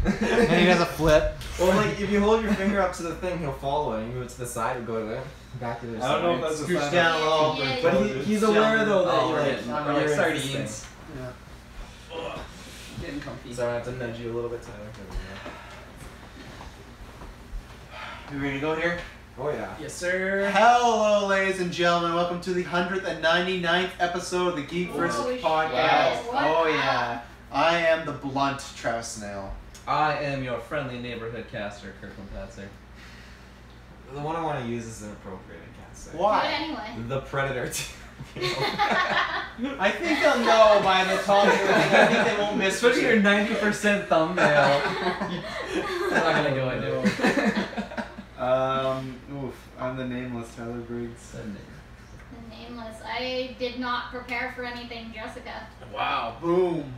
And he does a flip. Well, like, if you hold your finger up to the thing, he'll follow, and you move it to the side, it'll go to there. Back to the side. I don't know if that's a Scooch sign down of- low. Yeah, But he's aware, though, that you're like we're sardines. sardines. Yeah. Getting comfy. So I have to nudge you a little bit tighter. You ready to go here? Oh, yeah. Yes, sir. Hello, ladies and gentlemen. Welcome to the 199th episode of the GeekVerse Holy podcast. shit. What? Oh, yeah. I am the blunt Travis Snail. I am your friendly neighborhood caster, Kirkland Patzer. The one I want to use is inappropriate, I can't say. Do Why? it anyway. The Predator 2. I think they'll know by the talk. I think they won't miss Especially your 90% thumbnail. I'm not gonna go into it. I'm the nameless Tyler Briggs. The nameless. I did not prepare for anything, Jessica. Wow. Boom.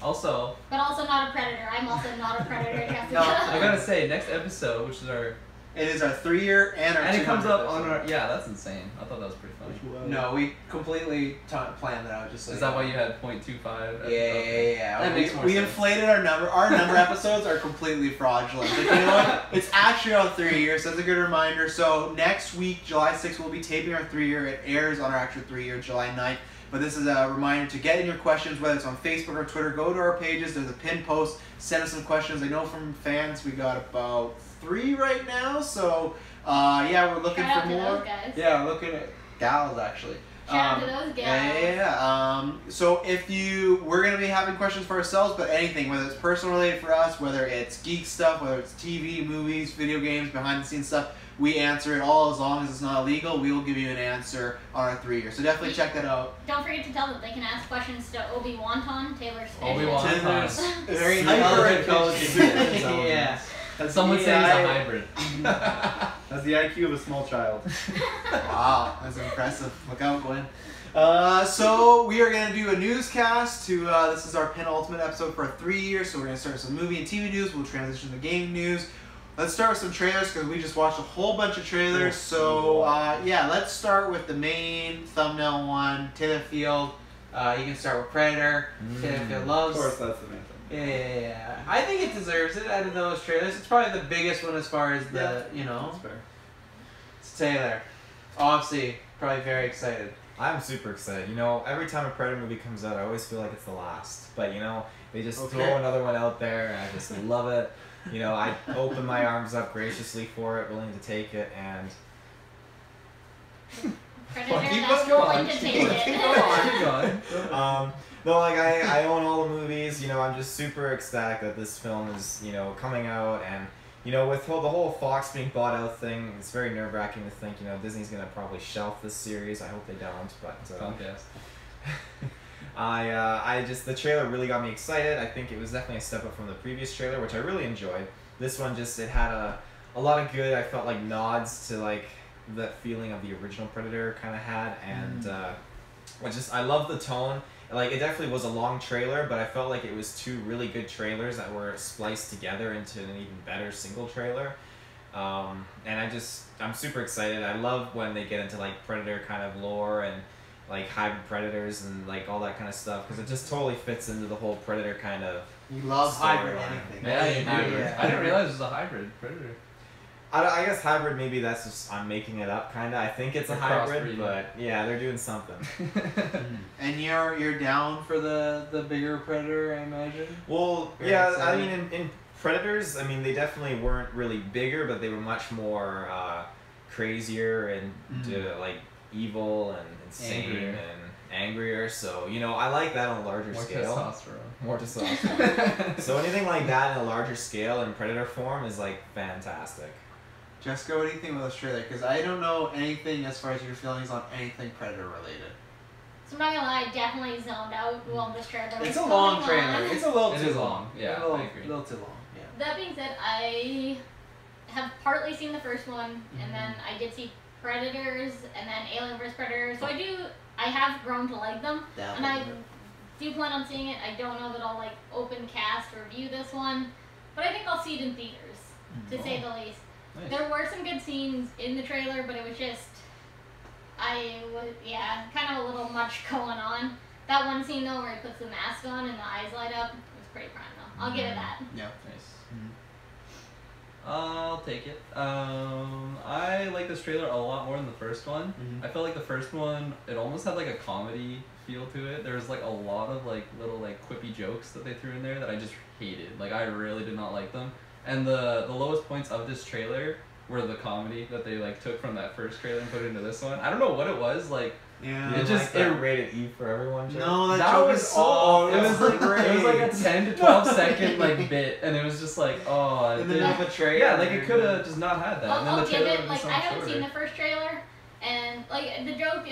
Also, But also not a predator. I'm also not a predator, Jessica. No, I gotta say, next episode, which is our... It is our 3-year and our And it comes 200th up on episode. our... Yeah, that's insane. I thought that was pretty funny. No, we completely planned that out. Just so Is you that know. why you had 0.25? Yeah. That makes more we sense. inflated our number. Our number episodes are completely fraudulent. Like, you know what? It's actually on 3 years. So that's a good reminder. So next week, July 6th, we'll be taping our 3-year. It airs on our actual 3-year, July 9th. But this is a reminder to get in your questions, whether it's on Facebook or Twitter. Go to our pages. There's a pinned post. Send us some questions. I know from fans we got about 3 right now. So yeah, we're looking Shout out for to more. those guys. Yeah, we're looking at gals actually. Shout out to those gals. Yeah. So we're gonna be having questions for ourselves, but anything, whether it's personal related for us, whether it's geek stuff, whether it's TV, movies, video games, behind the scenes stuff, we answer it all as long as it's not illegal. We will give you an answer on our 3-year. So definitely check that out. Don't forget to tell them they can ask questions to Obi-Wanton, Taylor's Obi-Wan. Tinder's very Super intelligent. intelligent. Yeah. Some would say he's a hybrid. That's the IQ of a small child. Wow, that's impressive. Look out, Gwen. So we are gonna do a newscast. This is our penultimate episode for 3 years. So we're gonna start with some movie and TV news. We'll transition to game news. Let's start with some trailers because we just watched a whole bunch of trailers. So yeah, let's start with the main thumbnail one. Taylor Field. You can start with Predator. Taylor Field Of loves. course, that's the main thing. Yeah, I think it deserves it out of those trailers. It's probably the biggest one as far as the That's fair. It's Taylor. Obviously, probably very excited. I'm super excited. You know, every time a Predator movie comes out, I always feel like it's the last. But, you know, they just Okay. throw another one out there, and I just love it. You know, I open my arms up graciously for it, willing to take it, and... Predator, Keep that's going. willing to take it. Keep going. No, like, I own all the movies. You know, I'm just super ecstatic that this film is, you know, coming out, and... You know, with the whole Fox being bought out thing, it's very nerve-wracking to think, you know, Disney's going to probably shelf this series. I hope they don't, but... Comcast. The trailer really got me excited. I think it was definitely a step up from the previous trailer, which I really enjoyed. This one it had a lot of good, I felt like, nods to, like, that feeling of the original Predator kind of had, and I love the tone. Like, it definitely was a long trailer, but I felt like it was 2 really good trailers that were spliced together into an even better single trailer. And I'm super excited. I love when they get into, like, Predator kind of lore and, like, hybrid predators and, like, all that kind of stuff, because it just totally fits into the whole Predator kind of... You love hybrid Storyline. anything. Yeah, you do. Yeah. I didn't realize it was a hybrid Predator. I guess hybrid, maybe that's just, I'm making it up, kind of. I think it's a They're hybrid, crossbreeding. but yeah, they're doing something. And you're down for the bigger Predator, I imagine? Well, Very yeah, exciting. I mean, in Predators, I mean, they definitely weren't really bigger, but they were much more crazier and like evil and insane Angrier. and angrier. So, you know, I like that on a larger More scale. testosterone. More testosterone. So anything like that in a larger scale in Predator form is like fantastic. Jessica, what do you think about this trailer? Because I don't know anything as far as your feelings on anything Predator related. So I'm not gonna lie, I definitely zoned out while this trailer was It's a going long on. trailer. It's a little It too is long. long. Yeah, a little, I agree. little too long. Yeah. That being said, I have partly seen the first one, and then I did see Predators, and then Alien vs. Predator. So I have grown to like them, and I do plan on seeing it. I don't know that I'll like open cast review this one, but I think I'll see it in theaters, to say the least. Nice. There were some good scenes in the trailer, but it was just, kind of a little much going on. That one scene though where he puts the mask on and the eyes light up, it was pretty prime though. I'll give it that. Yeah. Nice. Mhm. I'll take it. I like this trailer a lot more than the first one. Mhm. I felt like the first one, it almost had like a comedy feel to it. There was like a lot of like little like quippy jokes that they threw in there that I just hated. Like I really did not like them. And the lowest points of this trailer were the comedy that they like took from that first trailer and put it into this one. I don't know what it was like. Yeah. You It didn't just- like that it- rated E for everyone joke? No, that That joke was is so awful. it was like it was like a great. 10 to 12 second like bit, and it was just like oh In it the didn't- middle of a trailer. yeah, like it could have just not had that. And then I'll the give trailer it, was like, so I much haven't seen shorter. the first trailer, and, like, the joke,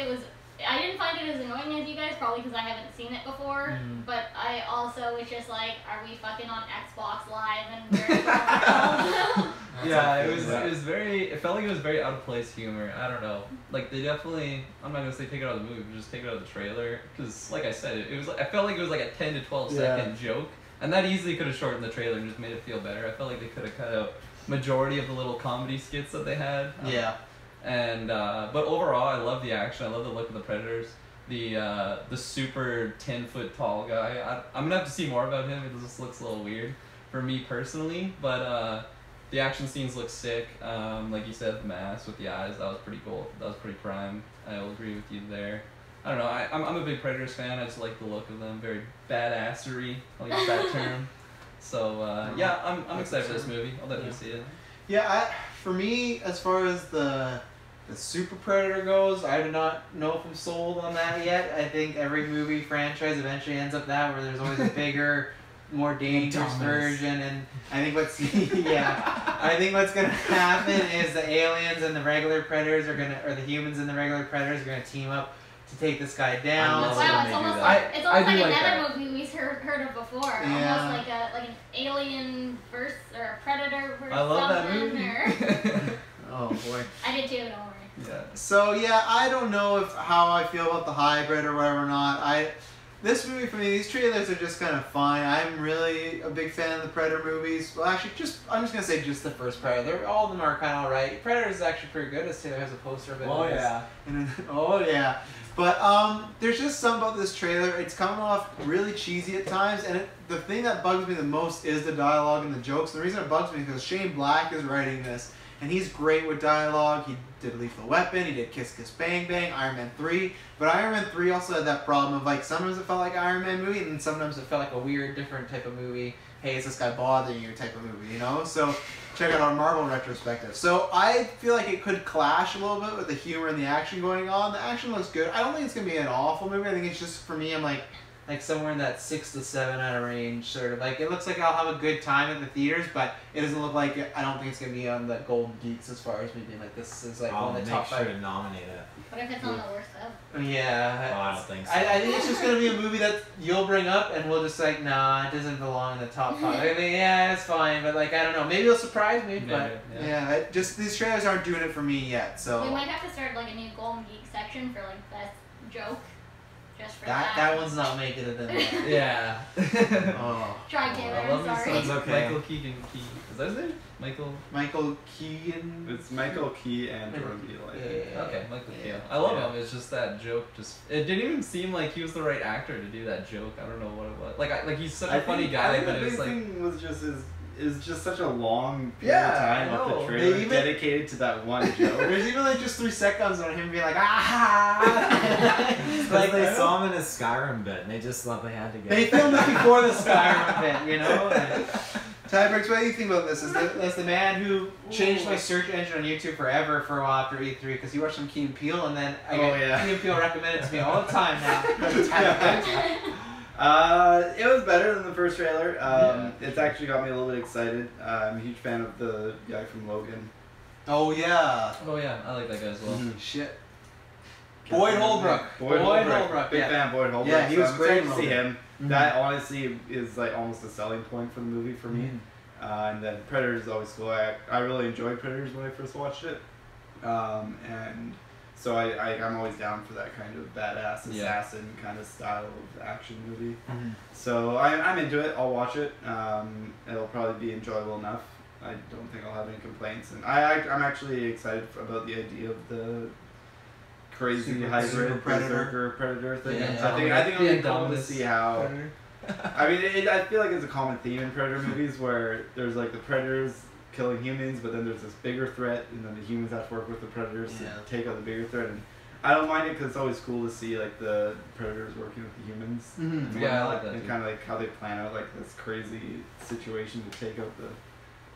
I didn't find it as annoying as you guys, probably because I haven't seen it before, Mhm. but I also was just like, are we fucking on Xbox Live and we're Yeah, how I it feel was about it. it was very it felt like it was very out of place humor. I don't know. Like they definitely I'm not gonna say take it out of the movie, but just take it out of the trailer because like I said, it was I felt like it was like a 10 to 12 second joke, and that easily could have shortened the trailer and just made it feel better. I felt like they could have cut out majority of the little comedy skits that they had. Yeah. And but overall, I love the action. I love the look of the Predators. The super 10-foot tall guy. I'm gonna have to see more about him. It just looks a little weird for me personally, but the action scenes look sick. Like you said, the mask with the eyes, that was pretty cool. That was pretty prime. I will agree with you there. I don't know. I'm a big Predators fan. I just like the look of them. Very badassery. I'll use that term. So yeah, I'm excited for this movie. I'll definitely see it. Yeah, for me, as far as the Super Predator goes, I do not know if I'm sold on that yet. I think every movie franchise eventually ends up that where there's always a bigger, more dangerous version, and I think what's I think what's gonna happen is the aliens and the regular predators or the humans and the regular predators are gonna team up to take this guy down. love Wow, when it's they almost do like, that. I like do like another that. movie we've heard of before. Yeah. Almost like an alien verse or a predator verse I love that something. movie. Or Oh boy. I did too, don't worry. Yeah. So yeah, I don't know how I feel about the hybrid or whatever or not. This movie for me, these trailers are just kind of fine. I'm really a big fan of the Predator movies. Well, actually, I'm just gonna say just the first Predator. All of them are kind of alright. Predator is actually pretty good. As Taylor has a poster of it. Oh yeah. Oh yeah. But there's just something about this trailer. It's coming off really cheesy at times, and the thing that bugs me the most is the dialogue and the jokes. And the reason it bugs me is because Shane Black is writing this, and he's great with dialogue. He did Lethal Weapon, he did Kiss Kiss Bang Bang, Iron Man 3. But Iron Man 3 also had that problem of like sometimes it felt like Iron Man movie, and then sometimes it felt like a weird, different type of movie. Hey, is this guy bothering you type of movie, you know? So check out our Marvel retrospective. So I feel like it could clash a little bit with the humor and the action going on. The action looks good. I don't think it's gonna be an awful movie. I think it's just for me, I'm like somewhere in that 6 to 7 out of range, sort of. Like it looks like I'll have a good time at the theaters, but it doesn't look like I don't think it's gonna be on the Golden Geeks as far as me being like this is like I'll one of make the top sure 5. to nominate it. What if it's on the worst of? Yeah. Oh, I don't think so. I think it's just gonna be a movie that you'll bring up and we'll just like, nah, it doesn't belong in the top 5. I mean, yeah, it's fine, but like I don't know, maybe it'll surprise me, but Maybe, yeah, just these trailers aren't doing it for me yet. So We might have to start like a new Golden Geek section for like best joke. Just for that one's not making it in. Yeah. Oh, Try Taylor, I love I'm me sorry. It's okay. Michael Keegan Key. Is that his name? Michael Keegan. It's Michael Key and Jordan Peele. I think. Yeah. Okay, Michael Yeah. Keegan. I love Yeah. him. It's just that joke. It didn't even seem like he was the right actor to do that joke. I don't know what it was. Like he's such a funny guy, but the it's big like thing was just is just such a long period Yeah, of time I of know. the trailer They even- dedicated to that one joke. There's even like just 3 seconds on him being like, ah. It's Like, like they I saw him in a Skyrim bit and they just thought they had to get They it. filmed it before the Skyrim bit, you know? Tybrix, what do you think about this? As the man who changed my search engine on YouTube forever for a while after E3 because he watched some Key and Peele, and then Oh, yeah. Key and Peele recommended it to me all the time now. It was better than the first trailer. Yeah. It's actually got me a little bit excited. I'm a huge fan of the guy from Logan. Oh, yeah. oh yeah, I like that guy as well. Shit. Boyd Holbrook. Boyd Holbrook. Big yeah. fan of Boyd Holbrook. Yeah, he so was I'm great excited in to see Logan. him. Mhm. That honestly is like almost a selling point for the movie for me. And then Predator is always cool. I really enjoyed Predators when I first watched it. And so I'm always down for that kind of badass assassin kind of style of action movie. Mhm. So I'm into it. I'll watch it. It'll probably be enjoyable enough. I don't think I'll have any complaints. And I'm actually excited about the idea of the crazy Super hybrid predator. berserker predator thing. Yeah. I think it'll be cool to Indominus see how Predator. I mean, I feel like it's a common theme in Predator movies where there's like the predators killing humans, but then there's this bigger threat, and then the humans have to work with the predators to take out the bigger threat. And I don't mind it because it's always cool to see like the predators working with the humans. Mm-hmm. Yeah, I like that and too. kind of like how they plan out like this crazy situation to take out the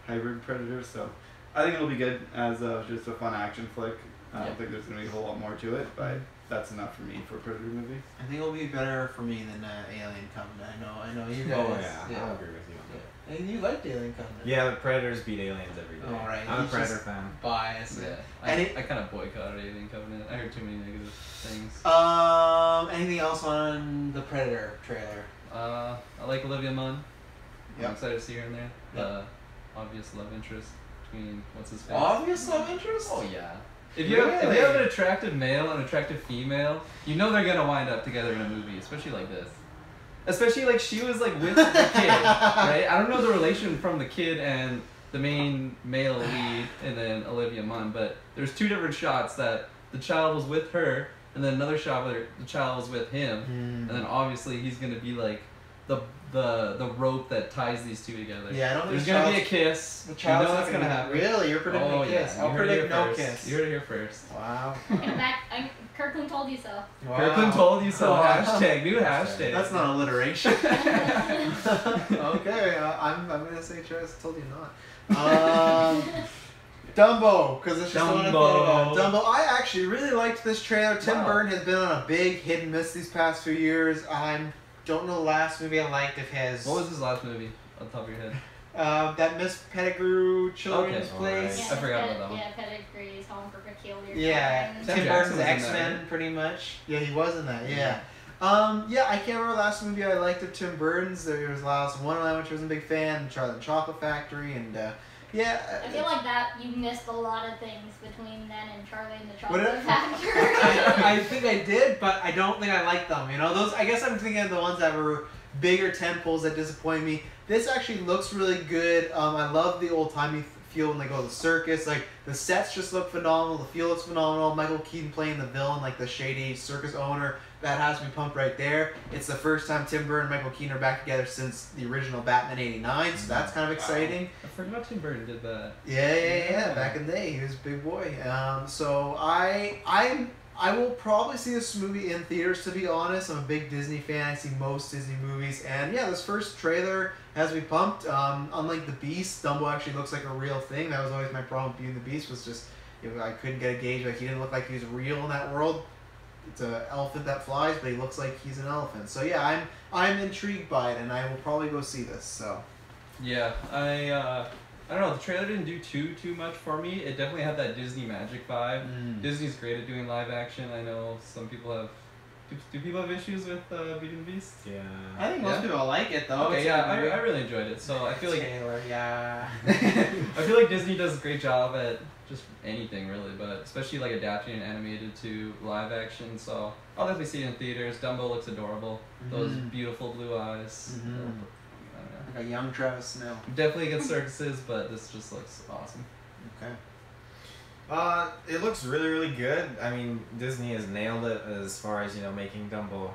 hybrid predators. So I think it'll be good as just a fun action flick. I don't think there's gonna be a whole lot more to it, but that's enough for me for a Predator movie. I think it'll be better for me than Alien Covenant. I know you guys. Oh yeah, I'll agree with you on that. And you liked Alien Covenant. Yeah, the Predators beat aliens every day. All right, I'm a he's Predator just fan. Bias. Yeah, And I kind of boycotted Alien Covenant. I heard too many negative things. Anything else on the Predator trailer? I like Olivia Munn. Yep. I'm excited to see her in there. The obvious love interest between what's his face. Obvious love interest? Oh yeah. If you have an attractive male and an attractive female, you know they're gonna wind up together in a movie, especially like this. Especially like she was like with the kid, right? I don't know the relation from the kid and the main male lead, and then Olivia Munn, but there's two different shots that the child was with her, and then another shot where the child was with him, and then obviously he's gonna be like the rope that ties these two together. Yeah, I don't think there's gonna be a kiss. The child's you know not what's gonna happen. Really? You're predicting a kiss? Yeah. I'll predict no first. kiss. You heard it here first. Wow. Kirkland told you so. Kirkland told you so. Wow. Hashtag, new hashtag. That's not alliteration. Okay, I'm gonna say Travis told you not. Dumbo, because it's just the one I thought about. Dumbo. I actually really liked this trailer. Tim Burton has been on a big hit and miss these past few years. I don't know the last movie I liked of his. What was his last movie on top of your head? That Miss Pettigrew Children's Okay. Place. Yeah, I forgot about that one. Yeah, Pedigree's Home for Peculiar Yeah, Children. Sam Tim Jackson Burton's was in that, X-Men, right? pretty much. Yeah, he was in that. Yeah. Yeah, I can't remember the last movie I liked of Tim Burton's. There was the last one of them, which I wasn't a big fan. Charlie and the Chocolate Factory, and yeah. I feel like that you missed a lot of things between then and Charlie and the What Chocolate did Factory. I think I did, but I don't think I liked them. You know, those. I guess I'm thinking of the ones that were bigger tentpoles that disappoint me. This actually looks really good. I love the old timey feel when they go to the circus. Like the sets just look phenomenal. The feel looks phenomenal. Michael Keaton playing the villain, like the shady circus owner. That has me pumped right there. It's the first time Tim Burton and Michael Keaton are back together since the original Batman '89, so that's kind of exciting. I forgot Tim Burton did that. Yeah. Back in the day, he was a big boy. So I will probably see this movie in theaters. To be honest, I'm a big Disney fan. I see most Disney movies, and yeah, this first trailer has me pumped. Unlike the Beast, Dumbo actually looks like a real thing. That was always my problem with Beauty and the Beast. Was just I couldn't get a gauge. Like he didn't look like he was real in that world. It's an elephant that flies, but he looks like he's an elephant. So yeah, I'm intrigued by it, and I will probably go see this. So Yeah, I don't know. The trailer didn't do too much for me. It definitely had that Disney magic vibe. Disney's great at doing live action. I know some people have. Do people have issues with Beauty and the Beast? Yeah. I think most people like it though. Okay, It's yeah, a good I really enjoyed it. So I feel like Taylor, yeah. I feel like Disney does a great job at just anything really, but especially like adapting an animated to live action. So I'll definitely see it in theaters. Dumbo looks adorable. Those beautiful blue eyes. I don't know. Like a young Travis Snow. Definitely against circuses, but this just looks awesome. Okay. It looks really, really good. I mean, Disney has nailed it as far as, making Dumbo,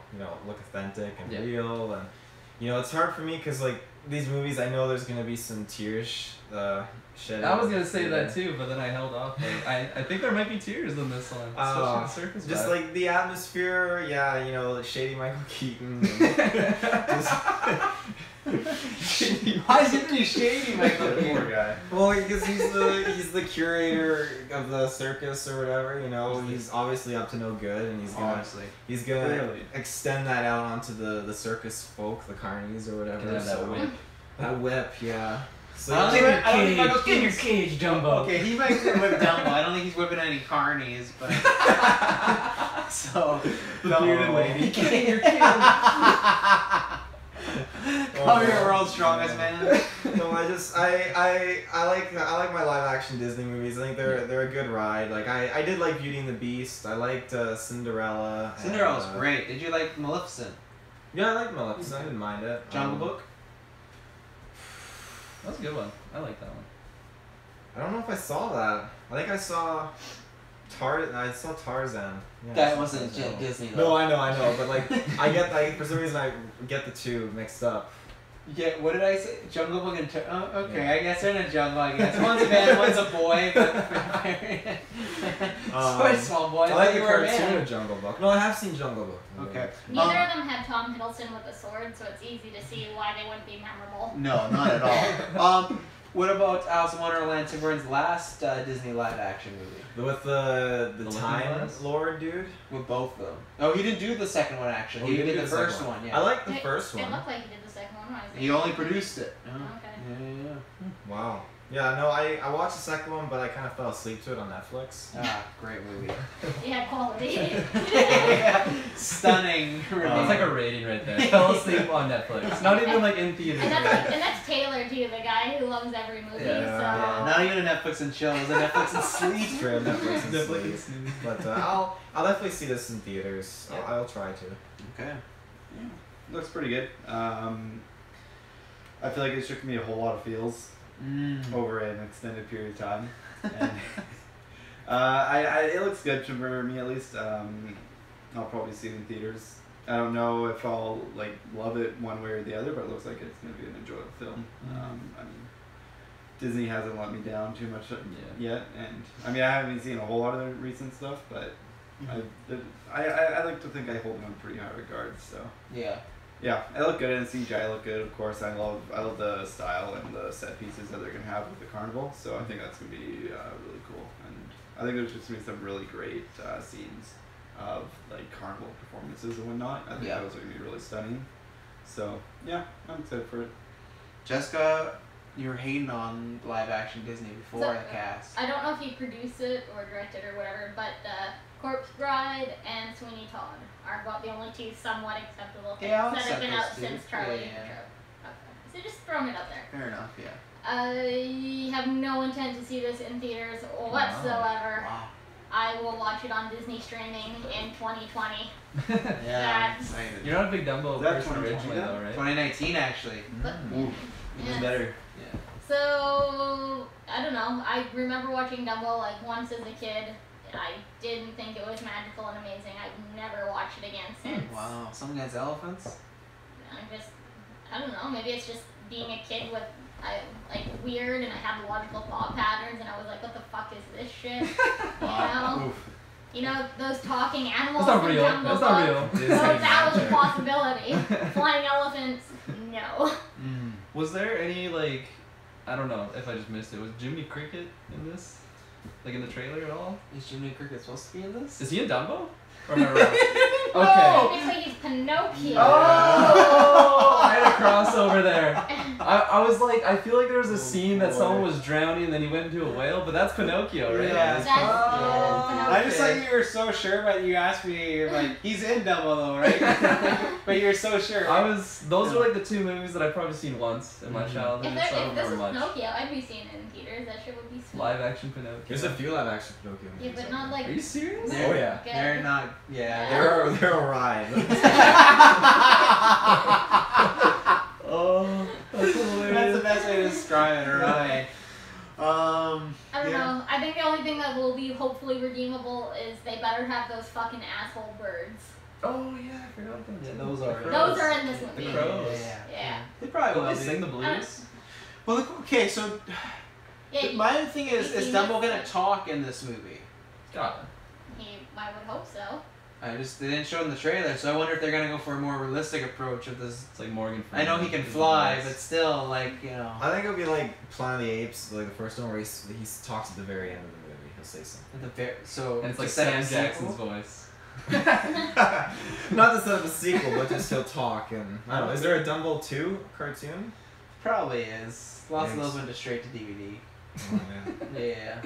look authentic and real. And, it's hard for me because, like, these movies, I know there's going to be some tears shed. I was going to say that too, but then I held off. Like, I think there might be tears in this one, especially the circus just vibe. like the atmosphere, shady Michael Keaton. Why is it really shady, Michael Keaton? Poor guy. Well, because he's the curator of the circus or whatever. He's obviously up to no good, and he's gonna Clearly. extend that out onto the circus folk, the carnies or whatever. Can have that whip. That whip, yeah. So I don't think Michael Get in your Keaton's- cage, Dumbo. Okay, he might whip Dumbo. I don't think he's whipping any carnies, but so The bearded lady. Get in your cage. Come here, world's strongest man. No, I like my live action Disney movies. I think they're a good ride. Like I did like Beauty and the Beast. I liked Cinderella. Cinderella's and, great. Did you like Maleficent? Yeah, I liked Maleficent. I didn't mind it. Jungle Book? That was a good one. I like that one. I don't know if I saw that. I think I saw I saw Tarzan. Yeah, I That saw wasn't Tarzan. Disney though. No, I know, but like for some reason I get the two mixed up. Yeah, what did I say? Jungle Book and okay, yeah. I guess they're in a jungle. I guess one's a man, one's a boy, but it's small boy. I like the you were a cartoon man. of Jungle Book. No, I have seen Jungle Book. Okay. Neither of them had Tom Hiddleston with a sword, so it's easy to see why they wouldn't be memorable. No, not at all. What about Alice in Wonderland, Tim Burton's last Disney live action movie? With the Time Last? Lord dude? With both of them. Oh, he didn't do the second one actually. Oh, he he did did the the second first one. Yeah. I like the It- first It one. looked like he did the second one. When I was He only produced it. Oh. Okay. Yeah. Wow. Yeah, no, I watched the second one, but I kind of fell asleep to it on Netflix. Ah, great movie. Yeah, quality. Stunning. That's like a rating right there. Fell asleep on Netflix. Not even like in theaters. and that's Taylor too, the guy who loves every movie. Yeah. So Yeah, not even a Netflix and chill. It was a Netflix and sleep. Straight on Netflix and Netflix. sleep. But I'll definitely see this in theaters. Yeah. I'll try to. Okay. Yeah, looks pretty good. I feel like it took me a whole lot of feels over an extended period of time. And it looks good for me at least. I'll probably see it in theaters. I don't know if I'll like love it one way or the other, but it looks like it's gonna be an enjoyable film. I mean, Disney hasn't let me down too much yet, and I mean I haven't seen a whole lot of their recent stuff, but I like to think I hold them in pretty high regard. So Yeah. yeah, it looked good and CGI looked good. Of course, I love the style and the set pieces that they're gonna have with the carnival. So I think that's gonna be really cool, and I think there's just gonna be some really great scenes of like carnival performances and whatnot. I think Yeah. those are gonna be really stunning. So yeah, I'm excited for it. Jessica, you were hating on live action Disney before So, the cast. I don't know if he produced it or directed or whatever, but Corpse Bride and Sweeney Todd are about the only two somewhat acceptable things Yeah, I'll that have accept been those out two. since Charlie Yeah, and the yeah. Chosen. Okay. So just throwing it out there. Fair enough, yeah. I have no intent to see this in theaters whatsoever. Wow. I will watch it on Disney streaming in 2020. Yeah, That's- I'm excited. You're not a big Dumbo Is that person 2020 originally though, right? 2019 actually. But, Ooh. Even yeah. better. Yeah. So, I don't know. I remember watching Dumbo like once as a kid. I didn't think it was magical and amazing. I've never watched it again since. Wow. Some against elephants? I don't know. Maybe it's just being a kid with like weird and I have logical thought patterns and I was like, what the fuck is this shit? Oof. You know, those talking animals. That's not in real. Jungle That's not Book. real. So that was a possibility. Flying elephants, no. Was there any like, I don't know if I just missed it. Was Jiminy Cricket in this? Like in the trailer at all? Is Jiminy Cricket supposed to be in this? Is he in Dumbo? Or am I wrong? Oh, Okay. technically he's Pinocchio. Oh, I had a crossover there. I was like, I feel like there was a scene that boy. someone was drowning and then he went into a whale, but that's Pinocchio, right? Yeah. That's I just Pinocchio. thought you were so sure, but you asked me like he's in Dumbo though, right? But you're so sure. Those are like the two movies that I've probably seen once in my childhood, If, so I don't if this remember was much. Pinocchio, I'd be seeing it in theaters. That shit would be sweet. Live action Pinocchio. There's a few live action Pinocchio Yeah, movies. but not like. Are you serious? Oh, yeah. Good. They're not. Yeah. They're a ride. Oh, that's hilarious. That's the best way to describe it, right? I don't yeah. know. I think the only thing that will be hopefully redeemable is they better have those fucking asshole birds. Oh yeah, I forgot them. Yeah, those are- The Those crows. are in this The movie. crows. Yeah. They probably Will will they be. sing the blues? Well, look, okay, so Yeah, my thing is you seen Dumbo this? gonna talk in this movie? God. I would hope so. They didn't show it in the trailer, so I wonder if they're gonna go for a more realistic approach of this. It's like Morgan I know he can fly, but still, like, you know. I think it'll be like Planet of the Apes, like the first one where he talks at the very end of the movie. He'll say something. So And it's like to set up Sam a sequel? Jackson's voice. Not to set up a sequel, but just he'll talk and I don't know. Is there a Dumbo 2 cartoon? Probably is. Lots of Yes. those went to straight to DVD. Oh, yeah. Yeah.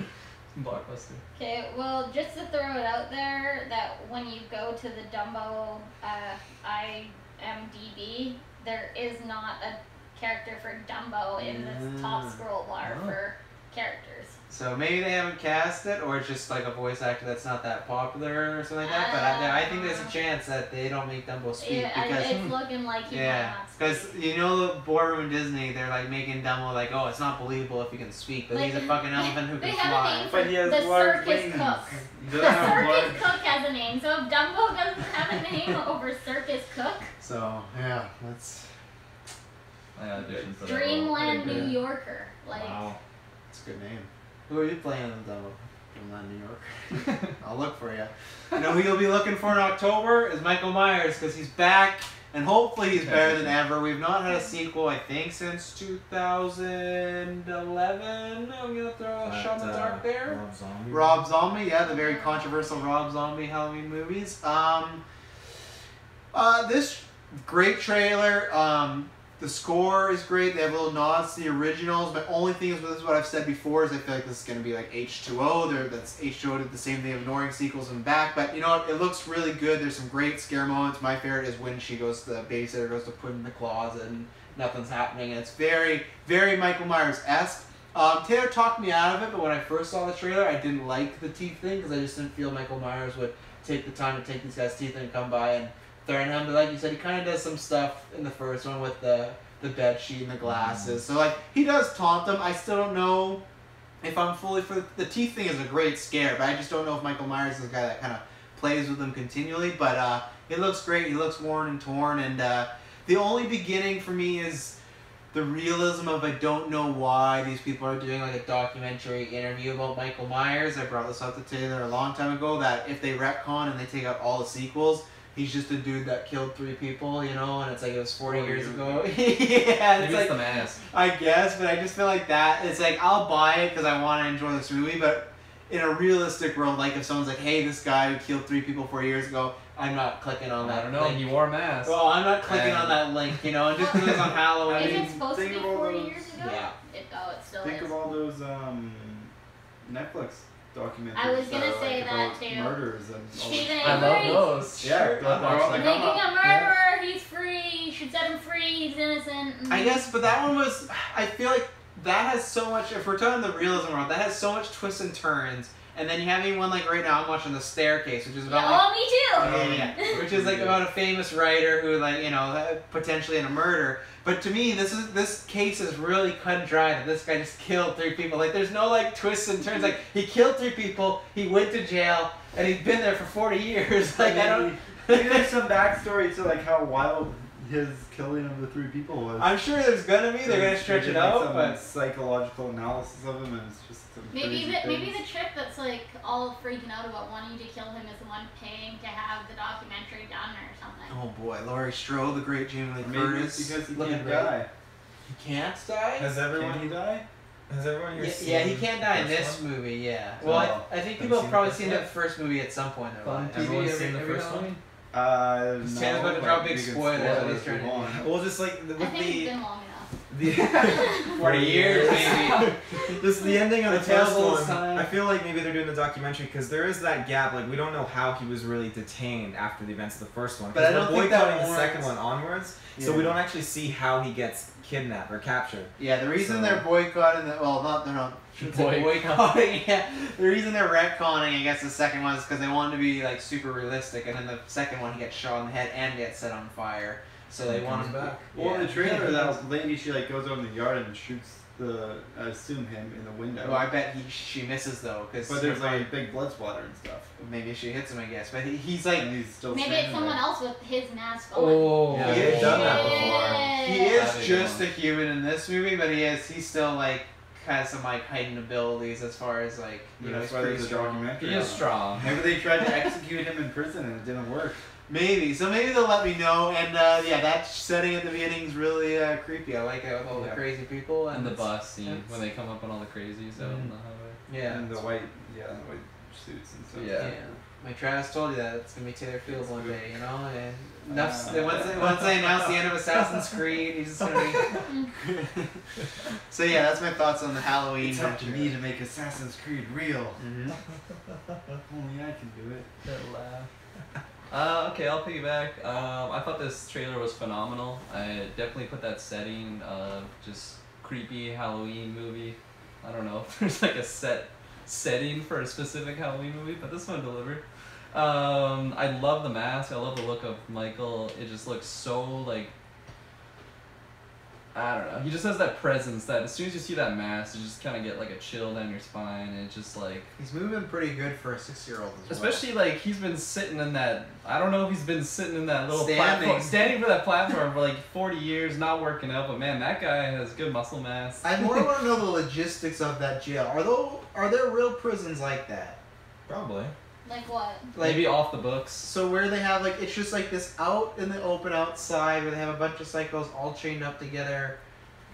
Blockbuster. Okay, well, just to throw it out there, that when you go to the Dumbo IMDb, there is not a character for Dumbo in this top scroll bar Oh. for characters. So maybe they haven't cast it, or it's just like a voice actor that's not that popular or something like that. But I think there's a chance that they don't make Dumbo speak because it's looking like he might not speak. because you know the boardroom Disney, they're like making Dumbo like, oh, it's not believable if he can speak, but he's a fucking elephant who can fly. But he has the large circus wings. cook. He The doesn't have circus large. cook has a name, so if Dumbo doesn't have a name over circus cook, So yeah, that's I auditioned for that role. Dreamland Pretty New good. Yorker, like Wow. a good name. Who are you playing in Dumbo? Dreamland, New York. I'll look for you. You know who you'll be looking for in October is Michael Myers because he's back and hopefully he's better than ever. We've not had a sequel, I think, since 2011. I'm gonna throw a shot in the dark there. Rob Zombie. Rob Zombie, yeah, the very controversial Rob Zombie Halloween movies. This great trailer. The score is great. They have little nods to the originals. My only thing is, this is what I've said before, is I feel like this is going to be like H2O. That's H2O did the same thing, ignoring sequels and back. But you know what? It looks really good. There's some great scare moments. My favorite is when she goes to the babysitter, goes to put in the closet and nothing's happening. And it's very, very Michael Myers-esque. Taylor talked me out of it, but when I first saw the trailer, I didn't like the teeth thing because I just didn't feel Michael Myers would take the time to take these guys' teeth and come by and threaten him. But like you said, he kind of does some stuff in the first one with the bed sheet and the glasses. So like he does taunt them. I still don't know if I'm fully for the teeth thing is a great scare, but I just don't know if Michael Myers is the guy that kind of plays with them continually. But it looks great. He looks worn and torn, and the only beginning for me is the realism of I don't know why these people are doing like a documentary interview about Michael Myers. I brought this up to Taylor a long time ago that if they retcon and they take out all the sequels, he's just a dude that killed 3 people, you know, and it's like it was 40 years ago. Yeah, it's Maybe like it's the mask. I guess, but I just feel like that. It's like I'll buy it because I want to enjoy this movie, but in a realistic world, like if someone's like, "Hey, this guy who killed 3 people 4 years ago," I'm not clicking on that. I don't know. link. He wore a mask. Well, I'm not clicking on that link, you know, and just because it's on Halloween. is it supposed to think be of all 40 those- years ago? Yeah. It still Think is. of all those Netflix documentaries. I was gonna that are, say like, that about too. Murders and all Stephen that. I love Avery. those. Yeah, Sure. they're all I'll watch like- that. Making a murderer, he's free. You should set him free. He's innocent. I guess, but that one was. I feel like that has so much. If we're talking the realism world, that has so much twists and turns. And then you have one like right now. I'm watching The Staircase, which is about. Yeah, like, oh, me too. Yeah, which is like about a famous writer who like potentially in a murder. But to me, this case is really cut and dry. That this guy just killed 3 people. Like there's no like twists and turns. Like he killed 3 people. He went to jail and he's been there for 40 years. Like I don't. Maybe there's some backstory to like how wild his killing of the 3 people was. I'm sure there's gonna be. They're gonna stretch They it did, like, out, some but psychological analysis of him, and it's just some Maybe crazy maybe things. the chick that's like all freaking out about wanting to kill him is the one paying to have the documentary done or something. oh boy, Laurie Strode, the great Jamie Lee Maybe Curtis, it's because he looking can't great. die. He can't die. Has everyone Can he die? Has everyone here Yeah, seen? yeah, he can't die in the this first one? movie. Yeah. Oh. Well, I think Have people you have probably seen seen the the first movie at some point in their Fun life. TV Everyone's every seen the first Halloween? No. Sam's about to drop but big we can spoilers, spoil what it he's if trying we to do. want. Well, just like I with think it's the been long enough. 40 years, maybe. Just the ending of the The tale first of old one. time. I feel like maybe they're doing the documentary because there is that gap. Like we don't know how he was really detained after the events of the first one. But I Because don't we're think that boycotting the second warrants- one onwards, so Yeah. we don't actually see how he gets kidnapped or captured. Yeah, the reason So- they're boycotting the they're not shouldn't say Boycott. boycotting. Yeah, the reason they're retconning, I guess, the second one is because they want to be like super realistic, and then the second one he gets shot in the head and gets set on fire. So they He want comes him back. Well, in Yeah. the trailer, that lady, she like goes out in the yard and shoots I assume him in the window. Well, I bet she misses though, because But there's like big blood splatter and stuff. maybe she hits him, I guess. But he's like And he's still Maybe standing it's someone there. else with his mask on. Oh. Yeah, they've done that before. he Yeah. is That'd be just good a human in this movie, but he's still like has some like heightened abilities as far as like That's he's why pretty there's a strong. documentary. He on is it. strong. Maybe they tried to execute him in prison and it didn't work. Maybe. So maybe they'll let me know. And yeah, that setting at the beginning is really creepy. I like it with all the Yeah. crazy people And the it's- bus scene it's- when they come up on all the crazies out in the highway. Yeah. And the white suits and stuff. Yeah. My Travis told you that it's gonna be Taylor Fields one day, you know. And once Uh. they announce the end of Assassin's Creed, he's just gonna be. So yeah, that's my thoughts on the Halloween. It's up to me to make Assassin's Creed real. Mhm. Only I can do it. That laugh. Okay, I'll piggyback. I thought this trailer was phenomenal. I definitely put that setting of just creepy Halloween movie I don't know if there's like a setting for a specific Halloween movie, but this one delivered. I love the mask. I love the look of Michael. It just looks so like, I don't know. He just has that presence that as soon as you see that mask, you just kind of get like a chill down your spine, and it's just like. He's moving pretty good for a 6-year-old as Especially like he's been sitting in that. I don't know if he's been sitting in that little Standing. platform, standing for that platform for like 40 years, not working out. But man, that guy has good muscle mass. I more want to know the logistics of that jail. Are there real prisons like that? Probably. Like what? Like, Maybe off the books. so where they have like it's just like this out in the open outside where they have a bunch of psychos all chained up together.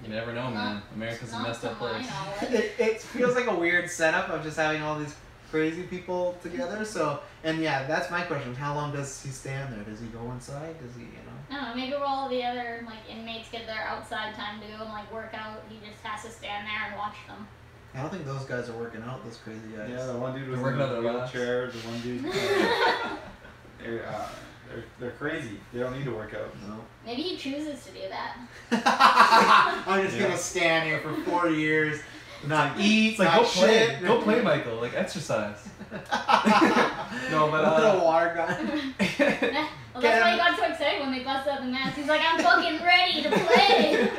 You never know, man. America's a Not messed to up my place. knowledge. It feels like a weird setup of just having all these crazy people together. So and yeah, that's my question. How long does he stand there? Does he go inside? Does he, you know? I don't know, maybe where all the other like inmates get their outside time to go and like work out, he just has to stand there and watch them. I don't think those guys are working out. Those crazy guys. Yeah, the one dude was They're in working a on their laps. wheelchair. The one dude. They're crazy. They don't need to work out. No. Maybe he chooses to do that. I'm just gonna stand here for 4 years, not eat, It's like not go play, shit. go play, Michael. Like exercise. No, but Put a water gun. Well, that's why he got so excited when they busted out the mask. He's like, I'm fucking ready to play.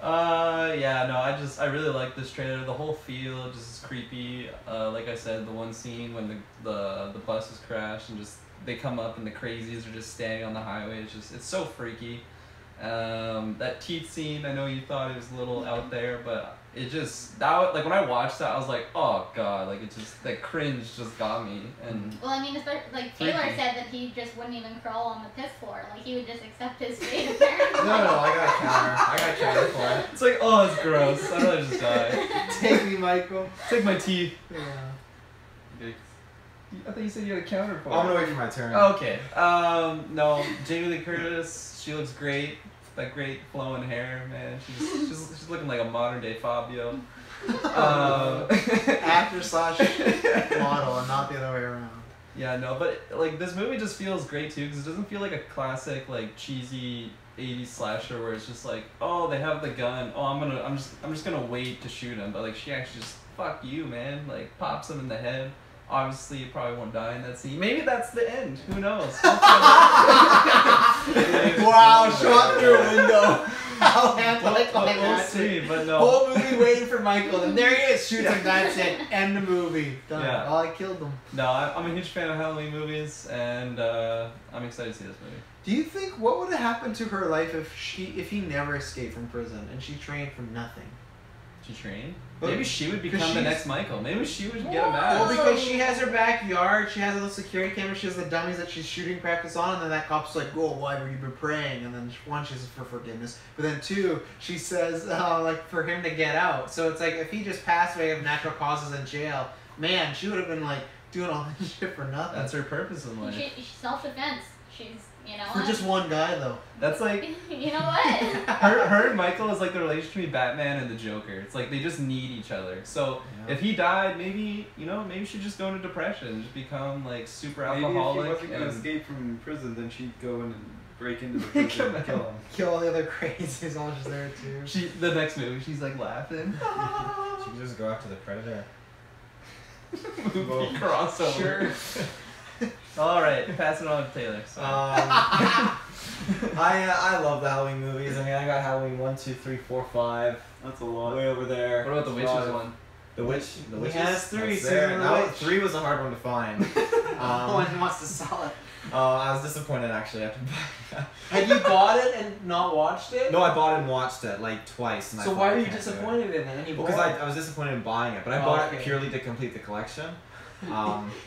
Yeah, no, I really like this trailer. The whole feel just is creepy. Like I said, the one scene when the buses crash and just they come up and the crazies are just standing on the highway. It's so freaky. That teeth scene, I know you thought it was a little out there, but it just like when I watched that, I was like, oh god, like it just that cringe just got me. And Well, I mean, like Taylor Freaky. said that he just wouldn't even crawl on the piss floor. Like he would just accept his fate. Apparently. No, I got a counter. I got a counter for it. it's like, oh, it's gross. I'd rather just die. Take me, Michael. Take my teeth. Yeah. I thought you said you had a counter for I'm it. gonna wait for my turn. Okay. No, Jamie Lee Curtis, she looks great. That great flowing hair, man. She's looking like a modern day Fabio. Actor slash model, and not the other way around. Yeah, no, but like this movie just feels great too because it doesn't feel like a classic like cheesy 80s slasher where it's just like, oh, they have the gun. Oh, I'm just gonna wait to shoot him. But like she actually just fuck you, man. Like pops him in the head. Obviously, you probably won't die in that scene. Maybe that's the end. Who knows? Wow, shot through a window. How anticlimactic. We'll see, but no. Whole movie waiting for Michael, and there he is, shoots him, that's it. End the movie. Done. Yeah. Oh, I killed him. No, I'm a huge fan of Halloween movies, and I'm excited to see this movie. Do you think what would have happened to her life if he never escaped from prison and she trained from nothing? She trained? But- Maybe she would because become the she's- next Michael. Maybe she would get a Well, mask. because she has her backyard, she has a little security camera, she has the dummies that she's shooting practice on, and then that cop's like, "Oh, why were you been praying?" And then one, she's for forgiveness, but then two, she says, like for him to get out. So it's like if he just passed away of natural causes in jail, man, she would have been like doing all this shit for nothing. That's her purpose in life. She's self-defense. She's, you know For what? just one guy though. That's like You know what? her and Michael is like the relationship between Batman and the Joker. It's like they just need each other. So Yeah. if he died, maybe she'd just go into depression and just become like super alcoholic. Maybe if he wasn't gonna and- escape from prison, then she'd go in and break into the prison and kill him. Kill all the other crazies, all just there too. the next movie, she's like laughing. She could just go after the Predator. Movie crossover. Sure. All right, pass it on to Taylor. So. I love the Halloween movies. I mean, I got Halloween 1, 2, 3, 4, 5. That's a lot. Way over there. What about the Witches Five. one? The Witch. The He Witches. has 3, That's Season there. of the That Witch. 3 was a hard one to find. One wants to sell it. I was disappointed actually after buying it. Had you bought it and not watched it? No, I bought it and watched it like twice. And I So thought, why I were you can't do it. disappointed in it? And you Well, because bought it? I was disappointed in buying it, but I Oh, bought okay. it purely to complete the collection.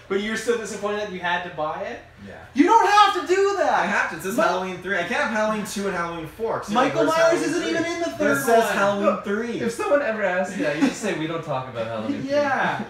But you're still disappointed that you had to buy it? Yeah. You don't have to do that! I have to. It says But- Halloween 3. I can't have Halloween 2 and Halloween 4. 'cause you're Michael like, Myers where's isn't Halloween even in the 3? third It says one. Halloween 3. If someone ever asks you that, you just say we don't talk about Halloween. Yeah.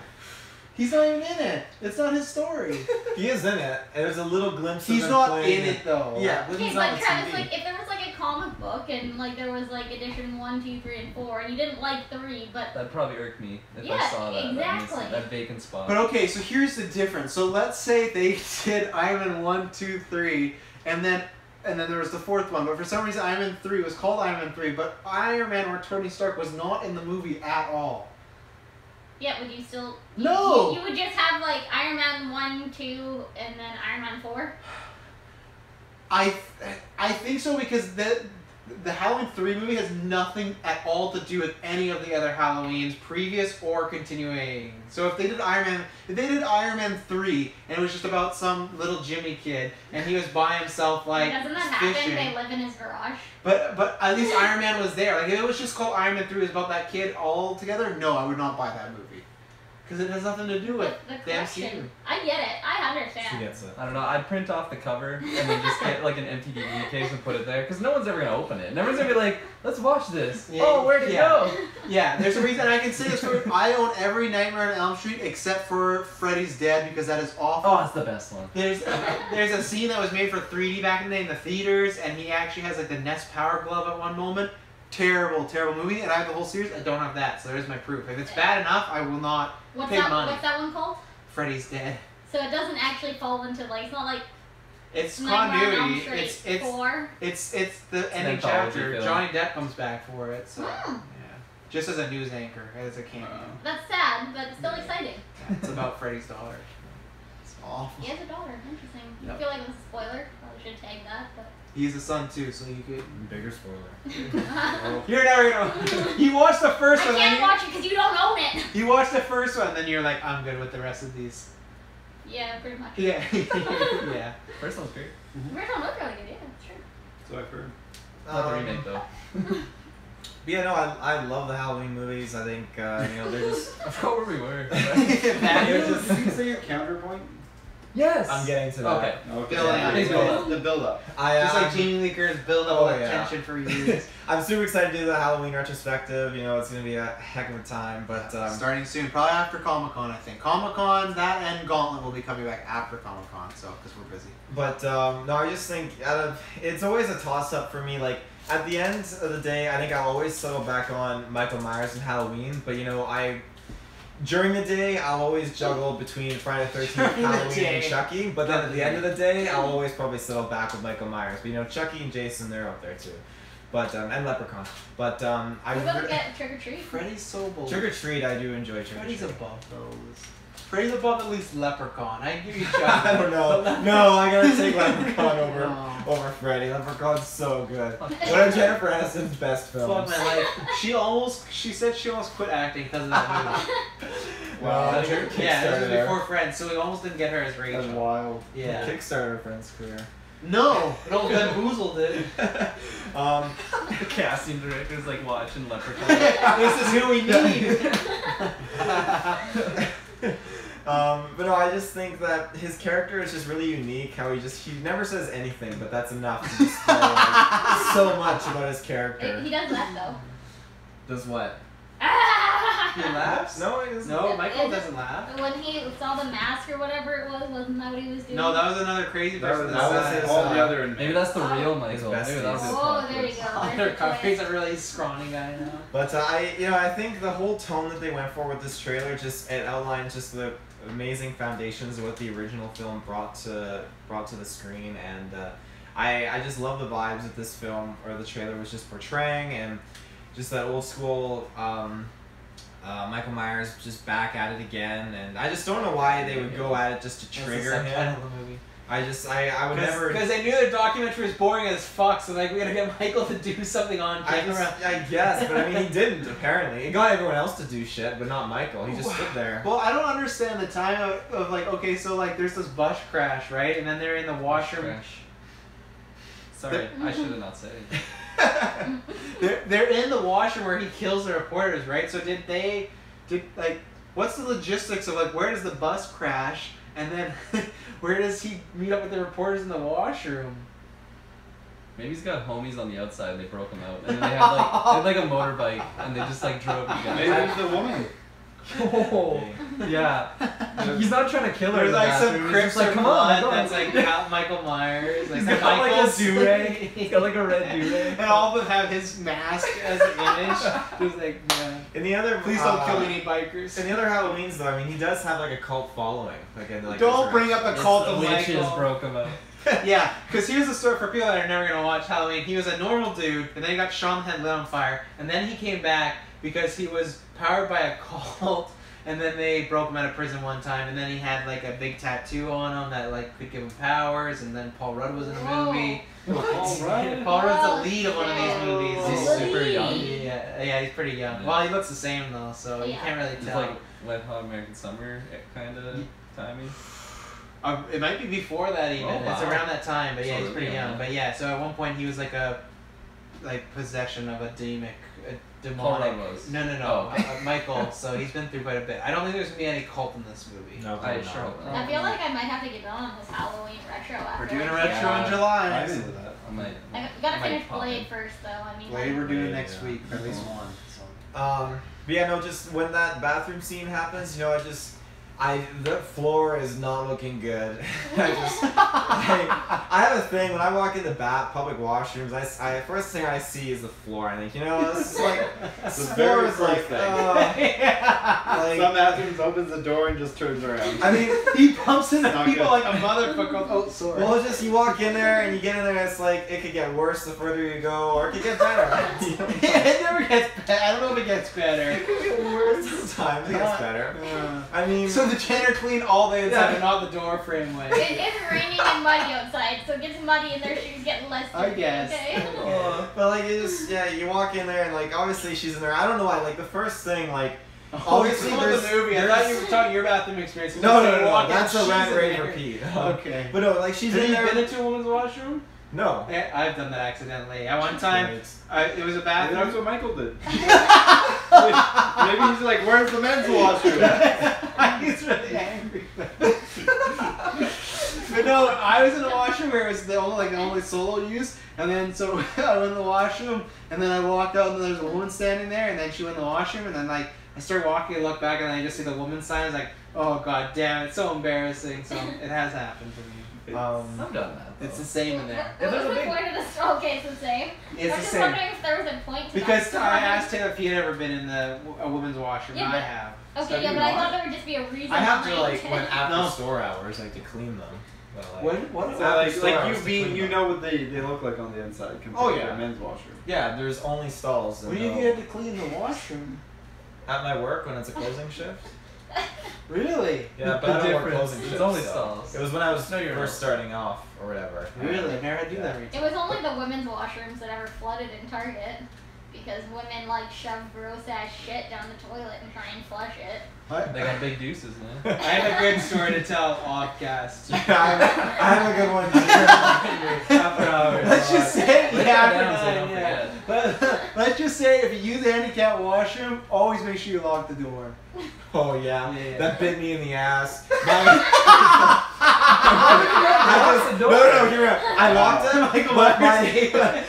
He's not even in it. It's not his story. He is in it, and there's a little glimpse of He's him not playing in it though. Yeah, but Okay, he's on but the Travis, TV. like, if there was like a comic book and like there was like edition 1, 2, 3, and 4, and you didn't like 3, but That'd probably irk me if I Yeah, saw that. exactly. That vacant spot. But okay, so here's the difference. So let's say they did Iron Man 1, 2, 3, and then and then there was the fourth one. But for some reason, Iron Man 3 was called Iron Man 3, but Iron Man or Tony Stark was not in the movie at all. Yeah, would you still? No! You would just have like Iron Man 1, 2, and then Iron Man 4? I think so because the Halloween 3 movie has nothing at all to do with any of the other Halloweens, previous or continuing. So if they did Iron Man 3 and it was just about some little Jimmy kid and he was by himself like Doesn't that fishing. happen? They live in his garage. But at least Iron Man was there. Like if it was just called Iron Man 3 was about that kid all together, no, I would not buy that movie. Because it has nothing to do with the the collection. MCU. I get it. I She understand. gets it. I don't know. I'd print off the cover and then just get like an empty DVD case and put it there because no one's ever gonna open it. And everyone's gonna be like, "Let's watch this." Yeah, Oh, where'd it go? Yeah, there's a reason I can say this for I own every Nightmare on Elm Street except for Freddy's Dead because that is awful. Oh, it's the best one. There's a scene that was made for 3D back in the day in the theaters, and he actually has like the Nest Power Glove at one moment. Terrible, terrible movie, and I have the whole series. I don't have that, so there's my proof. If it's bad enough, I will not What's pay that? money. What's that one called? Freddy's Dead. So it doesn't actually fall into like it's not like It's Nightmare on Elm continuity. Street 4. It's the ending anthology chapter. film. Johnny Depp comes back for it, so Hmm. yeah, just as a news anchor, as a cameo. That's sad, but still exciting. Yeah, it's about Freddy's daughter. It's awful. He has a daughter. Interesting. Yep. I feel like this is a spoiler. Probably should tag that, but. He's a son too, so you could. Bigger spoiler. I You're never gonna. You watched the first one, can't then watch it because you don't own it. you watched the first one, then you're like, I'm good with the rest of these. Yeah, pretty much. Yeah, yeah. First one's great. First one looked really good. Yeah, that's true. So I've heard. Not the remake though. But yeah, no, I love the Halloween movies. I think they're just. I forgot where we were. They're just. Did you say your counterpoint? Yes. I'm getting to that. Okay. Okay. Building Yeah, up. Please build up. the build up. Just like Jamie Lee Curtis build up all that yeah. tension for years. I'm super excited to do the Halloween retrospective. You know, it's gonna be a heck of a time. But Starting soon, probably after Comic-Con, I think. Comic-Con, that and Gauntlet will be coming back after Comic-Con, so because we're busy. But no, I just think it's always a toss-up for me. Like at the end of the day, I think I'll always settle back on Michael Myers and Halloween. But you know, during the day, I'll always juggle between Friday the 13th, During the Halloween, and day. Chucky. But then at the end of the day, I'll always probably settle back with Michael Myers. But you know, Chucky and Jason, they're up there too. But and Leprechaun. But I We're gonna get trick or treat. Freddy's so bold. Trick or Treat, I do enjoy Trick or Freddy's Treat. above those. Freddy's above at least Leprechaun. I give you I Chucky. don't know. No, I gotta take Leprechaun over Oh. over Freddy. Leprechaun's so good. One of Jennifer Aniston's best Fuck films. my life. She said she almost quit acting because of that movie. Wow, That's your her- yeah, this was Kickstarter there. before Friends, so we almost didn't get her as That's Rachel. wild. Yeah. Kickstarter Friends career. No, Ben Boozled did. The casting director's like watching Leprechaun. This is who we need. But no, I just think that his character is just really unique. How he never says anything, but that's enough to display like, so much about his character. He does that though. Does what? He laughs? No, he doesn't. No, Michael doesn't laugh. When he saw the mask or whatever it was, wasn't that what he was doing? No, that was another crazy That person. was, that was that his, all the other. Maybe that's the real Michael. best Maybe that's days. his Oh, there you plot go. twist. There's Other the he's twist. a really scrawny guy now. But I think the whole tone that they went for with this trailer it outlines just the amazing foundations of what the original film brought to the screen, and I just love the vibes that this film or the trailer was just portraying, and just that old school Michael Myers just back at it again, and I just don't know why they would go at it just to trigger That's the subtitle him. of the movie. I would never. Because they knew their documentary was boring as fuck, so like we gotta get Michael to do something on camera. I guess, but I mean, he didn't, apparently. He got everyone else to do shit, but not Michael. He just stood there. Well, I don't understand the time of like, okay, so like there's this bus crash, right? And then they're in the washroom. Crash. Sorry, I should have not said it. They're in the washroom where he kills the reporters, right? So did like what's the logistics of like where does the bus crash and then where does he meet up with the reporters in the washroom? Maybe he's got homies on the outside and they broke him out. And then they had like a motorbike and they just like drove Maybe together. it was the woman. Oh, yeah. He's not trying to kill her. There's in the like some bathroom. He's Crips just like, or come on, blood come on. that's like Michael Myers. Like He's got like a Michael's do-rag. He's got like a red do-rag. and all of them have his mask as an image. Just like, man, In the other, please don't kill any bikers. In the other Halloweens, though, I mean, he does have like a cult following. Like, Don't bring up the It's cult the of witches Michael. broke him out. Yeah, because here's the story for people that are never going to watch Halloween. He was a normal dude, and then he got shot in the head, lit on fire, and then he came back because he was powered by a cult, and then they broke him out of prison one time, and then he had like a big tattoo on him that like could give him powers, and then Paul Rudd was in the movie. Paul Rudd? Paul Rudd's the lead of one of these movies. He's super young. Yeah, he's pretty young. Yeah. Well, he looks the same though, so you Yeah. can't really It's tell. like Wet Hot American Summer kind of timing. It might be before that even. Oh, It's wow. around that time, but yeah, So he's pretty early young. on. But yeah, so at one point he was like a possession of a demonic. Paul Rudd was. No. Oh, okay. Michael. So he's been through quite a bit. I don't think there's gonna be any cult in this movie. No, I probably sure not. hope not. I feel like I might have to get on this Halloween retro after. We're doing a this. retro Yeah. in July. I'm into that. I might. I gotta might finish pop Blade in. first, though. I mean, Blade we're doing Yeah. next week, or at least Mhm. one. So. But yeah, no, just when that bathroom scene happens, you know, the floor is not looking good. I have a thing when I walk into public washrooms. I first thing I see is the floor. I think, you know, this is like It's this the floor very is first like, thing. like, Some bathrooms opens the door and just turns around. I mean, He bumps into Not people good. like a motherfucker. Oh, sorry. well, it's just you walk in there and you get in there. It's like it could get worse the further you go, or it could get better. You know? It never gets better. I don't know if it gets better. It could get worse sometimes. It gets better. I mean, So the janitor cleaned all the inside, but not the door frame way. It's raining and muddy outside, so it gets muddy and their shoes get less I dirty, guess. okay? but like it just you walk in there and like obviously she's in there. I don't know why. Like the first thing like. Oh, Obviously, it's there's- the movie. I thought you were talking your bathroom experience. No, She's that's a rant, in rave, there. repeat. Okay. But no, like she's Have in you there. been into a woman's washroom? No. Yeah, I've done that accidentally. At one time, it was a Maybe bathroom. that's what Michael did. Maybe he's like, where's the men's washroom? He's really angry. But no, I was in a washroom where it was the only solo use, and then so I went in the washroom, and then I walked out, and then there was a woman standing there, and then she went in the washroom, and then like I started walking, I look back, and I just see the woman sign. I was like, oh god damn, it's so embarrassing. So it has happened to me. I've done that. It's the though. same in there. What there's was a the big- point of the story? Okay, it's the same. It's I'm the just same. wondering if there was a point to Because that I story. asked him if he had ever been in a woman's washroom, Yeah, and I but- have. Okay, So yeah, you but I know thought what? there would just be a reason I have to behind like it. when after No. store hours like to clean them. But, like, What? So After like store hours you to being, clean you them. know what they look like on the inside compared Oh, to yeah. a men's washroom. Yeah, there's only stalls. When you get to clean the washroom? At my work when it's a closing shift. Really? Yeah, but The I don't work difference, closing it's shifts. only so. stalls. It was when I was No, you're first not. starting off or whatever. Really? I never had to do Yeah. that It recently. was only the women's washrooms that ever flooded in Target. Because women like shove gross ass shit down the toilet and try and flush it. They got big deuces, man. I have a good story to tell offcast. I have a good one too. After hours. Let's just say, Write yeah, that down so you don't yeah. Let's just say if you use the handicap washroom, always make sure you lock the door. Oh yeah. Yeah. That bit me in the ass. the door. No, hear me out. I locked it, Michael but Myers.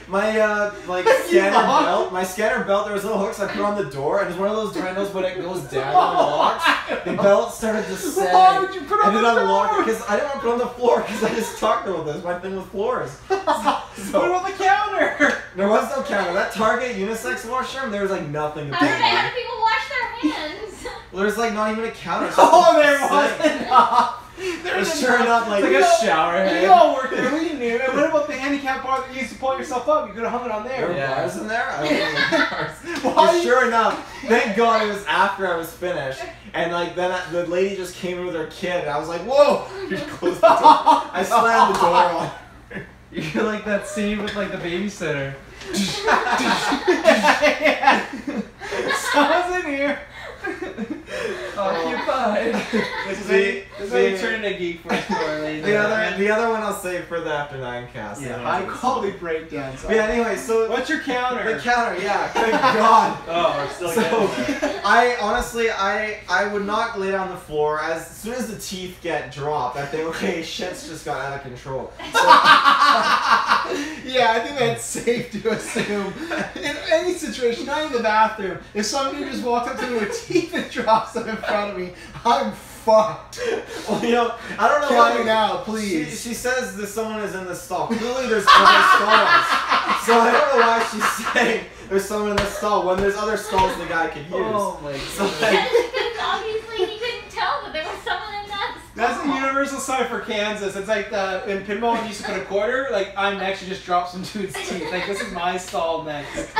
my like scanner belt. There was little hooks I put on the door, and it's one of those door handles, but it goes down and locks. The belt started to sag. Why would you put it I on did the unlock it door? because I didn't want to put it on the floor because I just talked about this. My thing with floors. What about the counter? There was no counter. That Target unisex washroom, there was like nothing to How put did, on. how do people wash their hands? Well, there's like not even a counter. It's just Oh, a there sink. wasn't. It's sure enough like Like a a shower head. We all worked there. We knew. And what about the handicap bar that you used to pull yourself up? You could have hung it on There were there. Yeah. bars in there? I don't know bars. Why But you- sure enough, thank God it was after I was finished. And like then the lady just came in with her kid and I was like, whoa! Just closed the door. I slammed the door on. You're like that scene with like the babysitter. Someone's in here. Occupied. This is how you turn into GeekVerse for ladies. The other one I'll save for the After 9 cast. Yeah, high quality breakdowns. But yeah, anyway, so What's your counter? the counter, yeah, thank God. Oh, we're still So getting there. I honestly I would not lay down on the floor as soon as the teeth get dropped. I think okay, shit's just got out of control. So, Yeah, I think that's safe to assume. In any situation, not in the bathroom, if somebody just walked up to me with teeth and drops them in front of me, I'm fucked. well, you know, I don't know Kill why me now, please. She says that someone is in the stall. Clearly, there's other stalls. So I don't know why she's saying there's someone in the stall when there's other stalls the guy could use. Oh my So god. like, Because obviously he couldn't tell that there was someone in that That's the universal sign for Kansas. It's like in pinball when you used to put a quarter, like I'm next, you just drop some dude's teeth. Like this is my stall next.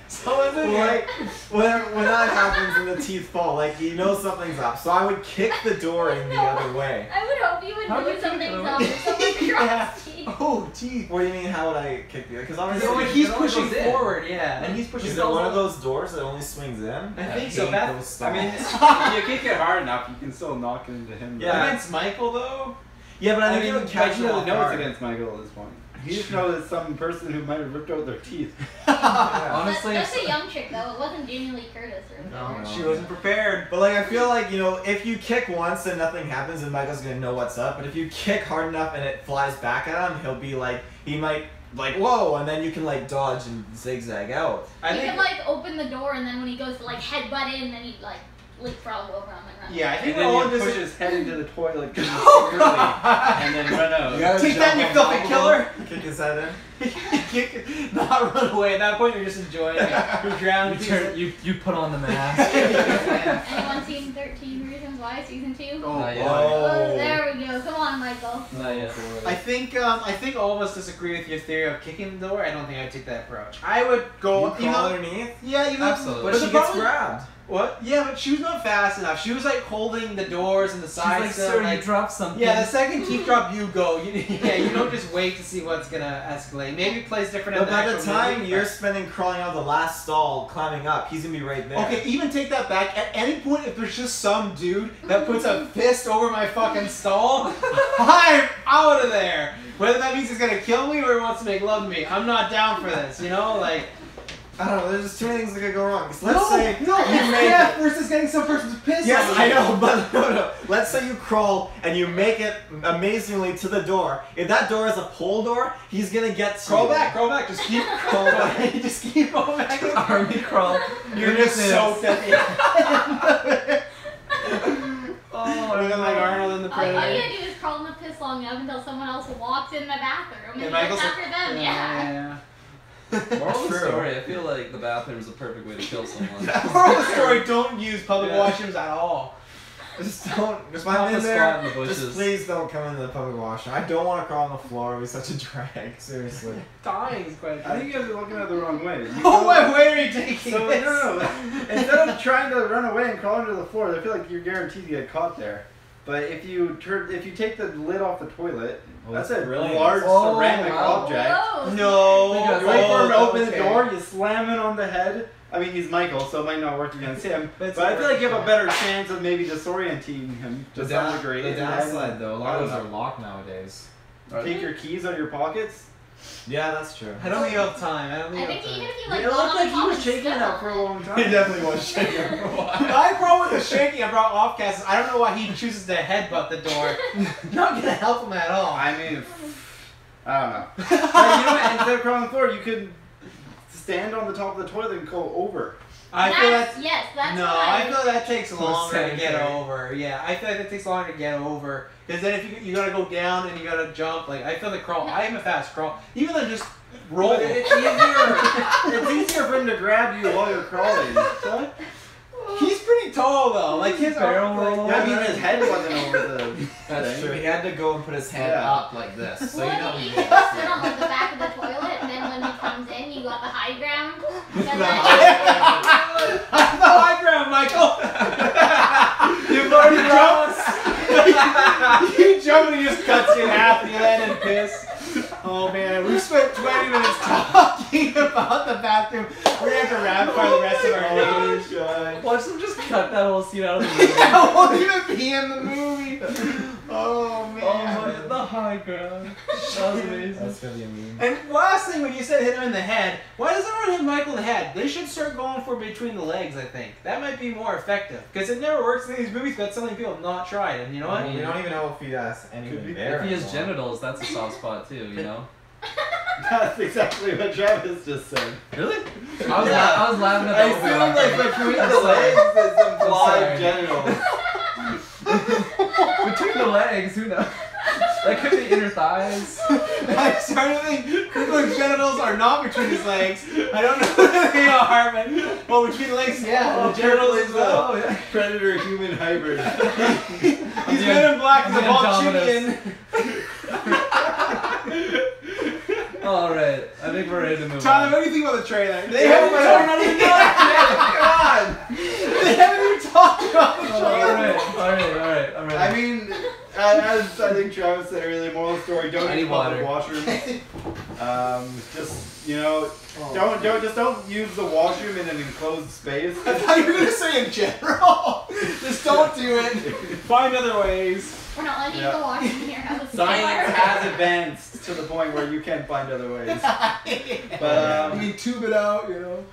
So is it Like when that happens and the teeth fall, like you know something's up. So I would kick the door in the other way. I would hope you would How do would you something do else. Someone drops teeth. Oh, teeth. What do you mean? How would I kick the? Because So obviously, when he's it only pushing goes in. forward, yeah, and he's pushing is it one of those doors that only swings in? I think I so. hate That's, those I mean, stalls. if you kick it hard enough, you can still knock it into him. Yeah. against Michael though. Yeah, but I I think mean, it would catch you him know off know it's guard. against Michael at this point. You just know that some person who might have ripped out their teeth. Honestly, That's a young chick though. It wasn't Jamie Lee Curtis or whatever. No. She wasn't prepared. But like I feel like, you know, if you kick once and nothing happens, then Michael's gonna know what's up. But if you kick hard enough and it flies back at him, he'll be like, he might like whoa, and then you can like dodge and zigzag out. I You think. can like open the door and then when he goes to like headbutt in, then he like leapfrog over him and run. Yeah, I think And we're all then you just push his head into the toilet and then run out. Take that, you filthy killer! Kick his head in. Kick, not run away. At that point, you're just enjoying it. You're drowning. you put on the mask. Anyone seen 13 Reasons Why season 2? Oh, Not yet. Oh, there we go. Come on, Michael. Not yet. I think all of us disagree with your theory of kicking the door. I don't think I'd take that approach. I would go. You crawl underneath. Yeah, you Absolutely. But But she the gets problem- grabbed. What? Yeah, but she was not fast enough. She was like holding the doors and the She's sides. like, so, sir, like, you dropped something. yeah, the second teeth drop, you go. You don't just wait to see what's gonna escalate. Maybe it plays different. But in by the actual time movie, you're but- spending crawling out the last stall, climbing up, he's gonna be right there. Okay, even take that back. At any point, if there's just some dude that puts a fist over my fucking stall, I'm out of there. Whether that means he's gonna kill me or he wants to make love to me, I'm not down for this. You know, like. I don't know. There's just too many things that could go wrong. So let's say no, you make yeah, it. versus getting some person's piss. Yes, on I you. know, but no. Let's say you crawl and you make it amazingly to the door. If that door is a pole door, he's gonna get to Crawl you. back. Just keep crawling. Just keep going back. Army crawl. You're just this. soaked at the end. Oh, Looking like Arnold in the All you Predator. gotta do is crawl in the piss long enough until someone else walks in the bathroom and And then Michael's after them. Yeah. Moral of the True. story, I feel like the bathroom is the perfect way to kill someone. Moral of the story: don't use public Yeah. washrooms at all. Just don't. Just Pop I'm a in squat there. in the bushes. Just please don't come into the public washroom. I don't want to crawl on the floor. It'd be such a drag. Seriously. Dying is quite. I think you guys are looking at it the wrong way. You Oh, go- what way are you taking So this? no. Instead of trying to run away and crawl under the floor, I feel like you're guaranteed to get caught there. But if you take the lid off the toilet, Oh, that's that's a brilliant. large Oh, ceramic wow. object. Whoa. No. Think of You wait for him to open okay. the door, you slam it on the head. I mean, he's Michael, so it might not work against him. But it's But I feel like you have a worth better chance of maybe disorienting him to some degree. The and then- downside, though, a lot of those I are don't locked nowadays. know. Take your keys out of your pockets. Yeah, that's true. I don't think you have time. I don't think I you think have even time. if you like It got looked on like he top was and shaking it stood up for a on long He time. definitely was shaking for a while. My problem with the shaking I brought off cast is I don't know why he chooses to headbutt the door. Not gonna help him at all. I mean, I don't know. But you know what? Instead of crawling on the floor, you could stand on the top of the toilet and go over. I feel That's, that's yes, that's no. what I feel that takes longer to get sanitary. over. Yeah, I feel like that takes longer to get over because then if you gotta go down and you gotta jump. Like I feel the crawl. I am a fast crawl. Even though just roll. But it's easier. It's easier for him to grab you while you're crawling. What? He's pretty tall though. Like his Barrel arm. roll. Like, I mean, his head wasn't over the. That's thing. true. He had to go and put his hand Yeah. up like this. So well, you know you he can just sit on like the back of the toilet, and then when he comes in, you got the high ground. And then I'm the high ground, Michael. You've already jumped. You jump and he just cuts you in half. You land in piss. Oh man, we've spent 20 minutes talking about the bathroom. We're gonna have to rapid fire the rest of our days. God. Watch them just cut that whole scene out of the movie. That won't even be in the movie. Oh man. Oh my, the high ground. That was amazing. That's gonna be a meme. And last thing, when you said hit him in the head, why doesn't everyone hit Michael in the head? They should start going for between the legs, I think. That might be more effective. Because it never works in these movies, but something people have not tried. And you know what? We don't even know if he has anything Could be- there. If he has anymore. genitals, that's a soft spot too, you know? That's exactly what Travis just said. Really? I was laughing at I the assume like between the sorry. legs is sorry. implied genitals. Between the legs, who knows? That could be inner thighs. I started to think Kirkland's genitals are not between his legs. I don't know what they are, but Oh, between legs, yeah. The turtle is Oh, a yeah. predator-human hybrid. He's Men in Black and the Volchinian. Alright, I think we're ready to move Tyler, on. what do you think about the trailer? They haven't They haven't even talked about the trailer. Alright, I'm ready. I mean, as I think Travis said earlier, moral of the story: don't I use need public water. washrooms. Just don't use the washroom in an enclosed space. I thought you were gonna say in general. Just don't do it. Find other ways. We're not letting you go watch in your house. Science has advanced to the point where you can find other ways. But I mean, tube it out, you know.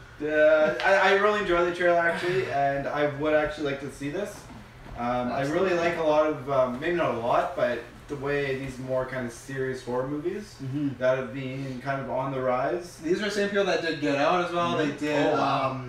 I really enjoy the trailer actually, and I would actually like to see this. I really like a lot of, maybe not a lot, but the way these more kind of serious horror movies that have been kind of on the rise. These are the same people that did Get Out as well. They did. Oh, wow.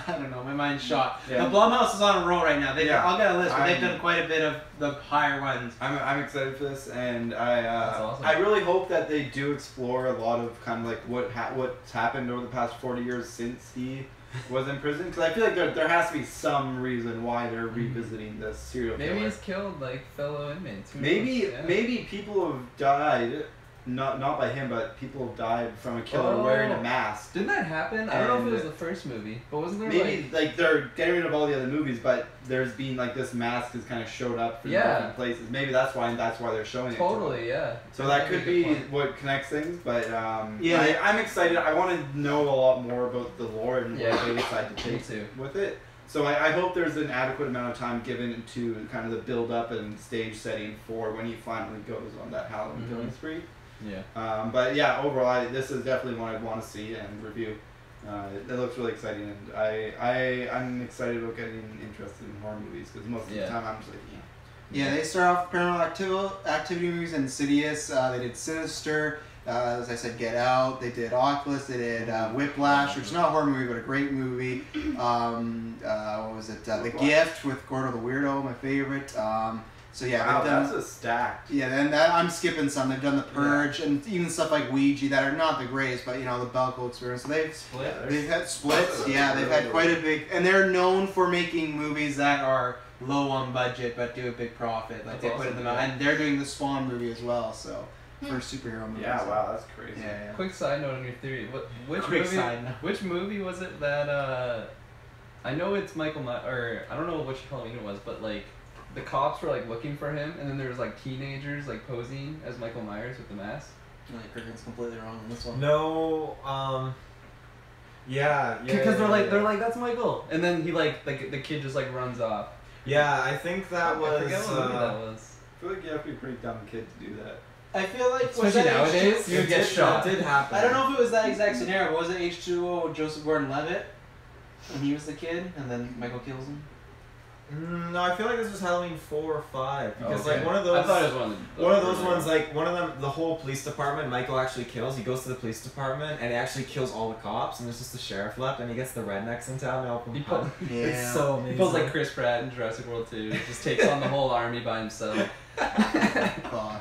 I don't know. My mind's shot. Yeah. The Blumhouse is on a roll right now. Yeah. I'll get a list, but they've I'm- done quite a bit of the higher ones. I'm excited for this, and That's awesome. I really hope that they do explore a lot of kind of like what's happened over the past 40 years since he was in prison. Because I feel like there has to be some reason why they're revisiting this serial killer. Maybe he's killed like fellow inmates. Who Maybe knows? Yeah. maybe people have died, not by him, but people have died from a killer wearing a mask. Didn't that happen? I don't know if it And- was the first movie, but wasn't there Maybe like they're getting rid of all the other movies, but there's been like this mask has kind of showed up in Yeah. different places. Maybe that's why they're showing it. to us. totally, yeah. So that could That'd a be good point. what connects things, but Yeah. I'm excited. I want to know a lot more about the lore and Yeah. what they decide to Me take too. with it. So I hope there's an adequate amount of time given to kind of the build up and stage setting for when he finally goes on that Halloween Mhm. killing spree. Yeah. But yeah, overall, this is definitely one I'd want to see and review. It looks really exciting, and I'm excited about getting interested in horror movies because most of the time I'm just like, Yeah, they start off with Paranormal Activity movies, Insidious. They did Sinister. As I said, Get Out. They did Oculus. They did Whiplash, which is not a horror movie, but a great movie. What was it? The Gift with Gordo the Weirdo, my favorite. So yeah, wow, they've done. that's a stack. Yeah, then I'm skipping some. They've done The Purge and even stuff like Ouija that are not the greatest, but you know the Belko experience. So they've had splits. Yeah, they've had quite a big, and they're known for making movies that are low on budget but do a big profit. Like That's they put awesome, them out, and they're doing the Spawn movie as well. So for superhero movies. Yeah, wow, that's crazy. Yeah. Quick side note on your theory. Which Quick movie? side note. Which movie was it that? I know it's Michael Myers, or I don't know which Halloween it was, but like the cops were like looking for him, and then there was like teenagers like posing as Michael Myers with the mask. Cricket's completely wrong on this one. No, yeah. Because they're like that's Michael, and then he like the kid just like runs off. Yeah, I think that was. I forget what movie that was. I feel like you have to be a pretty dumb kid to do that. I feel like Especially nowadays, you would get shot. It did happen. I don't know if it was that exact scenario, but was it H2O with Joseph Gordon-Levitt? And he was the kid, and then Michael kills him? No, I feel like this was Halloween 4 or 5 because Okay. like one of those. I thought it was One of those ones, like one of them, the whole police department. Michael actually kills. He goes to the police department and he actually kills all the cops, and there's just the sheriff left, and he gets the rednecks in town. And all He pull. pulled, It's so amazing. he pulls like Chris Pratt in Jurassic World 2. Just takes on the whole army by himself. God.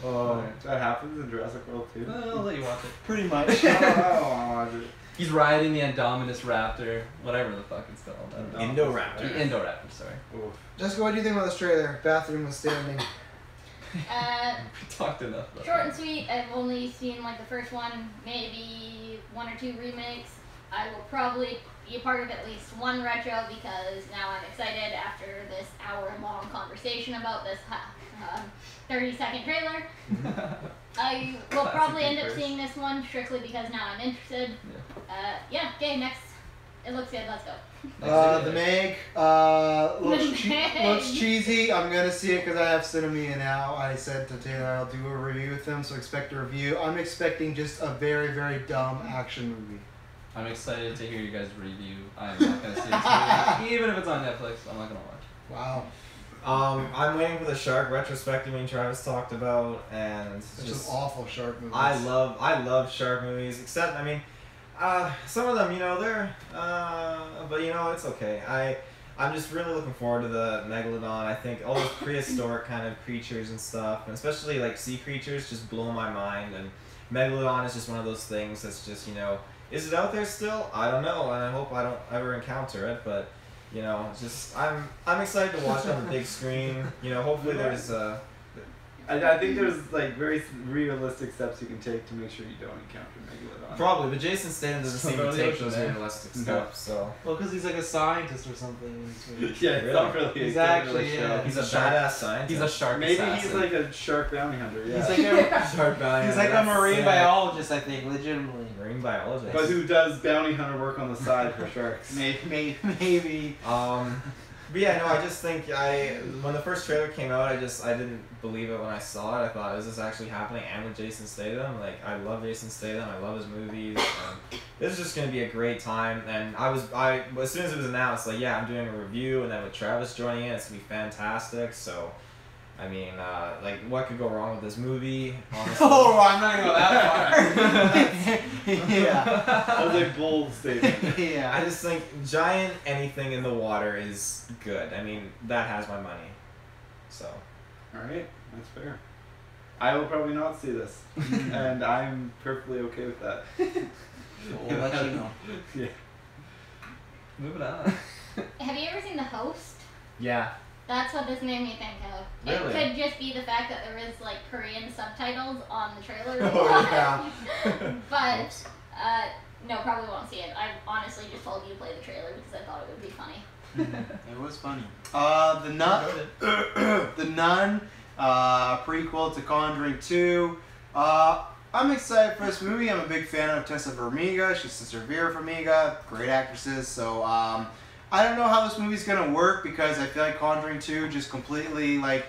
Oh, that happens in Jurassic World too. I'll let you watch it. Pretty much. I don't wanna watch it. He's riding the Indominus Raptor, whatever the fuck it's called. I don't know. Indoraptor. The Indoraptor, sorry. Oof. Jessica, what do you think about this trailer? Bathroom was standing. We talked enough about Short that. and sweet. I've only seen like the first one, maybe 1 or 2 remakes. I will probably be a part of at least one retro because now I'm excited after this hour-long conversation about this 30-second trailer. I will probably end up GeekVerse. seeing this one strictly because now I'm interested. Okay, next. It looks good. Let's go. The Meg looks cheesy. I'm gonna see it because I have Cinemia now. I said to Taylor I'll do a review with them, so expect a review. I'm expecting just a very, very dumb action movie. I'm excited to hear you guys review. I'm not gonna see this movie. Even if it's on Netflix, I'm not gonna watch. Wow. I'm waiting for the shark retrospective me and Travis talked about, and it's It's just just awful shark movies. I love shark movies, except I mean, some of them, you know, they're but you know, it's okay. I'm just really looking forward to the megalodon. I think all those prehistoric kind of creatures and stuff, and especially like sea creatures, just blow my mind. And megalodon is just one of those things that's just, you know, Is it out there still? I don't know, and I hope I don't ever encounter it. But you know, just I'm excited to watch it on the big screen. You know, hopefully there's I think there's like very realistic steps you can take to make sure you don't encounter Megalodon. Probably, but Jason Statham doesn't seem to take those realistic steps. So Well, because he's like a scientist or something. Yeah, it's not really. He's a actually, show. yeah. he's a badass scientist. He's a shark Maybe assassin. he's like a shark bounty hunter. Yeah. He's like a shark bounty. he's like a That's marine sick. biologist, I think, legitimately. Marine biologist. but who does bounty hunter work on the side for sharks? Maybe. But yeah, no, I just think when the first trailer came out, I didn't believe it when I saw it. I thought, is this actually happening? And with Jason Statham, like I love Jason Statham, I love his movies. This is just gonna be a great time. And as soon as it was announced, like yeah, I'm doing a review, and then with Travis joining it, it's gonna be fantastic. So, I mean, like what could go wrong with this movie? Honestly. Oh, I'm not gonna go that far. Yeah. That was a bold statement. Yeah. I just think giant anything in the water is good. I mean, that has my money. So. Alright, that's fair. I will probably not see this. And I'm perfectly okay with that. We'll let you know. Yeah. Moving on. Have you ever seen The Host? Yeah. That's what this made me think of. Really? It could just be the fact that there is like Korean subtitles on the trailer. Oh, yeah. But Oops. no, probably won't see it. I honestly just told you to play the trailer because I thought it would be funny. It was funny. The Nun. The Nun. Prequel to Conjuring 2. I'm excited for this movie. I'm a big fan of Tessa Farmiga. She's Sister Vera Farmiga. Great actresses. So I don't know how this movie's gonna work because I feel like Conjuring 2 just completely like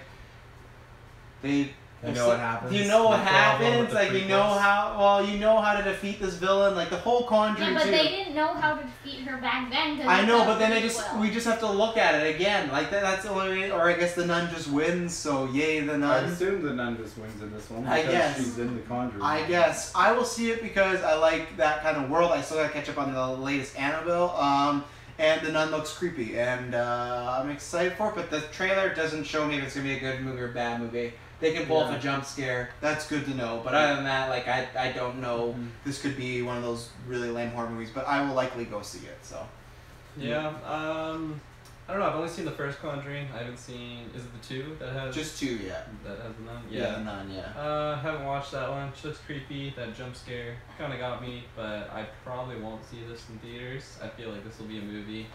You know what happens? You know what The problem happens, with the like you know prequels? you know how to defeat this villain, like the whole Conjuring Yeah, but 2. they didn't know how to defeat her back then. Cause I know, it's but then a we prequel. just have to look at it again. Like that's the only way, or I guess the Nun just wins. So yay, the I Nun. assume the nun just wins in this one I because guess. she's in the Conjuring. I guess I will see it because I like that kind of world. I still gotta catch up on the latest Annabelle. And the Nun looks creepy, and I'm excited for it. But the trailer doesn't show me if it's gonna be a good movie or a bad movie. They can pull off a jump scare. That's good to know. But other than that, like I don't know. This could be one of those really lame horror movies. But I will likely go see it. So. Yeah. I don't know. I've only seen the first Conjuring. I haven't seen. Is it the 2 that has? Just 2, yeah. That has the Nun. Yeah, the Nun, yeah. Haven't watched that one. She looks creepy. That jump scare kind of got me, but I probably won't see this in theaters. I feel like this will be a movie.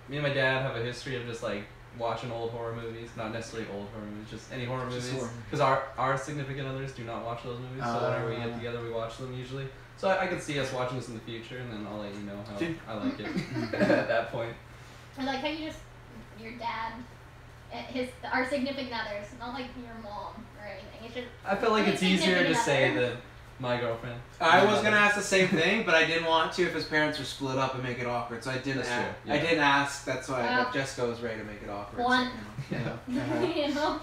Me and my dad have a history of just like watching old horror movies, not necessarily old horror movies, just any horror Just movies. horror. Because our significant others do not watch those movies, so whenever we get together, we watch them usually. So I could see us watching this in the future, and then I'll let you know how I like it at that point. I like how you just your dad, our significant others, not like your mom or anything. It's just. I feel like your it's easier to significant say other. than my girlfriend. I was gonna ask the same thing, but I didn't want to if his parents were split up and make it awkward. So I didn't. That's Ask. true, yeah. I didn't ask. That's why Well, Jessica was ready to make it awkward. one. So, you know. Yeah. You know.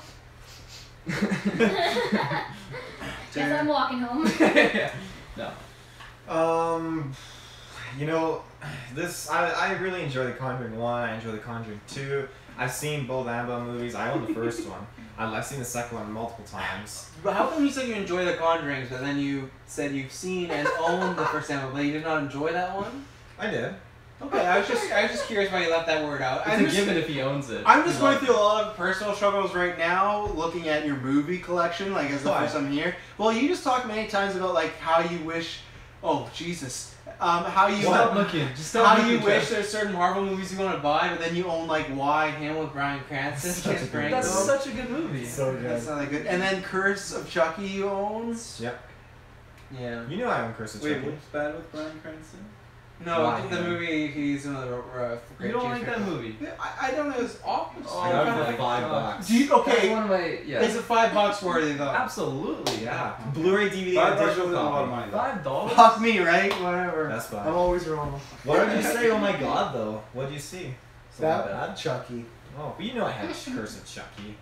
Guess I'm walking home. No. You know, I really enjoy The Conjuring 1, I enjoy The Conjuring 2. I've seen both Annabelle movies. I own the first one. I've seen the second one multiple times. But how come you said you enjoy the Conjurings, but then you said you've seen and owned the first Annabelle, but you did not enjoy that one? I did. Okay, I was just curious why you left that word out. It's a given if he owns it. I'm just going through a lot of personal struggles right now, looking at your movie collection, like as the Why? first time here. Well, you just talked many times about like how you wish. Oh Jesus. How you Stop looking. Just stop how looking, you wish Jeff. there's certain Marvel movies you want to buy, but then you own like Why Him with Bryan Cranston. Such a James good- That's Franco. such a good movie. So That's not that good. And then Curse of Chucky you own. Yep. Yeah. You know I own Curse of Wait, Chucky. what's bad with Bryan Cranston? No, Why in the Him? movie he's in the You don't like that movie? I don't know. It's awful. Oh, I got it my for $5. God. Do you, That's okay, one of my is it $5 worthy though? Absolutely, yeah. Blu-ray DVD $5 and wasn't digital a lot of copy. money. $5. Fuck me, right? Whatever. That's fine. I'm always wrong. What did you say? Oh my god, though. What did you see? That Something bad? bad, Chucky. Oh, but you know I had Curse of Chucky.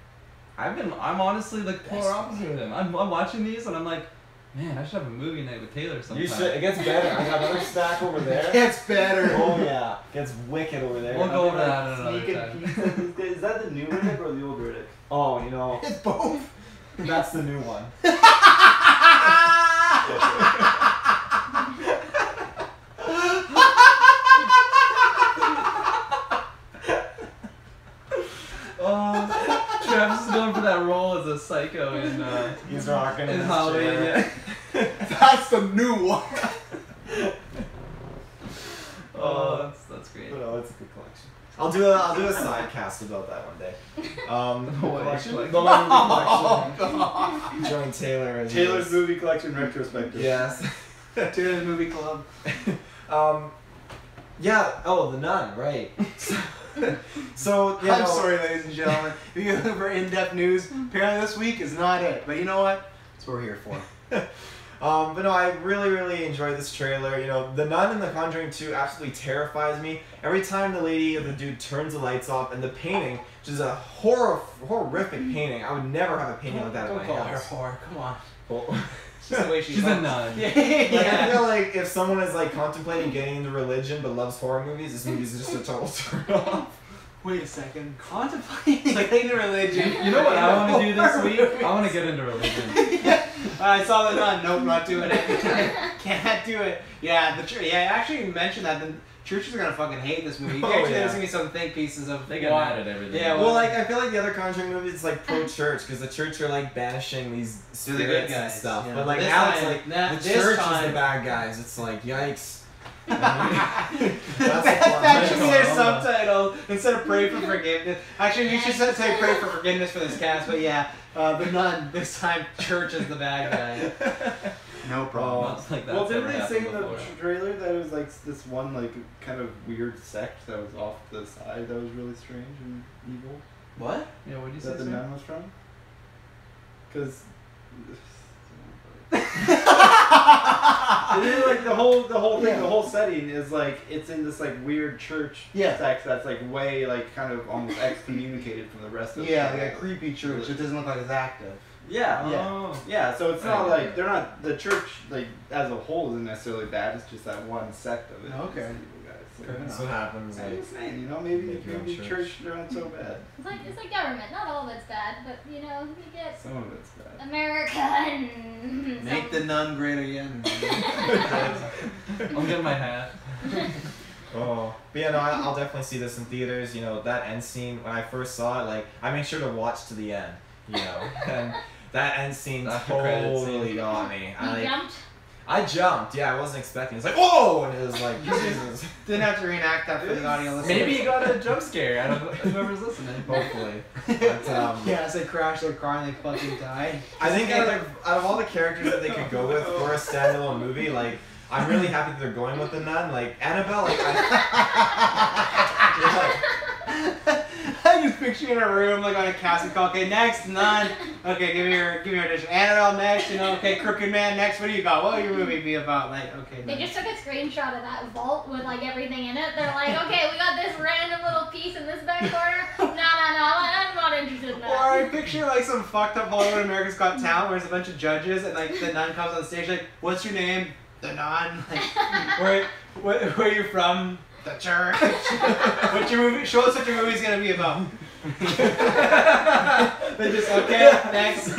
I'm honestly the polar Best. opposite of him. I'm watching these and I'm like, man, I should have a movie night with Taylor sometime. You should. It gets better. I got another stack over there. It's better. Oh yeah, gets wicked over there. We'll go over that at another Sneak time. and peek. Is that the new Riddick or the old Riddick? Oh, you know, It's both. that's the new one. in his Halloween, chair. That's the new one. Oh, that's great. But no, it's a good collection. I'll do a side cast about that one day. Collection? The movie Oh, collection. God. Join Taylor and Taylor's movie collection retrospective. Yes. Taylor's movie club. Yeah. Oh, The Nun. Right. So yeah. I'm sorry, ladies and gentlemen. If you're looking for in-depth news, apparently this week is not it. But you know what? That's what we're here for. But no, I really enjoyed this trailer. You know, The Nun and The Conjuring 2 absolutely terrifies me. Every time the lady or the dude turns the lights off, and the painting, which is a horrific painting. I would never have a painting like that in my house. whore. Come on. Well, Just the way She's a nun. like, I feel like if someone is like contemplating getting into religion but loves horror movies, this movie is just a total turn off. Wait a second. Contemplating getting to religion. You know what I want to do this week? I want to get into religion. I saw The Nun. Nope, not doing it. Can't do it. Yeah, actually you mentioned that. The churches are gonna fucking hate this movie. Oh, Actually, yeah. there's gonna be some think pieces of. They get mad at everything. Yeah, Well, like I feel like the other Conjuring movies, it's like pro-church because the church are like banishing these They're the good spirits and guys, stuff. yeah. But like This now it's time- like this the church is time- the bad guys. It's like yikes. That's That should be their Hold on. subtitle instead of pray for forgiveness. Actually, we should say pray for forgiveness for this cast. But yeah, The Nun. This time, church is the bad guy. No problem. It's like Well, that's didn't never they say in happened the before. trailer that it was like this one like kind of weird sect that was off to the side that was really strange and evil? What? Yeah, what did you That say? the nun was from? Because like the whole thing, Yeah. the whole setting is like it's in this like weird church Yeah. sect that's like way like kind of almost excommunicated from the rest of Yeah, the like a creepy church. It doesn't look like it's active. Yeah, yeah. Oh. Yeah, so it's I not get like it. they're not the church like as a whole isn't necessarily bad. It's just that one sect of it. Okay. It's evil guys. Fair enough. That's what happens. I'm Like, just saying, you know, maybe Make your own maybe church. church they're not so bad. It's like government. Not all of it's bad, but you know, you get Some of it's bad. American. Make the Nun great again. I'm getting my hat. oh, but yeah, no, I'll definitely see this in theaters. You know, that end scene when I first saw it, like I made sure to watch to the end. You know, and that end scene After credits totally scene. got me. You jumped. I jumped. Yeah, I wasn't expecting. It's like whoa, and it was like Jesus. Didn't have to reenact that for the audio listeners. Maybe you got a jump scare out of whoever's listening. Hopefully, but Yeah, as they crash their car and they fucking die. I think out of all the characters that they could go with for a standalone movie, like I'm really happy that they're going with the nun. Like Annabelle, like I just picture you in a room like on a casting call. Okay, next Nun. Okay, give me your audition. Annabelle next. You know, okay, Crooked Man next. What do you got? What will your movie be about? Like, okay. They Nun. just took a screenshot of that vault with like everything in it. They're like, okay, we got this random little piece in this back corner. No, I'm not interested in Or that. I picture like some fucked up Hollywood America's Got Talent where there's a bunch of judges and like the nun comes on stage like, what's your name? The Nun. Like, where are you from? The church. What's your movie? Show us what your movie's gonna be about. They just okay next.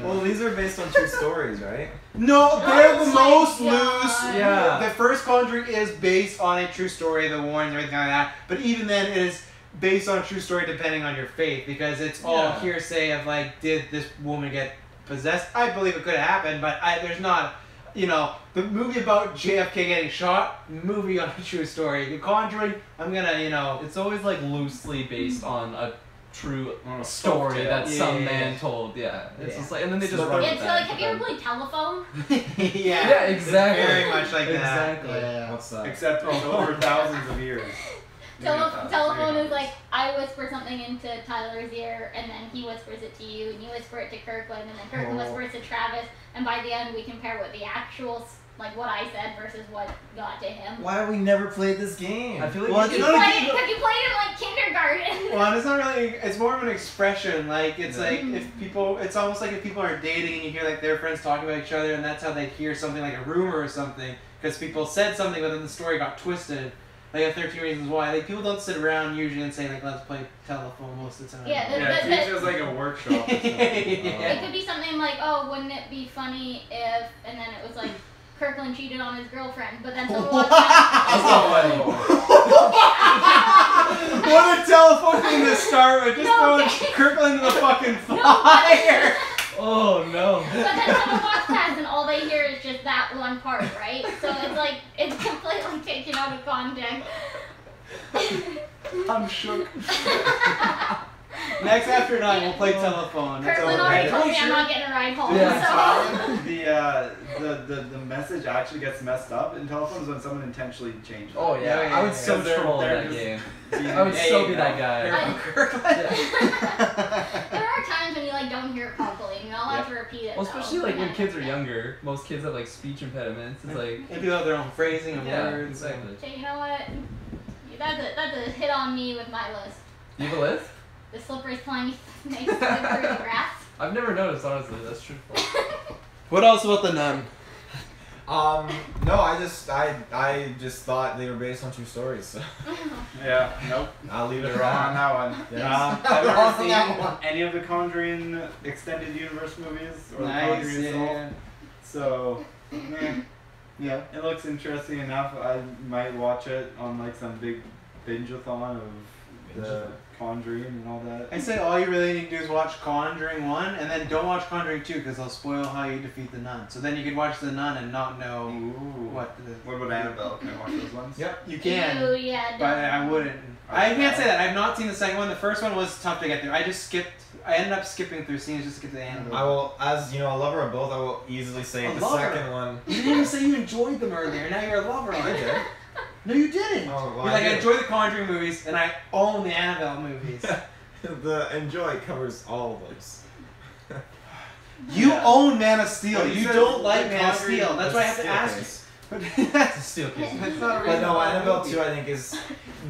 well, these are based on true stories, right? No, they're the Oh my most God. loose. Yeah. The first Conjuring is based on a true story, the Warrens, everything like that. But even then, it is based on a true story depending on your faith, because it's all Yeah. hearsay of like, did this woman get possessed? I believe it could have happened, but there's not. You know, the movie about JFK getting shot, movie on a true story. The Conjuring, I'm gonna, you know. It's always like loosely based on a true story that Yeah, some yeah, man yeah. told. Yeah, it's Yeah. just like, and then they just But run Yeah, with so that. like, have you ever played telephone? Yeah. Yeah, exactly. Very much like that. Exactly. Yeah. What's that? Except over thousands of years. Telephone is like, I whisper something into Tyler's ear, and then he whispers it to you, and you whisper it to Kirkland, and then Kirkland Oh. whispers to Travis, and by the end we compare what the actual, like what I said versus what got to him. Why have we never played this game? I feel like Well, we you should- know- Because you played in like kindergarten. Well, it's not really. It's more of an expression. Like it's Yeah. like if people. It's almost like if people are dating and you hear like their friends talking about each other, and that's how they hear something like a rumor or something. Because people said something, but then the story got twisted. Like a 13 Reasons Why. Like people don't sit around usually and say like, let's play telephone most of the time. Yeah, Yeah, it's usually just like a workshop. Or something. It could be something like, oh, wouldn't it be funny if, and then it was like, Kirkland cheated on his girlfriend, but then someone was like, That's not funny. What a telephone thing to start with. Just No, throwing okay. Kirkland in the fucking No, fire. Oh, Oh no. But then someone walks past and all they hear is just that one part, right? So it's like, it's completely taken out of context. I'm shook. Next after 9, we'll play telephone. That's Kirkland all already right. told me I'm not getting a ride home, Yeah. The message actually gets messed up in telephones when someone intentionally changes it. Oh yeah, Yeah, I would yeah, so yeah. troll They're that just game. being- I would Hey, so be no. that guy. There are times when you like don't hear it properly and you're not allowed to repeat it. Well, though. especially like when Yeah. kids are younger. Most kids have like speech impediments. It's like And people have their own phrasing and yeah, words. exactly. So you know what? That's a hit on me with my list. Do you have a list? The slippery slimy snakes slip through the grass. I've never noticed, honestly. That's truthful. What else about the Nun? No, I just thought they were based on true stories. So Yeah, nope. I'll leave it You're wrong on around. that one. Yes. I've Wrong never on that one. seen any of the Conjuring extended universe movies or the Nice, Conjuring itself. yeah. So, Yeah. it looks interesting enough. I might watch it on like some big binge-a-thon of the Conjuring and all that. I say all you really need to do is watch Conjuring 1 and then don't watch Conjuring 2 because they'll spoil how you defeat the nun. So then you could watch the nun and not know Ooh. what the... What about Annabelle? Can I watch those ones? Yep. You can, Ew, yeah, but I wouldn't. I can't say that. I've not seen the second one. The first one was tough to get through. I ended up skipping through scenes just to get to the Annabelle. I will, as you know, a lover of both. I will easily say A the lover? second one. You didn't even say you enjoyed them earlier. Now you're a lover. I did. No, you didn't. Oh, well, You're like, I did. enjoy the Conjuring movies and I own the Annabelle movies. The enjoy covers all of those. You Yeah. own Man of Steel. Well, You said don't like the Man of Conjuring- Steel. That's why I have to Steel ask you. case. But It's a steel case. that's not a But no, reasonable Annabelle movie. 2 I think is...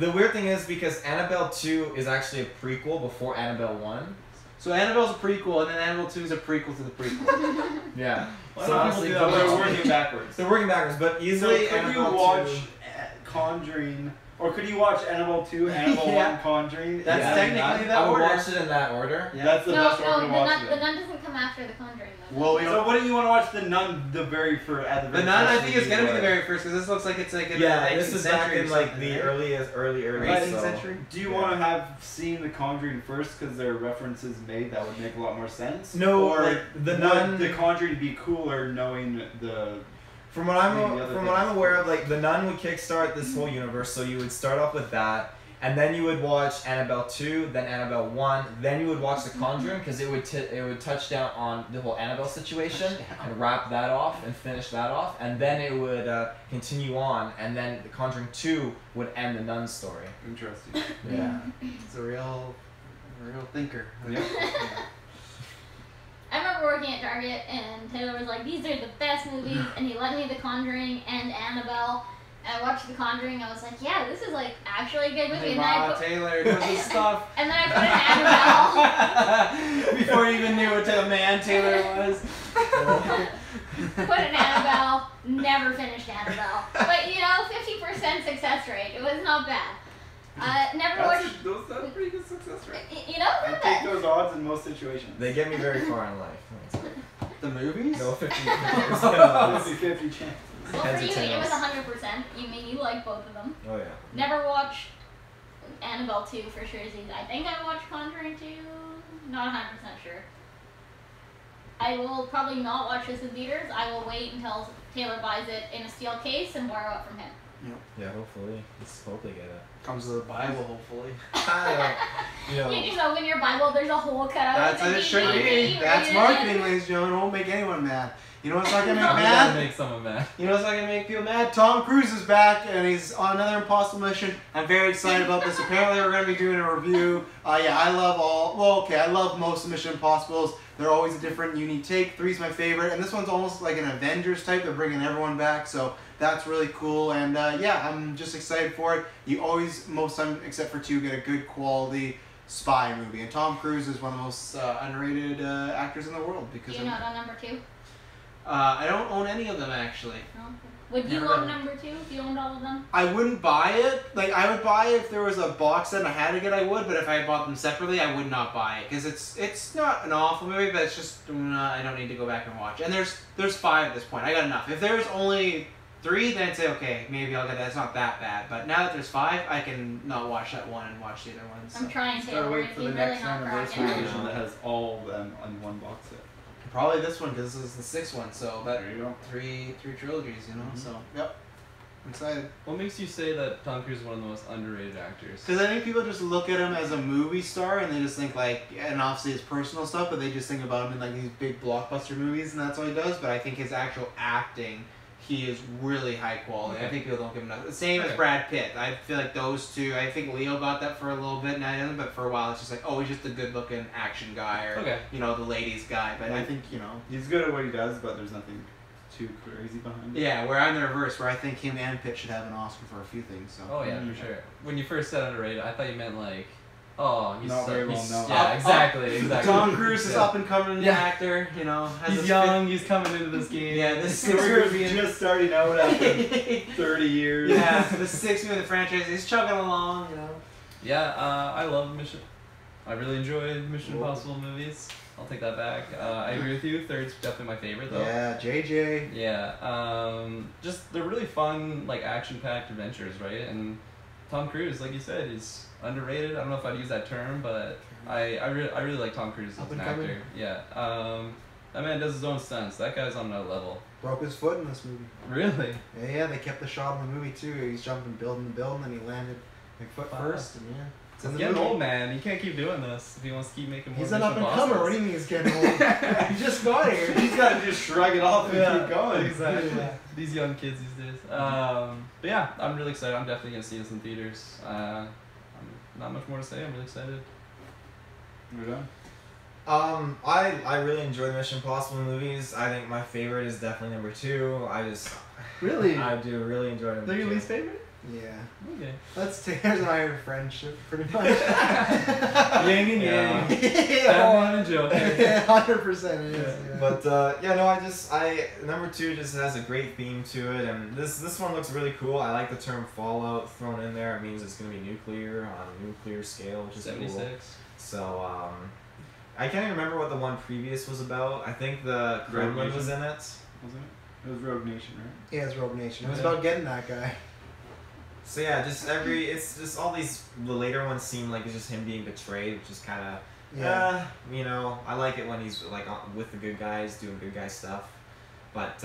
The weird thing is because Annabelle 2 is actually a prequel before Annabelle 1. So Annabelle's a prequel, and then Annabelle 2 is a prequel to the prequel. Yeah. Why So don't honestly, people do that? They're working backwards. They're working backwards, but So easily could you Annabelle watch 2... Conjuring, or could you watch Annabelle 2, Annabelle Yeah. 1, Conjuring? That's Yeah. technically that I would order. watch it in that order. Yeah. That's the No, best order no, to the watch nun, it the in. nun doesn't come after the Conjuring. Though. Well, we So don't. what do you want to watch the Nun the very at the The very Nun, I first think, is movie gonna be or- the very first because this looks like it's like in Yeah, the this 19th is back century in or like something, the right? earliest, early. 18th so. century. Do you Yeah. want to have seen the Conjuring first because there are references made that would make a lot more sense? No, or like, the would Nun- the Conjuring be cooler knowing the? From what I'm Maybe other from what I'm things. aware of, like the Nun would kickstart this whole universe. So you would start off with that, and then you would watch Annabelle 2, then Annabelle 1, then you would watch The Conjuring because it would touch down on the whole Annabelle situation and wrap that off and finish that off, and then it would continue on, and then The Conjuring 2 would end the Nun story. Interesting. Yeah. It's a real thinker. Yep. I remember working at Target and Taylor was like, "These are the best movies," and he lent me The Conjuring and Annabelle. And I watched The Conjuring. I was like, "Yeah, this is like actually a good movie." And then I Wow, put, Taylor knows his stuff. and then I put in Annabelle. Before you even knew what type of man Taylor was. Put in Annabelle. Never finished Annabelle. But you know, 50% success rate. It was not bad. Never watched. That's a pretty good success rate. You know, I not take bad. those odds in most situations. They get me very far in life. The movies? No, 50%. 50-50 chance. Well, for Heads or you, it was tails. 100%. You mean you like both of them? Oh yeah. Never watched Annabelle 2 for sure. I think I watched Conjuring 2. Not 100% sure. I will probably not watch this in theaters. I will wait until Taylor buys it in a steel case and borrow it from him. Yeah, hopefully. Let's hope they get it. Comes with the Bible, hopefully. You know. You just open your Bible, there's a hole cut out. That's what it should be. That's marketing, ladies and gentlemen. Won't make anyone mad. You know what's not gonna make You gotta mad? make someone mad. You know what's not gonna make people mad? Tom Cruise is back and he's on another impossible mission. I'm very excited about this. Apparently we're gonna be doing a review. Yeah, I love most of Mission Impossibles. They're always a different, unique take. 3's my favorite, and this one's almost like an Avengers type. They're bringing everyone back, so that's really cool. And yeah, I'm just excited for it. You always, most time except for 2, get a good quality spy movie. And Tom Cruise is one of the most underrated actors in the world because You're not on number 2? I don't own any of them actually. No? Would you Never own done. number 2 if you owned all of them? I wouldn't buy it. Like, I would buy it if there was a box set and I had to get, I would. But if I bought them separately, I would not buy it because it's not an awful movie, but it's just I don't need to go back and watch. And there's 5 at this point. I got enough. If there's only 3, then I'd say okay, maybe I'll get that. It's not that bad. But now that there's 5, I can not watch that one and watch the other ones. I'm trying to. Gotta wait It's for the really next not anniversary cracking. edition that has all of them on one box set. Probably this one because this is the 6th one. So that There you go. three trilogies, you know. Mhm. So yep, I'm excited. What makes you say that Tom Cruise is one of the most underrated actors? Because I think people just look at him as a movie star and they just think like, and obviously his personal stuff, but they just think about him in like these big blockbuster movies and that's what he does. But I think his actual acting, he is really high quality. I Okay. think people don't give him enough. The same as Okay. Brad Pitt. I feel like those two. I think Leo got that for a little bit, now he doesn't. But for a while, it's just like, oh, he's just a good-looking action guy, or Okay. you know, the ladies guy. But I think He's good at what he does, but there's nothing too crazy behind it. yeah, where I'm the reverse, where I think him and Pitt should have an Oscar for a few things. So. Oh yeah, for sure. When you first said underrated, I thought you meant like, oh, he's Not so, very well he's- known. Yeah, exactly. Tom Cruise is Yeah. up and coming Yeah. actor, you know. Has He's his young. He's coming into this game. Yeah, this His 6th career's movie. just starting out after yeah, 30 years. the 6th movie in the franchise. He's chugging along, you know. Yeah, I love Mission. I really enjoy Mission Whoa. Impossible movies. I'll take that back. I agree with you. Third's definitely my favorite though. Yeah, JJ. Yeah. Just they're really fun, like action-packed adventures, right? And Tom Cruise, like you said, is underrated. I don't know if I'd use that term, but I really like Tom Cruise as Up an and coming. actor. Yeah. That man does his own stunts. That guy's on another level. Broke his foot in this movie. Really? Yeah, they kept the shot in the movie too. He's jumping building the building and he landed like foot Wow. first. And yeah, it's in He's the getting movie. old, man. He can't keep doing this if he wants to keep making more He's an Mission up and comer. Impossibles. What do you mean he's getting old? He just got here. He's got to just shrug it off and keep going. Exactly. Yeah. These young kids these days. But yeah, I'm really excited. I'm definitely gonna see this in theaters. Not much more to say. I'm really excited. We're done. I really enjoy the Mission Impossible movies. I think my favorite is definitely number 2. Really? I do really enjoy number They're your 2. least favorite? Yeah. Okay. That's there's an iron friendship, pretty much. Yang and yang. yeah. Batman and Joker. 100% it is. Yeah. But number 2 just has a great theme to it, and this one looks really cool. I like the term Fallout thrown in there. It means it's gonna be nuclear on a nuclear scale, which is cool. 76. So I can't even remember what the one previous was about. I think the Rogue Kremlin Nation. was in it. Wasn't it? It was Rogue Nation, right? Yeah, it's Rogue Nation. It was Yeah. about getting that guy. So yeah, it's just all the later ones seem like it's just him being betrayed, which is kind of you know, I like it when he's like with the good guys doing good guy stuff, but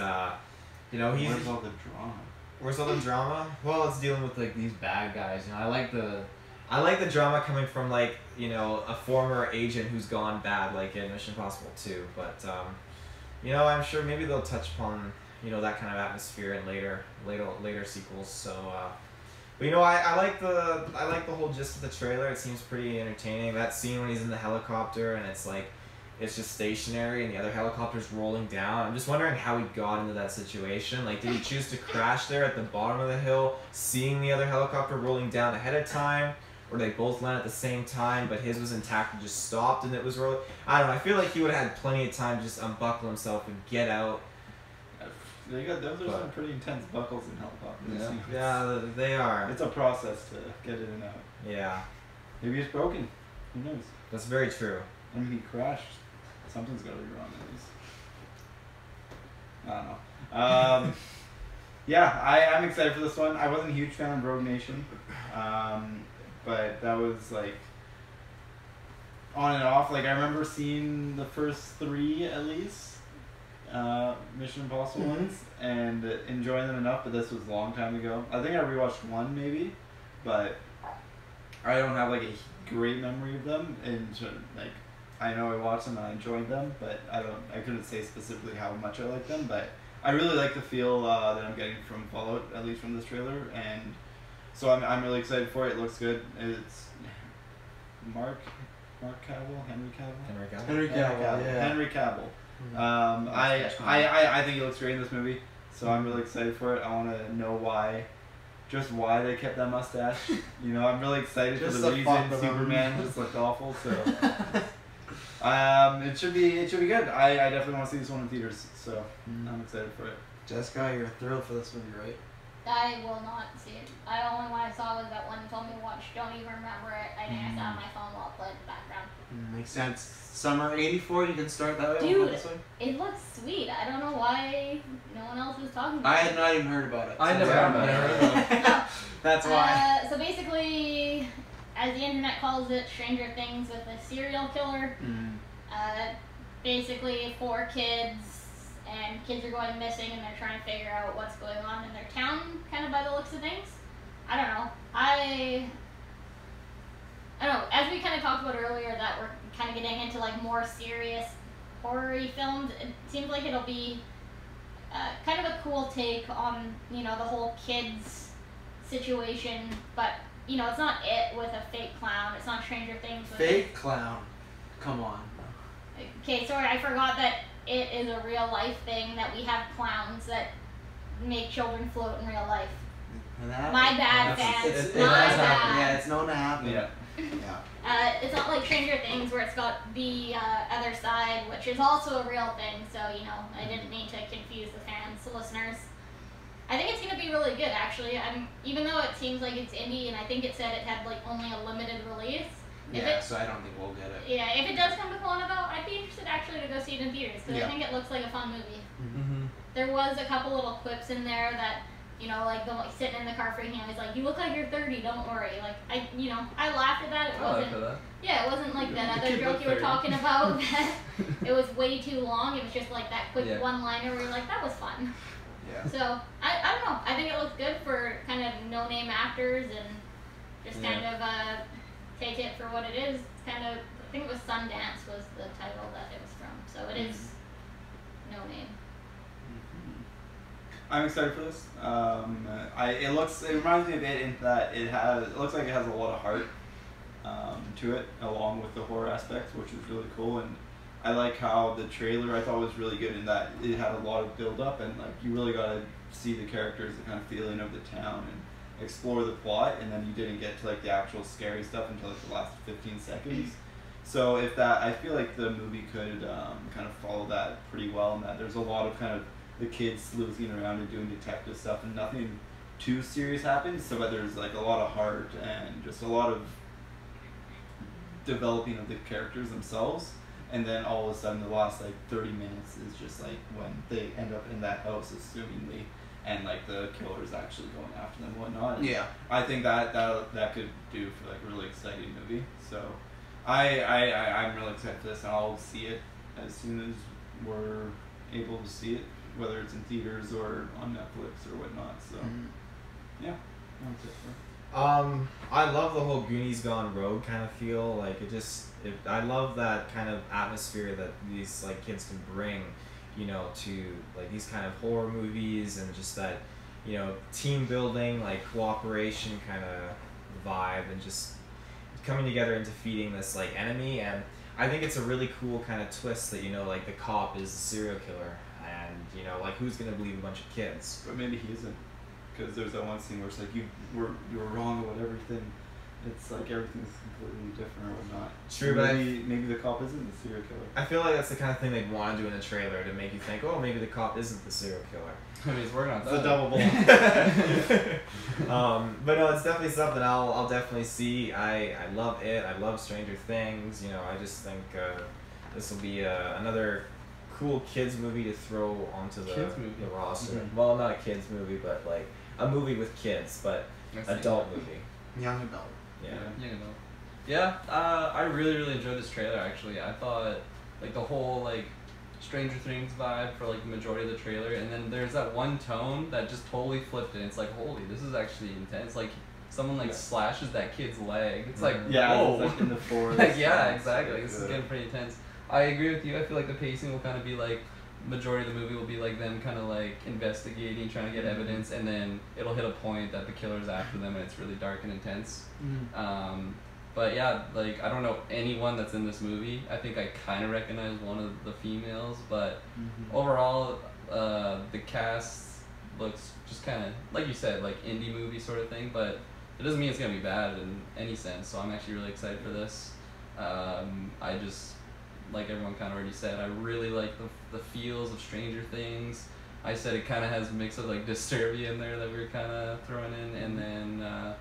you know Where's all the drama? where's all the drama? Well, it's dealing with like these bad guys. You know, I like the drama coming from like, you know, a former agent who's gone bad, like in Mission Impossible 2. But you know, I'm sure maybe they'll touch upon, you know, that kind of atmosphere in later sequels. So but you know, I like the whole gist of the trailer. It seems pretty entertaining. That scene when he's in the helicopter and it's like it's just stationary and the other helicopter's rolling down. I'm just wondering how he got into that situation. Like, did he choose to crash there at the bottom of the hill, seeing the other helicopter rolling down ahead of time? Or they both land at the same time, but his was intact and just stopped and it was rolling? I don't know. I feel like he would have had plenty of time to just unbuckle himself and get out. Those are some pretty intense buckles in helicopters. Yeah. Yeah, they are. It's a process to get in and out. Yeah, Maybe it's broken. Who knows? that's very true. I mean, he crashed. Something's got to be wrong at least. I don't know. Yeah, I'm excited for this one. I wasn't a huge fan of Rogue Nation, but that was like on and off. Like I remember seeing the first 3 at least Mission Impossible ones and enjoying them enough. But this was a long time ago. I think I rewatched 1 maybe, but I don't have like a great memory of them. And like I know I watched them and I enjoyed them, but I couldn't say specifically how much I like them. But I really like the feel that I'm getting from Fallout, at least from this trailer, and so I'm really excited for it. It looks good. It's Henry Cavill. Henry Cavill, yeah. Henry Cavill. I think he looks great in this movie, so I'm really excited for it. I want to know why they kept that mustache. You know, I'm really excited Just for the the fuck reason with him. Superman just looked awful. So it should be good. I definitely want to see this one in theaters, so I'm excited for it. Jessica, you're thrilled for this movie, right? I will not see it. The only one I saw was that one you told me to watch. Don't even remember it. I think I saw it on my phone while it played in the background. Makes sense. Summer '84, you can start that way. Dude, This way. it looks sweet. I don't know why no one else was talking about I it. had not even heard about it. I so- never heard about it. That's why. So basically, as the internet calls it, Stranger Things with a serial killer. basically 4 kids, and kids are going missing, and they're trying to figure out what's going on in their town, kind of by the looks of things. I don't know. I don't know. As we kind of talked about earlier, that we're kind of getting into like more serious horror-y films. It seems like it'll be kind of a cool take on, you know, the whole kids situation, but you know, it's not It with a fake clown. It's not Stranger Things with Fake clown. Come on. Okay, sorry, I forgot that It is a real life thing, that we have clowns that make children float in real life. My bad, fans. It My has happened. bad. Yeah, it's known to happen. Yeah. Yeah. It's not like Stranger Things where it's got the other side, which is also a real thing. So, you know, I didn't mean to confuse the fans, the listeners. I think it's going to be really good, actually. Even though it seems like it's indie, and I think it said it had like only a limited release. So I don't think we'll get it. Yeah, if it does come to Colonaval, I'd be interested actually to go see it in theaters, because I think it looks like a fun movie. Mm-hmm. There was a couple little quips in there that, you know, like the sitting in the car freaking out. He's like, "You look like you're 30. Don't worry." Like I laughed at that. It wasn't. Yeah, it wasn't like that other joke you were talking about. That it was way too long. It was just like that quick one-liner where you're like, "That was fun." Yeah. So I don't know. I think it looks good for kind of no-name actors and just kind of take it for what it is. It's kind of, I think it was Sundance was the title that it was from. So it is no name. I'm excited for this. It reminds me of it in that it looks like it has a lot of heart to it, along with the horror aspects, which is really cool. And I like how the trailer I thought was really good in that it had a lot of build up, and like you really got to see the characters, the kind of feeling of the town, and explore the plot. And then you didn't get to like the actual scary stuff until like the last 15 seconds. So I feel like the movie could kind of follow that pretty well, in that there's a lot of kind of the kids sleuthing around and doing detective stuff, and nothing too serious happens. So, but there's like a lot of heart and just a lot of developing of the characters themselves. And then all of a sudden, the last like 30 minutes is just like when they end up in that house, assumingly, and like the killer's actually going after them and whatnot. And Yeah. I think that could do for like a really exciting movie. So I'm really excited for this, and I'll see it as soon as we're able to see it, whether it's in theaters or on Netflix or whatnot. So yeah, that's it for. I love the whole Goonies Gone Rogue kind of feel. Like I love that kind of atmosphere that these like kids can bring, you know, to like these kind of horror movies, and just that, you know, team building, like cooperation kind of vibe, and just coming together and defeating this like enemy. And I think it's a really cool kind of twist that, you know, like the cop is the serial killer, and you know, like who's gonna believe a bunch of kids? But maybe he isn't, because there's that one scene where it's like you were wrong about everything. It's like everything's completely different or whatnot. True, so but maybe the cop isn't the serial killer. I feel like that's the kind of thing they'd want to do in a trailer to make you think, oh, maybe the cop isn't the serial killer. I mean, he's working on It's that. a double bull. But no, it's definitely something I'll definitely see. I love it. I love Stranger Things. You know, I just think this will be another cool kids movie to throw onto the roster. Mm-hmm. Well, not a kids movie, but like a movie with kids, but adult movie. Young adult. Yeah. I really enjoyed this trailer. Actually, I thought like the whole like Stranger Things vibe for like the majority of the trailer, and then there's that one tone that just totally flipped it. It's like, holy, this is actually intense. Like someone like slashes that kid's leg. It's like, whoa. It's like in the forest. Like, yeah, exactly. This is getting pretty intense. I agree with you. I feel like the pacing will kind of be like, majority of the movie will be like them kind of like investigating, trying to get evidence, and then it'll hit a point that the killer's after them, and it's really dark and intense. But yeah, like I don't know anyone that's in this movie. I think I kind of recognize one of the females, but overall, the cast looks just kind of, like you said, like indie movie sort of thing, but it doesn't mean it's gonna be bad in any sense. So I'm actually really excited for this. I just, like everyone kind of already said, I really like the feels of Stranger Things. I said it kind of has a mix of like Disturbia in there that we were kind of throwing in, and then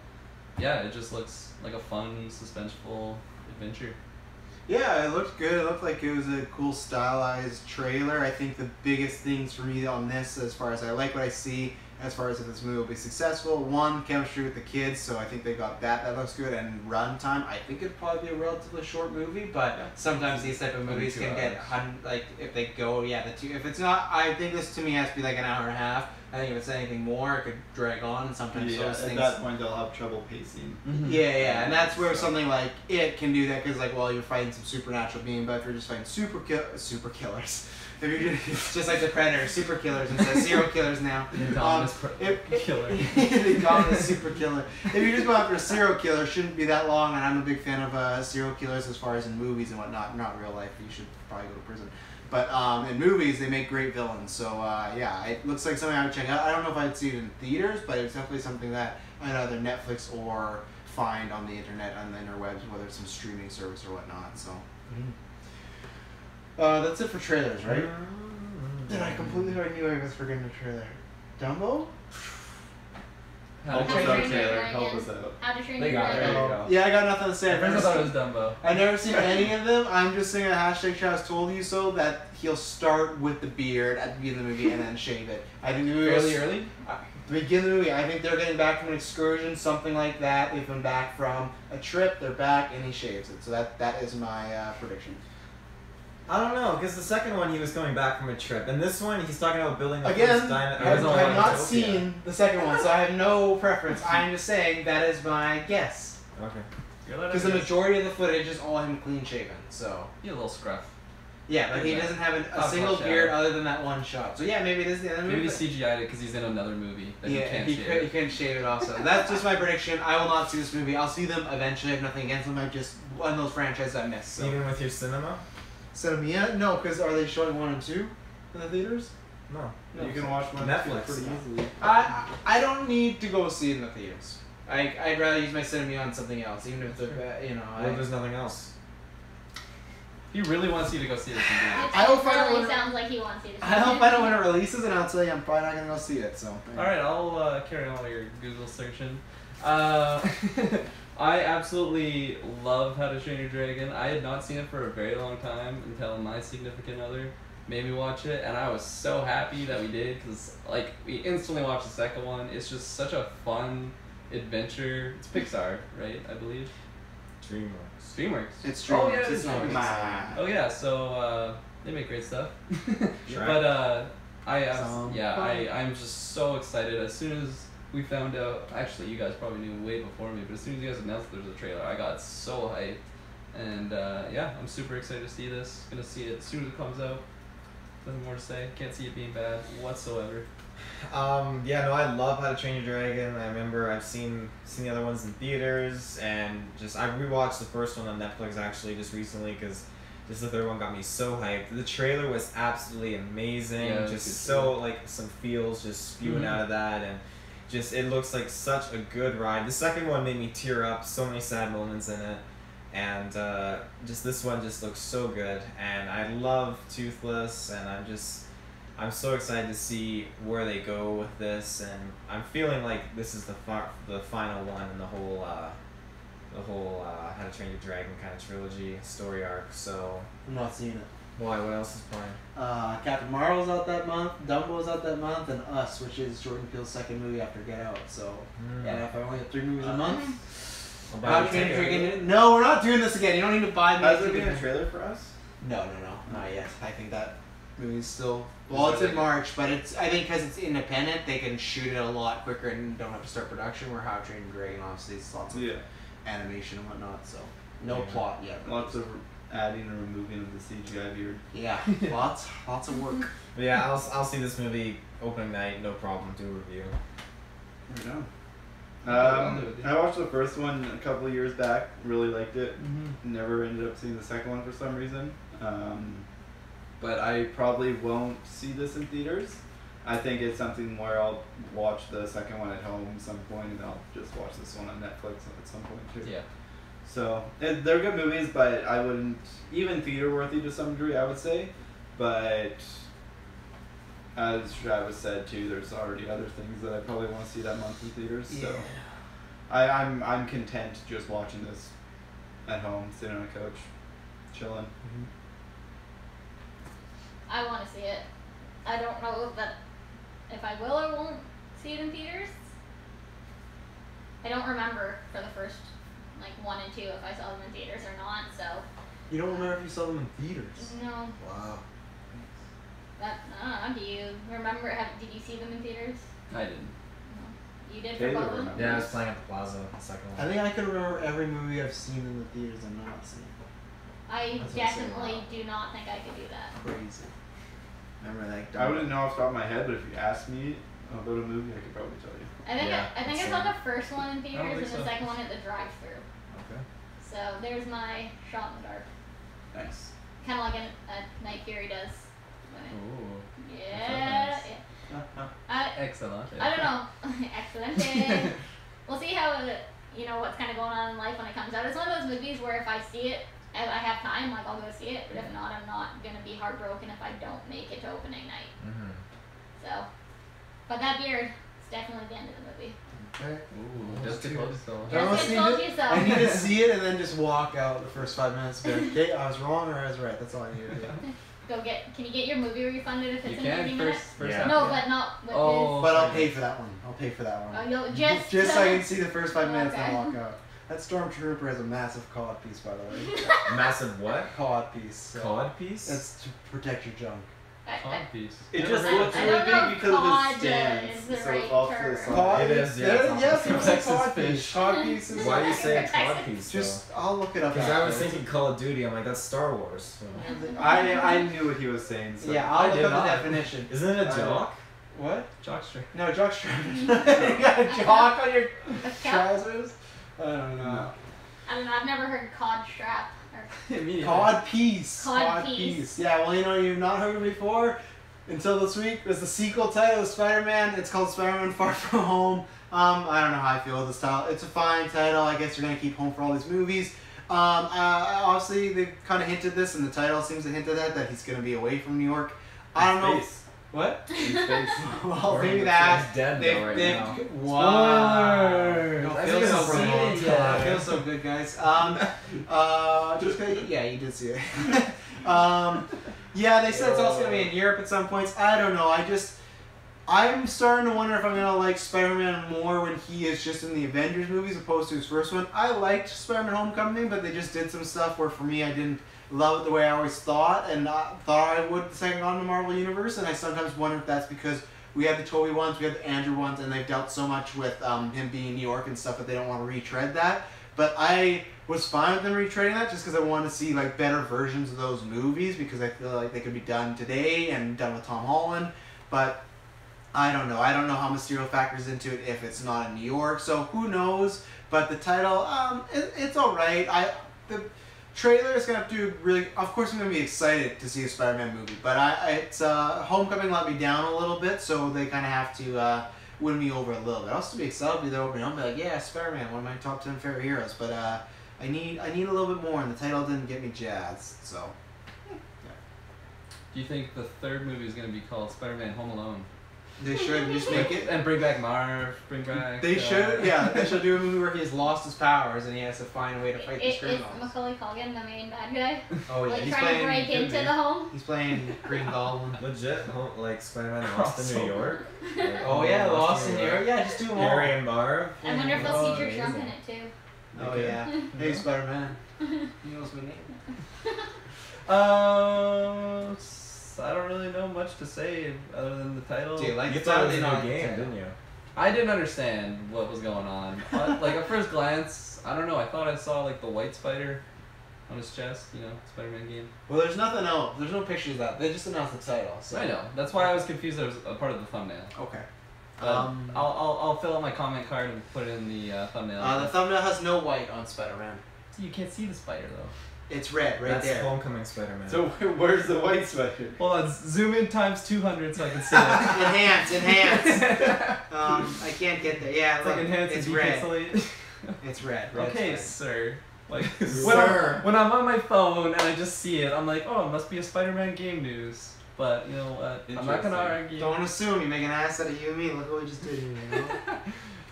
yeah, it just looks like a fun, suspenseful adventure. Yeah, it looked good. It looked like it was a cool stylized trailer. I think the biggest things for me on this, as far as I like what I see, as far as if this movie will be successful. One, chemistry with the kids, so I think they got that. That looks good. And runtime, I think it'd probably be a relatively short movie, but sometimes these type of movies can get, like, if they go, if it's not, I think this to me has to be like an hour and a half. I think if it's anything more, it could drag on, and sometimes those things... At that point, they'll have trouble pacing. Yeah, and that's where something like it can do that, because, like, well, you're fighting some supernatural being, but if you're just fighting super killers, if you're just like the Predator, super killers instead of serial killers now. Killer. The Indominus super killer. If you're just going after a serial killer, it shouldn't be that long, and I'm a big fan of serial killers as far as in movies and whatnot. Not real life, you should probably go to prison. But in movies, they make great villains. So yeah, it looks like something I would check out. I don't know if I'd see it in theaters, but it's definitely something that I'd either Netflix or find on the internet, on the interwebs, whether it's some streaming service or whatnot. So that's it for trailers, right? Did I completely knew I was forgetting a trailer? Dumbo? Help us out, Taylor. Help us out. How to Train They Your got it. There you Dragon. go. Yeah, I got nothing to say. I thought it was Dumbo. I've never seen any of them. I'm just saying a hashtag Travis told you so that he'll start with the beard at the beginning of the movie and then shave it. I think the movie Fairly early? The beginning of the movie, I think they're getting back from an excursion, something like that. They've been back from a trip, they're back, and he shaves it. So that is my prediction. I don't know, because the second one he was coming back from a trip, and this one he's talking about building the Again, first dynasty. I have not seen the second one, so I have no preference. I'm just saying that is my guess. Okay. Because the majority of the footage is all him clean shaven, so. You a little scruff. Yeah, but he doesn't have a single beard other than that one shot. So yeah, maybe it is the other movie. Maybe he CGI'd it because he's in another movie that he can't shave. He can't shave it also. That's just my prediction. I will not see this movie. I'll see them eventually. I have nothing against them. I'm just one of those franchises I miss. So. Even with your cinema? Cinema? No, because are they showing 1 and 2 in the theaters? No. You can watch one Netflix. pretty easily. I don't need to go see it in the theaters. I'd rather use my cinema on something else, even if it's there's nothing else. He really wants you to go see this in theaters. I hope I don't It sounds like he wants you to see I hope I don't when it releases, and I'll tell you I'm probably not gonna go see it. So. All right, I'll carry on with your Google searching. I absolutely love How to Train Your Dragon. I had not seen it for a very long time until my significant other made me watch it, and I was so happy that we did because like we instantly watched the second one. It's just such a fun adventure. It's Pixar, right? I believe. DreamWorks. It's Oh DreamWorks. yeah, It's not DreamWorks. Oh yeah, so they make great stuff. Sure. But I'm just so excited. As soon as we found out, actually you guys probably knew way before me, but as soon as you guys announced there was a trailer, I got so hyped. And yeah, I'm super excited to see this. Gonna see it as soon as it comes out. Nothing more to say. Can't see it being bad whatsoever. Yeah, no, I love How to Train Your Dragon. I remember I've seen the other ones in theaters, and just I rewatched the first one on Netflix actually just recently because just the third one got me so hyped. The trailer was absolutely amazing. Yeah, just so like some feels just spewing out of that, and just it looks like such a good ride. The second one made me tear up. So many sad moments in it. And just this one just looks so good, and I love Toothless, and I'm so excited to see where they go with this, and I'm feeling like this is the final one in the whole How to Train Your Dragon kind of trilogy story arc. So I'm not seeing it. why? What else is playing? Captain Marvel's out that month, Dumbo's out that month, and Us, which is Jordan Peele's second movie after Get Out. So yeah, if I only have 3 movies a month. How to Train Your Dragon. No, we're not doing this again. You don't need to buy me. Has there been a trailer for Us? No, not yet. I think that movie's still. Well, it's in March, but I think because it's independent, they can shoot it a lot quicker and don't have to start production. Where How to Train Your Dragon, obviously, is lots of animation and whatnot, so no plot yet. Lots of adding and removing of the CGI beard. Yeah, lots of work. But yeah, I'll see this movie opening night, no problem. Do a review. There we go. I watched the first one a couple of years back. Really liked it. Never ended up seeing the second one for some reason. But I probably won't see this in theaters. I think it's something where I'll watch the second one at home at some point, and I'll just watch this one on Netflix at some point too. Yeah. So they're good movies, but I wouldn't even theater worthy to some degree. I would say, but as Travis said too, there's already other things that I probably want to see that month in theaters. Yeah. So I'm content just watching this at home, sitting on a couch, chilling. I want to see it. I don't know if I will or won't see it in theaters. I don't remember for the first, like, 1 and 2 if I saw them in theaters or not, so. You don't remember if you saw them in theaters? No. Wow. Do you remember, did you see them in theaters? I didn't. No. You did for Taylor both of them? remembers. Yeah, I was playing at the Plaza, the second one. I think I could remember every movie I've seen in the theaters and not seen. I That's what I say, definitely wow. do not think I could do that. Crazy. Remember that? I wouldn't know off the top of my head, but if you asked me about a movie, I could probably tell you. I think Yeah, I same. saw the first one in I don't theaters and think the so. second one at the drive-thru. Okay. So there's my shot in the dark. Nice. Kind of like a Night Fury does. When it, Ooh. yeah. That's yeah. Excellent. I don't know. Excellent. We'll see how what's kind of going on in life when it comes out. It's one of those movies where if I see it, if I have time, like I'll go see it. But if not, I'm not gonna be heartbroken if I don't make it to opening night. Mm-hmm. So, but that beard is definitely the end of the movie. Okay. Ooh, just get close to I almost Just need told to- you so. I need to see it and then just walk out the first 5 minutes. Be like, okay, I was wrong or I was right. That's all I need to do. Can you get your movie refunded if You it's in can 30 minutes? first Yeah. half, No, yeah. but not with Oh. But I'll pay for that one. I'll pay for that one. his. You'll Just so I can see the first 5 minutes and Okay. then walk out. That Stormtrooper has a massive cod piece, by the way. Massive what? Cod piece. So Cod piece? That's to protect your junk. Cod piece. It Never just heard of looks I really don't know big if because of cod its stands. is the So right it's off to the term. side. Cod It is, yeah, it's Yes, awesome. it's a Texas cod fish. piece. Cod piece is Why are you saying Texas. cod piece Just, though? I'll look it up. Because I was after. thinking Call of Duty. I'm like, that's Star Wars. So. I knew what he was saying. So. Yeah, I I'll look did up not. the definition. Isn't it a jock? What? Jockstrap. No, jockstrap. You got a jock on your A cap? trousers? I don't know. I don't know. I've never heard cod strap. Or Immediately. Cod piece. Cod piece. Yeah, well, you've not heard it before. Until this week, there's the sequel title of Spider-Man. It's called Spider-Man Far From Home. I don't know how I feel with this title. It's a fine title. I guess they're going to keep home for all these movies. Obviously, they've kind of hinted this, and the title seems to hint at that he's going to be away from New York. I don't know. Space. What? In space. Well, Or maybe he's that. dead though right now. Wow. Don't I feel haven't so seen good. it yet. Feels so good, guys. Just yeah, you did see it. Yeah, they said it's also gonna be in Europe at some points. I don't know. I'm starting to wonder if I'm gonna like Spider-Man more when he is just in the Avengers movies opposed to his first one. I liked Spider-Man Homecoming, but they just did some stuff where for me I didn't love it the way I always thought, and I thought I would the second on the Marvel Universe, and I sometimes wonder if that's because we had the Tobey ones, we had the Andrew ones, and they've dealt so much with him being in New York and stuff that they don't want to retread that. But I was fine with them retreading that just because I wanted to see like better versions of those movies because I feel like they could be done today and done with Tom Holland. But I don't know. I don't know how Mysterio factors into it if it's not in New York. So who knows? But the title, it's all right. The trailer is gonna have to really. Of course, I'm gonna be excited to see a Spider-Man movie, but it's Homecoming let me down a little bit, so they kind of have to win me over a little bit. I'll still be excited to be there opening. I'll be like, yeah, Spider-Man, one of my top 10 favorite heroes. But I need a little bit more, and the title didn't get me jazzed. So. Do you think the third movie is going to be called Spider-Man Home Alone? They should just make it. And bring back Marv, bring back... They should, yeah. They should do a movie where he has lost his powers and he has to find a way to fight these Is criminals. Macaulay Culkin the main bad guy? Oh yeah, Like he's trying to break playing. into the home? He's playing Green Goblin. Legit, like Spider-Man Lost in New York. Like, Oh yeah, Lost in New York. Yeah, just do them all. Harry and Marv. I wonder if they'll Oh, see Trump in amazing. it too. Oh yeah. Hey Spider-Man. He knows my name. I don't really know much to say other than the title. Do you like You the thought it title? was a Not new the game, title. didn't you? I didn't understand what was going on. Like at first glance, I don't know. I thought I saw like the white spider on his chest. Spider-Man game. Well, there's nothing else. There's no pictures of that. They just announced the title. So. I know. That's why I was confused. That it was a part of the thumbnail. Okay. I'll fill out my comment card and put it in the thumbnail. The thumbnail has no white on Spider-Man. You can't see the spider though. It's red right That's there. Homecoming Spider-Man. So where's the white spider? Hold on, zoom in times 200 so I can see it. Enhance. I can't get there. Yeah, It's look, like enhance it's and red. decancellate. It's red. Okay, Red's sir. Like Sir. when I'm on my phone and I just see it, I'm like, oh, it must be a Spider-Man game news. But you know what? I'm not gonna Interesting. argue. Don't assume you make an ass out of you and me. Look what we just did here. You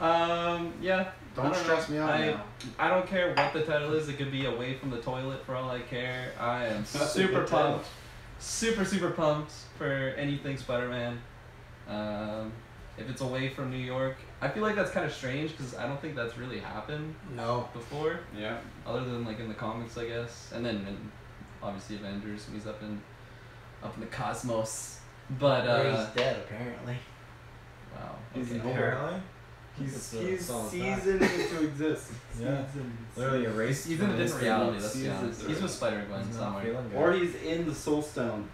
know? Yeah. I Don't know. stress me out I now. I don't care what the title is. It could be Away from the Toilet for all I care. I am That's a super good title. pumped. Super pumped for anything Spider-Man. if it's away from New York. I feel like that's kind of strange because I don't think that's really happened No. before, Yeah. other than like in the comics, I guess, and then in, obviously Avengers when he's up in the cosmos. But Where he's dead, apparently. wow, He's okay. in Apparently. He's That's all it's seasoned into existence. Yeah. Literally erased. He's in a from different history. reality. Let's be Seasons honest. are- He's with Spider-Gwen He's not somewhere. feeling good. Or he's in the Soul Stone.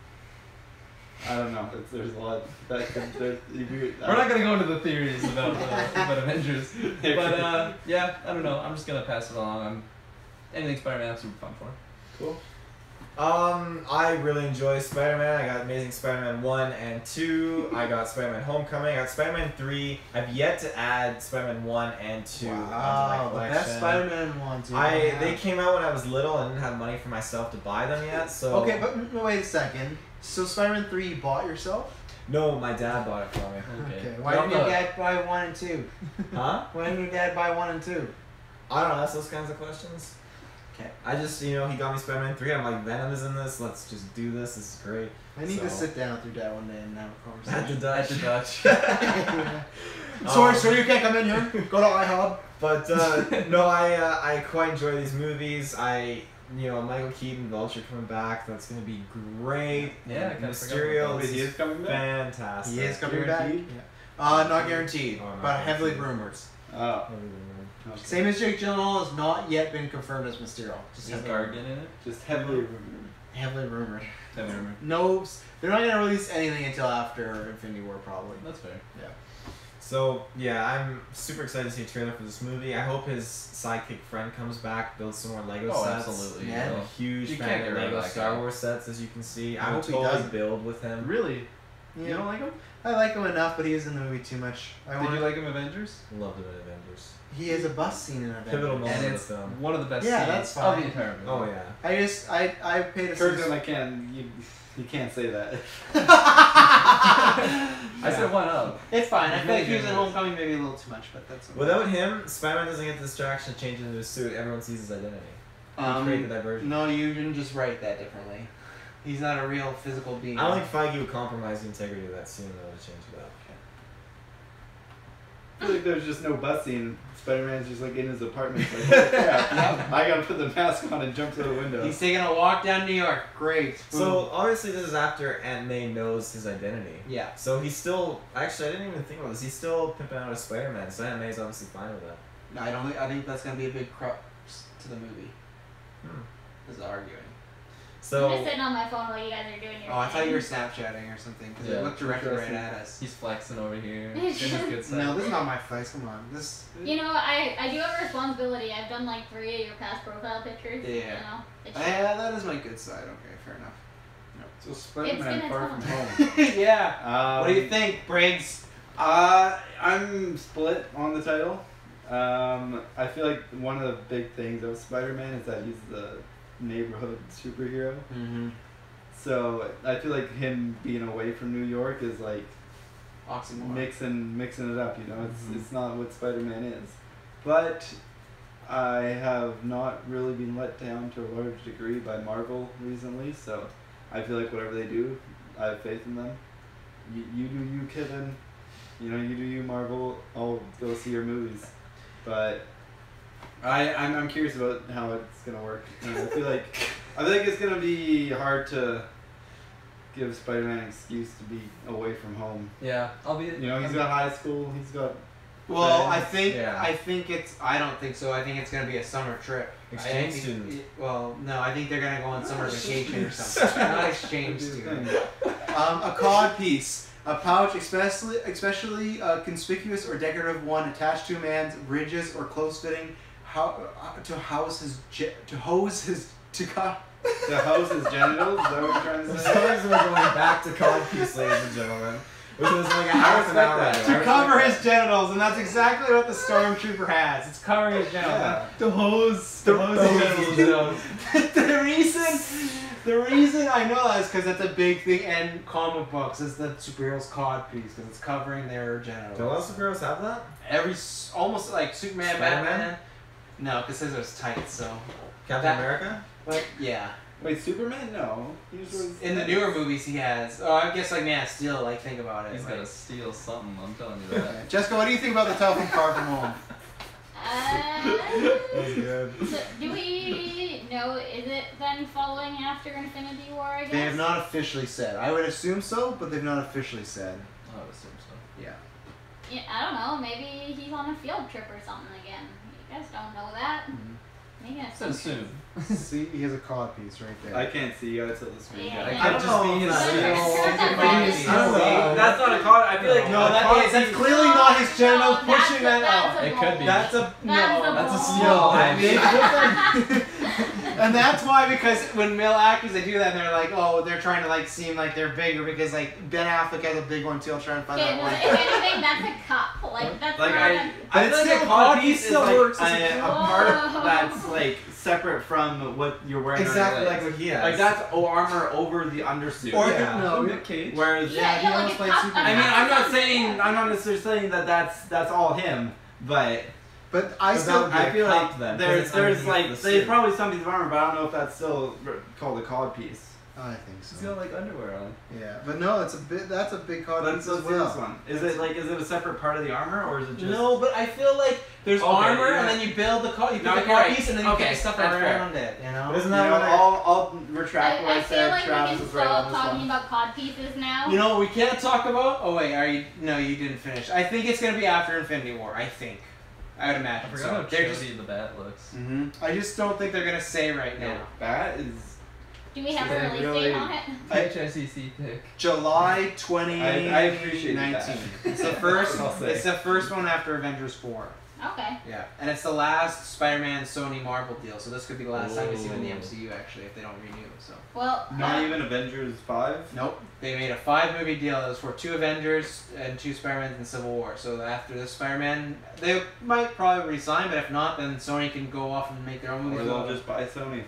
I don't know. There's a lot that could. We're not gonna go into the theories about Avengers, but yeah, I don't know. I'm just gonna pass it along. Anything Spider-Man I'm super fun for. Cool. I really enjoy Spider-Man. I got Amazing Spider-Man 1 and 2. I got Spider-Man Homecoming. I got Spider-Man 3. I've yet to add Spider-Man 1 and 2 Wow, onto the my best collection. Spider-Man ones. They came out when I was little. I didn't have money for myself to buy them yet, so... Okay, but wait a second. So Spider-Man 3 you bought yourself? No, my dad bought it for me. Okay. Why didn't your dad buy 1 and 2? Huh? Why didn't your dad buy 1 and 2? I don't know, that's those kinds of questions. Okay. I just, he got me Spider-Man 3. I'm like, Venom is in this. Let's just do this. This is great. I need to So- sit down with your dad one day and have a At the conversation. Dutch. Sorry, sir, you can't come in here. Go to IHOB. But no, I quite enjoy these movies. Michael Keaton, Vulture coming back. That's gonna be great. Yeah, I kinda Mysterio, forgot this He is is coming back. fantastic. He is coming Guaranteed? back. Not guaranteed, Oh, not but heavily guaranteed. rumored. Oh. Okay. Same as Jake Gyllenhaal has not yet been confirmed as Mysterio. Just Is heavily, Gargan in it? Just heavily rumored. heavily rumored. Haven't remembered. No, they're not gonna release anything until after Infinity War, probably. That's fair. Yeah. So yeah, I'm super excited to see a trailer for this movie. I hope his sidekick friend comes back, builds some more Lego Oh, sets. absolutely. Yeah. I'm a Yeah. huge You fan can't of get rid of Lego that Star guy. Wars sets, as you can see. I I would hope he totally doesn't. build with him. Really? Yeah. You don't like him? I like him enough, but he is in the movie too much. Did you like him Avengers? Loved him in Avengers. He has a bus scene in Avengers. Pivotal moment. And of it's the film. one of the best Yeah, scenes that's of fine. the entire movie. Oh yeah. I paid a Kirkland, you can't say that. I said one up. It's fine. I He's feel like really he was good in at Homecoming maybe a little too much, but that's okay. Without him, Spider-Man doesn't get the distraction of changing into his suit. Everyone sees his identity. Create the diversion. No, you didn't just write that differently. He's not a real physical being. I don't think Feige would compromise the integrity of that scene though to change it up. I feel like there's just no bus scene. Spider-Man's just like in his apartment. Like, oh, crap. I gotta put the mask on and jump through the window. He's taking a walk down New York. Great. So obviously this is after Aunt May knows his identity. yeah. So he's still actually I didn't even think about this. He's still pimping out as Spider-Man. So Aunt May's obviously fine with that. No, I think that's gonna be a big crux to the movie. Is arguing. I'm So just sitting on my phone while you guys are doing your Oh, I thought you were thing. Snapchatting or something because Yeah. it looked directly right Interesting. at us. He's flexing over here. In his good side. No, this is not my face. Come on, this. You know, I do have a responsibility. I've done like 3 of your past profile pictures. Yeah. You know, it's Yeah, that is my good side. Okay, fair enough. So It's Spider-Man been a Far ton. From Home. Yeah. What do you think, Briggs? I'm split on the title. I feel like one of the big things of Spider-Man is that he's the neighborhood superhero. Mm-hmm. So I feel like him being away from New York is like Oxymoron. mixing it up. Mhm. It's not what Spider-Man is. But I have not really been let down to a large degree by Marvel recently. So I feel like whatever they do, I have faith in them. You do you, Kevin. You do you, Marvel. I'll go see your movies. But I'm curious about how it's gonna work. And I feel like it's gonna be hard to give Spider-Man an excuse to be away from home. Yeah, I'll be. He's got high school. He's got. Well, friends. I think it's. I don't think so. I think it's gonna be a summer trip. Exchange I think student. Well, no, I think they're gonna go on summer vacation or something. Not exchange student. Yeah. A cod piece, a pouch, especially conspicuous or decorative one attached to a man's bridges or close fitting, to hose his To hose his genitals. Is that what you're trying to for say? some reason we're going back to codpiece, ladies and gentlemen. Which was like a half an respect hour that. ago. to cover his genitals, and that's exactly what the stormtrooper has. It's covering his genitals. Yeah. To hose his genitals. The reason I know that is because that's a big thing in comic books. Is the superhero's cod piece because it's covering their genitals. Do a lot of superheroes have that? Almost like Superman, Spider-Man? Batman. No, because his are tight. So, Captain That- America? but yeah, Wait, Superman? No. He was In the newer movies, he has. Oh, I guess like Man of Steel. Like think about it. He's like, gotta steal something. I'm telling you that. Jessica, what do you think about the title from Far From Home? That's good. So do we know, is it then following after Infinity War, I guess? They have not officially said. I would assume so, but they've not officially said. I would assume so. Yeah. Yeah, I don't know, maybe he's on a field trip or something again. You guys don't know that. Maybe that's So soon. See, he has a cod piece right there. I can't see. You gotta tilt the screen. Yeah, down. yeah. I could just be his That's- That's not a card. I feel like No, that's clearly not his genital No, that's pushing a- that that's out. a It could goal. be. That's a That's a steal. goal. And that's why, because when male actors they do that, they're like, oh, they're trying to like seem like they're bigger because like Ben Affleck has a big one too. I'll try and find Okay, that no, one. if anything, that's a cup. Like, that's Like not I a... But feel it's like still a cod cod piece piece still is like works as a a cod. part Whoa. that's like separate from what you're wearing. on your Exactly legs. like what he has. Like that's armor over the undersuit. Or Yeah. no, Nick Cage. Whereas Yeah, he like almost a played cup- Superman. I mean, I'm not necessarily saying that that's all him, but but I But still that would be I a feel cup like then, 'cause there's it's underneath like the there's suit. probably some piece of armor, but I don't know if that's still called a cod piece. I think He's so. got like underwear on. Yeah, but no, it's a bit. That's a big cod Let's piece see as this well. one. Is it a separate part of the armor or is it just No, but I feel like there's Okay, armor, yeah. and then you build the cod. You No, put the you're cod right. piece, and then you Okay, put the stuff that's fair. around it. You know. Isn't You that know, what I'll retract what I I feel said. like we Travis can is right on stop this talking one. about cod pieces now. You know what we can't talk about? Oh wait, are you? No, you didn't finish. I think it's gonna be after Infinity War. I think. I would I imagine. forgot So how they're chody just. the bat looks. Mm-hmm. I just don't think they're gonna say right now. That is. Do we have They a release really- date on it? HSEC pick. July I appreciate 2019. that. It's the first. I'll say. It's the first one after Avengers 4. Okay. Yeah, and it's the last Spider-Man Sony Marvel deal. So this could be the last time we see them in the Ooh. MCU actually if they don't renew. So. Well, Not even Avengers 5? Nope. They made a 5-movie deal. It was for 2 Avengers and 2 Spider-Mans in Civil War. So after this Spider-Man, they might probably resign, but if not, then Sony can go off and make their own Or movies. they'll just buy Sony.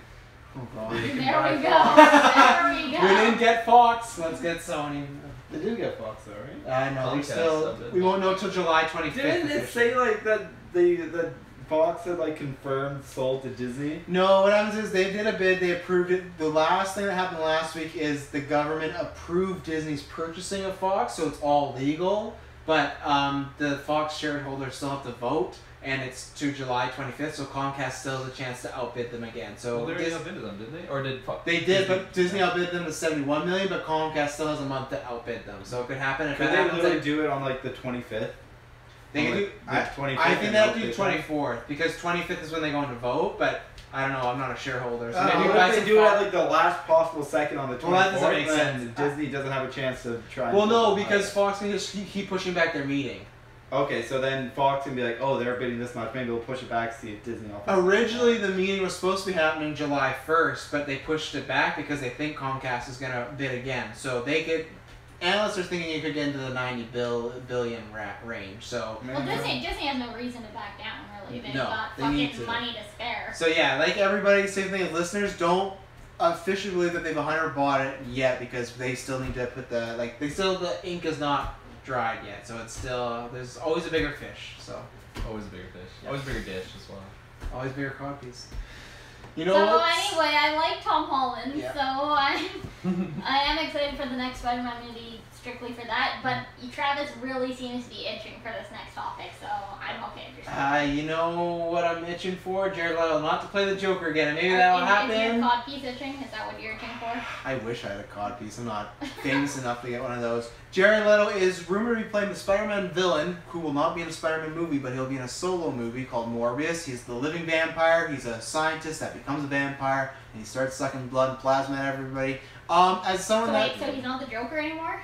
Oh god. there They we can go. buy There Fox. we We go. didn't get Fox. Let's get Sony. They did get Fox though, right? I know. We Comcast still. subbed it. We won't know till July 25th. Didn't it officially. say like that the Fox had like confirmed sold to Disney? No, what happens is they did a bid, they approved it. The last thing that happened last week is the government approved Disney's purchasing of Fox, so it's all legal. But the Fox shareholders still have to vote, and it's to July 25th, so Comcast still has a chance to outbid them again. So Well, they already Dis- outbid them, didn't they? Or did Fox? they did, but Disney outbid them to $71 million, but Comcast still has a month to outbid them. So it could happen if Could it they happens. literally Like, do it on like the 25th? they can On, do. like, the 25th I think and they'll outbid do them? 24th because 25th is when they go into vote, but I don't know. I'm not a shareholder, so Maybe maybe what buy if some they do it Fox. at like the last possible second on the 24th? Well, that doesn't make then sense. Disney doesn't have a chance to try. Well, and no, buy because it. Fox can just keep pushing back their meeting. Okay, so then Fox can be like, oh, they're bidding this much. Maybe we'll push it back to see if Disney offers. Originally, the meeting was supposed to be happening July 1st, but they pushed it back because they think Comcast is going to bid again. So they could. Analysts are thinking it could get into the $90 billion range. So. Well, Disney has no reason to back down, really. They've No, got they need fucking to. money to spare. So yeah, like everybody, same thing as listeners. Don't officially believe that they've 100 bought it yet because they still need to put the the ink is not dried yet. So it's still there's always a bigger fish. So Always a bigger fish. Yeah. Always a bigger dish as well. always bigger cod piece. You know So what's- anyway, I like Tom Holland, Yeah. so I am excited for the next Spider-Man movie strictly for that. But Travis really seems to be itching for this next topic, so I'm okay if you're saying. You know what I'm itching for? Jared Leto not to play the Joker again. And maybe that'll Is happen. your cod piece itching? Is that what you're itching for? I wish I had a cod piece. I'm not famous enough to get one of those. Jared Leto is rumored to be playing the Spider-Man villain, who will not be in a Spider-Man movie, but he'll be in a solo movie called Morbius. He's the living vampire. He's a scientist that becomes a vampire, and he starts sucking blood and plasma at everybody. As someone So that wait, so he's not the Joker anymore?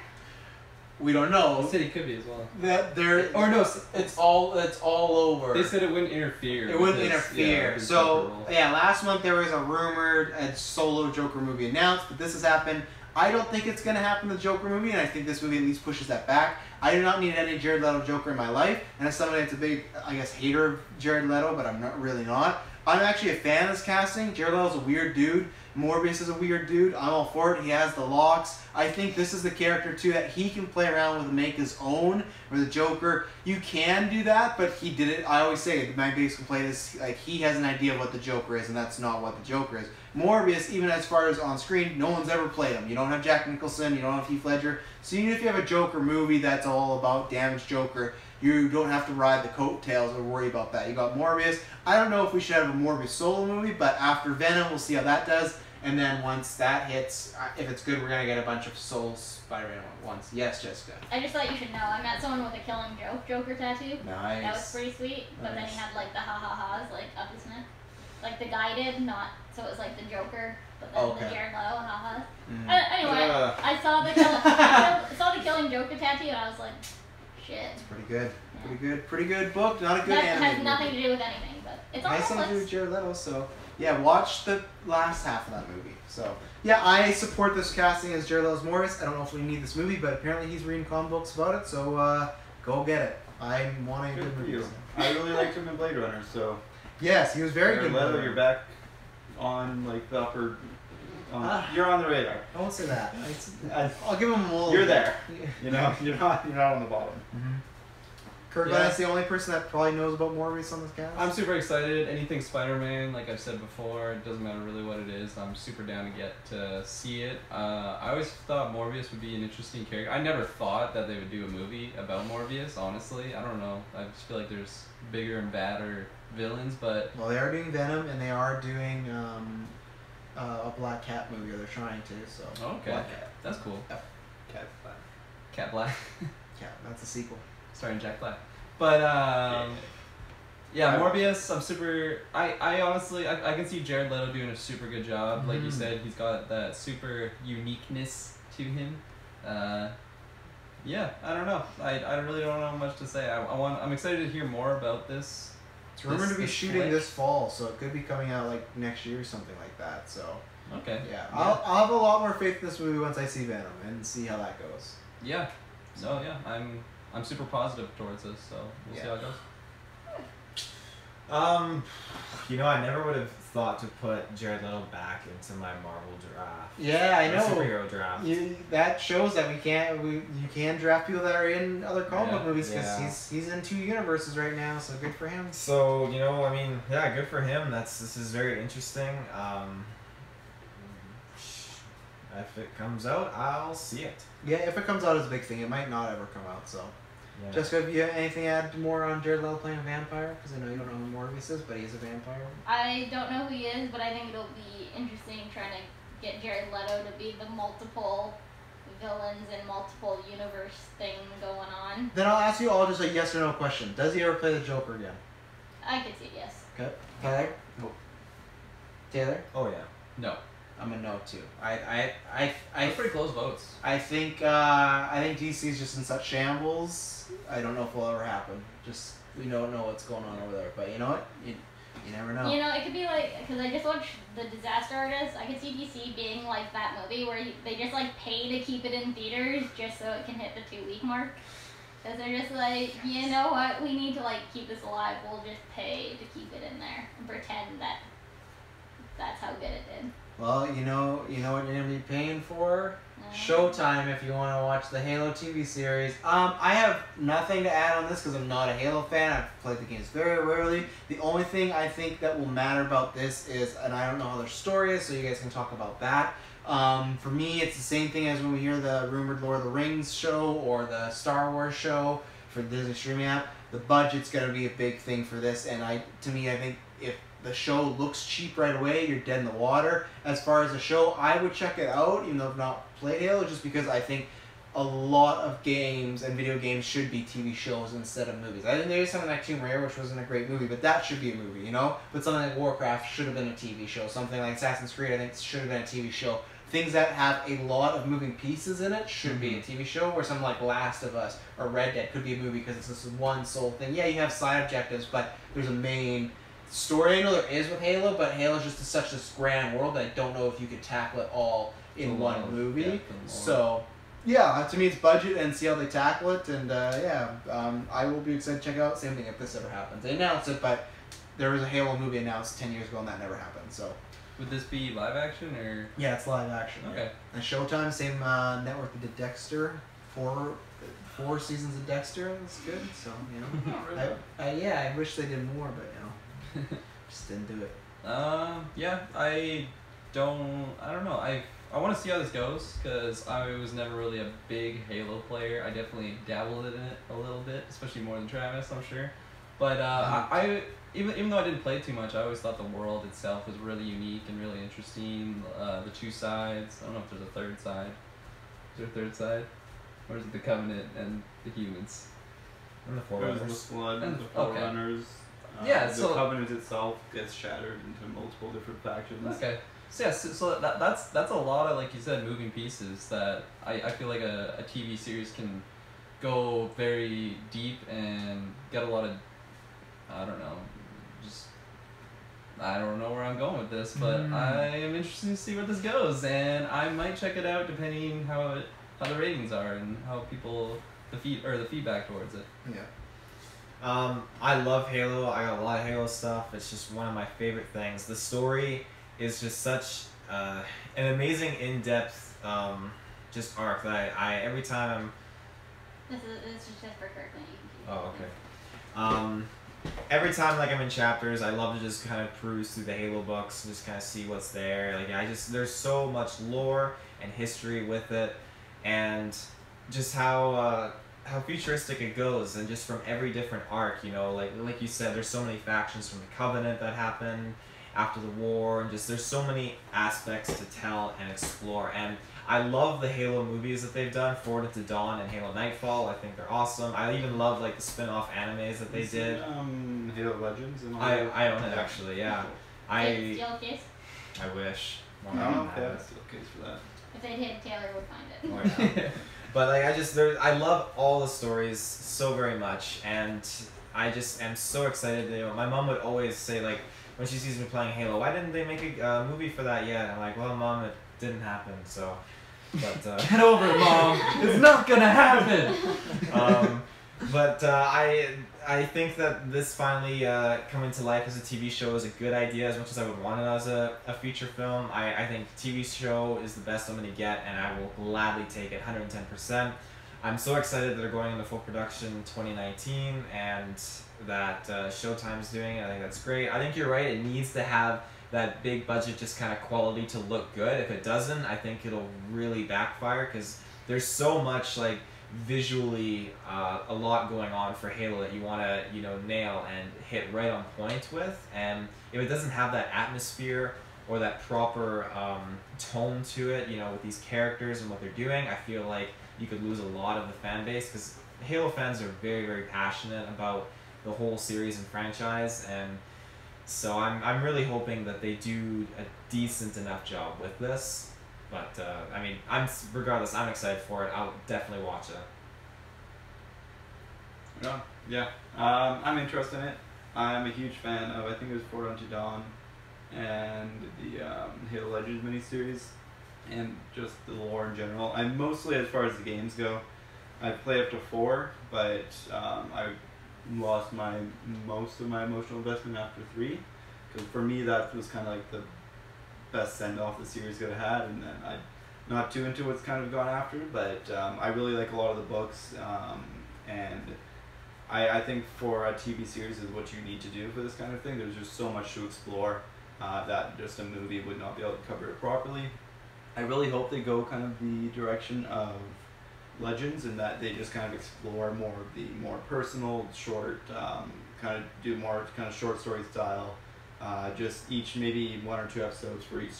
we don't They know, said he could be as well. that there Or no, it's all over. they said it wouldn't interfere. It wouldn't with his- interfere. yeah, with his So, Joker role. yeah, last month there was a rumored solo Joker movie announced, but this has happened. I don't think it's going to happen, the Joker movie, and I think this movie at least pushes that back. I do not need any Jared Leto Joker in my life, and as somebody that's a big, I guess, hater of Jared Leto, but I'm not really not, I'm actually a fan of this casting. Jared Leto's a weird dude. Morbius is a weird dude. I'm all for it. He has the locks. I think this is the character too that he can play around with and make his own. Where the Joker, you can do that, but he did it. I always say my biggest complaint is like he has an idea of what the Joker is, and that's not what the Joker is. Morbius, even as far as on screen, no one's ever played him. You don't have Jack Nicholson. You don't have Heath Ledger. So even if you have a Joker movie that's all about damaged Joker, you don't have to ride the coattails or worry about that. You got Morbius. I don't know if we should have a Morbius solo movie, but after Venom, we'll see how that does. And then once that hits, if it's good, we're going to get a bunch of solo Spider-Man ones. Yes, Jessica. I just thought you should know. I met someone with a Killing Joke Joker tattoo. Nice. That was pretty sweet. But then he had like the ha-ha-ha's like up his neck. Like the guy did, not, so it was like the Joker, but then the Jared Leto ha-ha. Anyway, I saw the Killing Joker tattoo and I was like, shit. It's pretty good. Yeah. Pretty good book. Not a good that anime has nothing to do with anything, but it's all nice thing to do with Jared Leto, so yeah, watch the last half of that movie. So yeah, I support this casting as Jared Leto's Morbius. I don't know if we need this movie, but apparently he's reading comic books about it, so go get it. I'm wanting a good movie. You. I really liked him in Blade Runner, so yes, he was very good. Leto, you're back on like the upper. You're on the radar. I won't say that. I'll give him a little. You're there. You know, you're not on the bottom. Mm-hmm. Kirk Glenn the only person that probably knows about Morbius on this cast. I'm super excited. Anything Spider-Man, like I've said before, it doesn't matter really what it is. I'm super down to get to see it. I always thought Morbius would be an interesting character. I never thought that they would do a movie about Morbius, honestly. I don't know. I just feel like there's bigger and badder villains, but... Well, they are doing Venom, and they are doing a Black Cat movie, or they're trying to, so... Okay. Black Cat. That's cool. Cat Black. Cat Black. Yeah, that's a sequel. Starring Jack Black. But, yeah, Morbius, I'm super... I honestly, I can see Jared Leto doing a super good job. Like you said, he's got that super uniqueness to him. Yeah, I don't know. I really don't know much to say. I'm excited to hear more about this. It's rumored to be shooting this fall, so it could be coming out like next year or something like that. So okay. Yeah, I'll have a lot more faith in this movie once I see Venom and see how that goes. Yeah. So yeah, I'm super positive towards this. So we'll see how it goes. I never would have thought to put Jared Leto back into my Marvel draft. Yeah, I know. Superhero draft. That shows that you can draft people that are in other comic book movies because he's in 2 universes right now, so good for him. So good for him. This is very interesting. If it comes out, I'll see it. Yeah, if it comes out, it's a big thing. It might not ever come out, so. Yeah. Jessica, have you anything to add more on Jared Leto playing a vampire? Because I know you don't know who Morbius is, but he's a vampire. I don't know who he is, but I think it'll be interesting trying to get Jared Leto to be the multiple villains and multiple universe thing going on. Then I'll ask you all just a yes or no question. Does he ever play the Joker again? I could see yes. Okay. Tyler? No. Taylor? Oh yeah. No. I'm a no too. That's pretty close votes. I think DC's just in such shambles. I don't know if it'll ever happen. Just we don't know what's going on over there. But you know what? You never know. It could be like, because I just watched The Disaster Artist. I could see DC being like that movie where they just like pay to keep it in theaters just so it can hit the 2-week mark. Because they're just like, you know what? We need to like keep this alive. We'll just pay to keep it in there and pretend that that's how good it did. Well, you know what you're gonna be paying for? Showtime if you want to watch the Halo TV series. I have nothing to add on this because I'm not a Halo fan. I've played the games very rarely. The only thing I think that will matter about this is, and I don't know how their story is, so you guys can talk about that. For me, it's the same thing as when we hear the rumored Lord of the Rings show or the Star Wars show for the Disney streaming app. The budget's gonna be a big thing for this, and I think if the show looks cheap right away, you're dead in the water. As far as the show, I would check it out, even though I've not played Halo, just because I think a lot of games and video games should be TV shows instead of movies. I think there is something like Tomb Raider, which wasn't a great movie, but that should be a movie, But something like Warcraft should have been a TV show. Something like Assassin's Creed, I think, should have been a TV show. Things that have a lot of moving pieces in it should be a TV show, or something like Last of Us or Red Dead could be a movie because it's this one sole thing. Yeah, you have side objectives, but there's a main story. I know there is with Halo, but Halo's just such this grand world that I don't know if you could tackle it all in one movie. So, yeah, to me it's budget and see how they tackle it, and I will be excited to check it out. Same thing if this ever happens. They announce it, but there was a Halo movie announced 10 years ago, and that never happened. So. Would this be live action or? Yeah, it's live action. Okay. And Showtime, same network that did Dexter, four seasons of Dexter. That's good. So you know, I wish they did more, but you know, just didn't do it. Yeah, I don't know. I want to see how this goes because I was never really a big Halo player. I definitely dabbled in it a little bit, especially more than Travis, I'm sure. But I even though I didn't play too much, I always thought the world itself was really unique and really interesting. The two sides. I don't know if there's a third side. Is there a third side? Or is it the Covenant and the humans? And the There's the Forerunners. Flood, And- the Forerunners. Yeah, the so- Covenant itself gets shattered into multiple different factions. Okay. So yeah, so that's a lot of, like you said, moving pieces that I feel like a TV series can go very deep and get a lot of, I don't know, just I don't know where I'm going with this, but I am interested to see where this goes, and I might check it out depending how the ratings are and how people the feedback towards it. Yeah. I love Halo. I got a lot of Halo stuff. It's just one of my favorite things. The story is just such an amazing, in-depth just arc that I every time This is just for Kirkland. You can keep Oh, it. okay. Every time like I'm in chapters, I love to just kind of peruse through the Halo books and just kind of see what's there. Like there's so much lore and history with it, and just how futuristic it goes, and just from every different arc, you know, like you said, there's so many factions from the Covenant that happen after the war, and just there's so many aspects to tell and explore. And I love the Halo movies that they've done, Forward into Dawn and Halo Nightfall. I think they're awesome. I even love like the spin-off animes that they did. Halo Legends and all I that. own it actually, yeah. Steel case. I wish. One No, of them okay, had it. that's still the case for that. If they did, Taylor would find it. Oh, yeah. But like I love all the stories so very much, and I just am so excited. You know, my mom would always say, like, when she sees me playing Halo, why didn't they make a movie for that yet? I'm like, well, Mom, it didn't happen. So, but Get over it, Mom. It's not gonna happen. but I think that this finally coming to life as a TV show is a good idea, as much as I would want it as a feature film. I think TV show is the best I'm going to get, and I will gladly take it 110%. I'm so excited that they're going into full production in 2019, and that Showtime's doing it. I think that's great. I think you're right. It needs to have that big budget, just kind of quality to look good. If it doesn't, I think it'll really backfire, because there's so much like visually a lot going on for Halo that you want to nail and hit right on point with, and if it doesn't have that atmosphere or that proper tone to it, with these characters and what they're doing, I feel like you could lose a lot of the fan base, because Halo fans are very, very passionate about the whole series and franchise, and so I'm really hoping that they do a decent enough job with this. But I mean, regardless, I'm excited for it. I'll definitely watch it. Yeah. I'm interested in it. I'm a huge fan of, I think it was Forward Unto Dawn and the Halo Legends miniseries, and just the lore in general. I'm mostly, as far as the games go, I play up to 4, but I lost most of my emotional investment after 3, because for me that was kind of like the best send-off the series could have had, and then I'm not too into what's kind of gone after, but I really like a lot of the books, and I think for a TV series is what you need to do for this kind of thing. There's just so much to explore that just a movie would not be able to cover it properly. I really hope they go kind of the direction of Legends, and that they just kind of explore more of the more personal, short, kind of do more kind of short story style. Just each maybe 1 or 2 episodes for each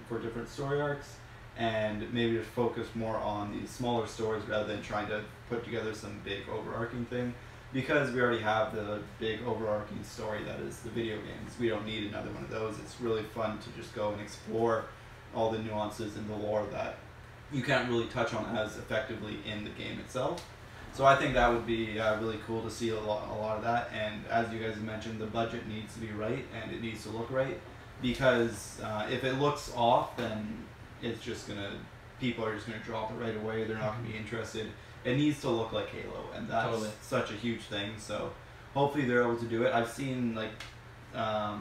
for different story arcs, and maybe just focus more on these smaller stories rather than trying to put together some big overarching thing, because we already have the big overarching story that is the video games. We don't need another one of those. It's really fun to just go and explore all the nuances in the lore that you can't really touch on as effectively in the game itself. So I think that would be really cool to see a lot of that. And as you guys have mentioned, the budget needs to be right, and it needs to look right, because if it looks off, then it's just people are just gonna drop it right away. They're not gonna be interested. It needs to look like Halo, and that's Totally. such a huge thing. So hopefully they're able to do it. I've seen like I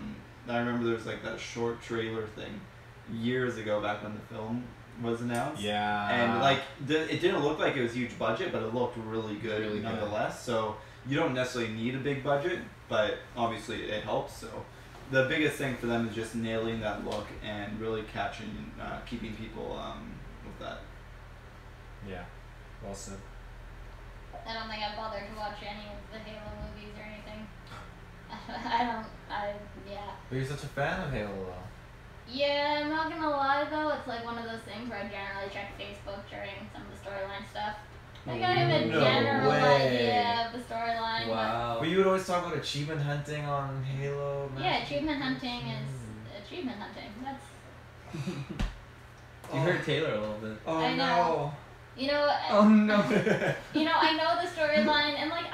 remember there was like that short trailer thing years ago back when the film was announced. Yeah. And like it didn't look like it was huge budget, but it looked really good Really good. nonetheless. So you don't necessarily need a big budget, but obviously it helps. So the biggest thing for them is just nailing that look and really keeping people with that. Yeah. Well said. I don't think I've bothered to watch any of the Halo movies or anything. Yeah. But you're such a fan of Halo, though. Yeah, I'm not gonna lie though, it's like one of those things where I generally check Facebook during some of the storyline stuff. Like I have a No general way. idea of the storyline. Wow. But you would always talk about achievement hunting on Halo. But yeah, achievement hunting is achievement hunting. That's You hurt Taylor a little bit. Oh I know. You know, Oh no. you know, I know the storyline, and like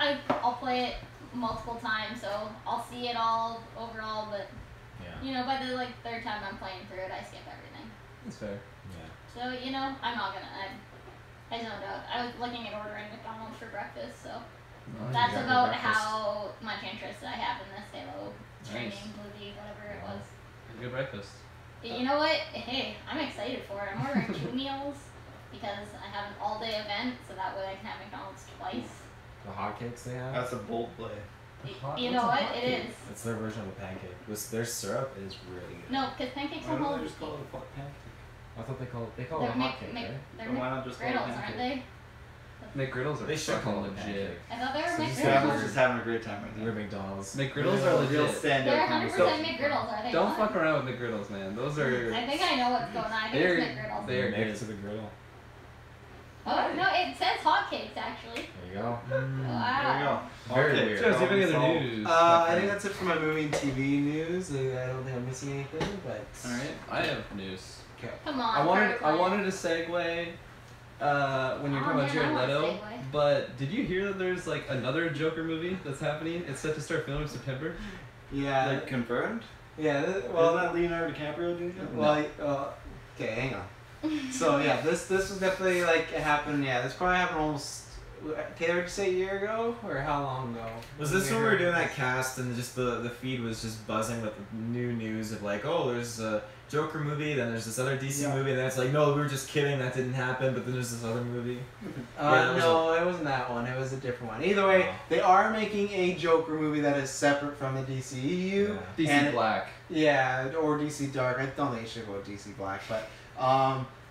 I'll play it multiple times, so I'll see it all overall. But Yeah. you know, by the like third time I'm playing through it, I skip everything. That's fair. Yeah. So you know, I'm not gonna. I zoned out. I was looking at ordering McDonald's for breakfast, so Oh, that's got your about breakfast. how much interest I have in this Halo streaming Nice. movie, whatever it was. Good breakfast. You know what? Hey, I'm excited for it. I'm ordering 2 meals because I have an all-day event, so that way I can have McDonald's twice. The hotcakes they have. That's a bold play. You know what? It is. It's their version of a pancake. Their syrup is really good. No, because pancakes Why are don't whole. they just call it a pancake? I thought they call it They're a hotcake, right? they're Why not just call it McGriddles, pancake? aren't they? McGriddles are They should fucking call it a legit. pancake. I thought they were So just Samuel's McGriddles. have just having a great time right We're now. McGriddles McDonald's. are Real legit. stand-up They're 100% conversation. McGriddles, are they Don't not? fuck around with McGriddles, man. Those are. I think I know what's going on. I think They're- it's McGriddles. they're Mix good. to the griddle. Oh, no, it says hotcakes, actually. There you go. There you Wow. go. Very Okay, weird. Joe, do you have any other solved. news? I think that's it for my movie and TV news. I don't think I'm missing anything, but Alright, I have news. Come on. I wanted Carter. to segue when you're Oh, talking about man, Jared I wanna Leto, segue. but did you hear that there's like another Joker movie that's happening? It's set to start filming in September. yeah, Like confirmed? yeah. Well, that Leonardo DiCaprio doing it? Well, okay, hang on. So yeah, this was definitely like it happened. Yeah, this probably happened almost. Taylor, did you say a year ago or how long ago? Was this when we were doing that cast and just the feed was just buzzing with new news of like, oh, there's a Joker movie, then there's this other DC Yeah. movie, and then it's like, no, we were just kidding, that didn't happen, but then there's this other movie. Yeah, it was No, it wasn't that one. It was a different one. Either way, Oh. they are making a Joker movie that is separate from the DCEU. DC And- Black. Yeah, or DC Dark. I don't think it should go with DC Black, but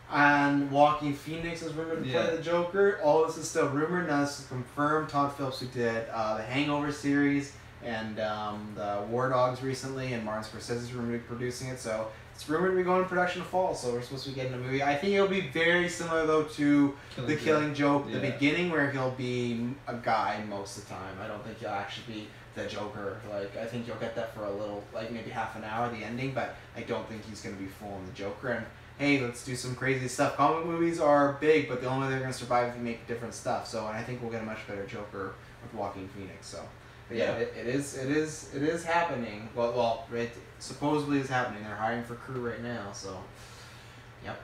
and Joaquin Phoenix is rumored to Yeah. play the Joker. All this is still rumored. Now this is confirmed. Todd Phillips, who did the Hangover series and the War Dogs recently, and Martin Scorsese is rumored to be producing it. So it's rumored to be going to production in fall. So we're supposed to be getting a movie. I think it'll be very similar though to The Killing Joke, the Yeah. beginning, where he'll be a guy most of the time. I don't think he'll actually be the Joker. Like, I think you'll get that for a little, like maybe half an hour, the ending, but I don't think he's going to be full on the Joker. And hey, let's do some crazy stuff. Comic movies are big, but the only way they're going to survive is if you make different stuff. So, and I think we'll get a much better Joker with Joaquin Phoenix. So, but yeah, Yeah. it is happening. Well, it supposedly is happening. They're hiring for crew right now. So, yep.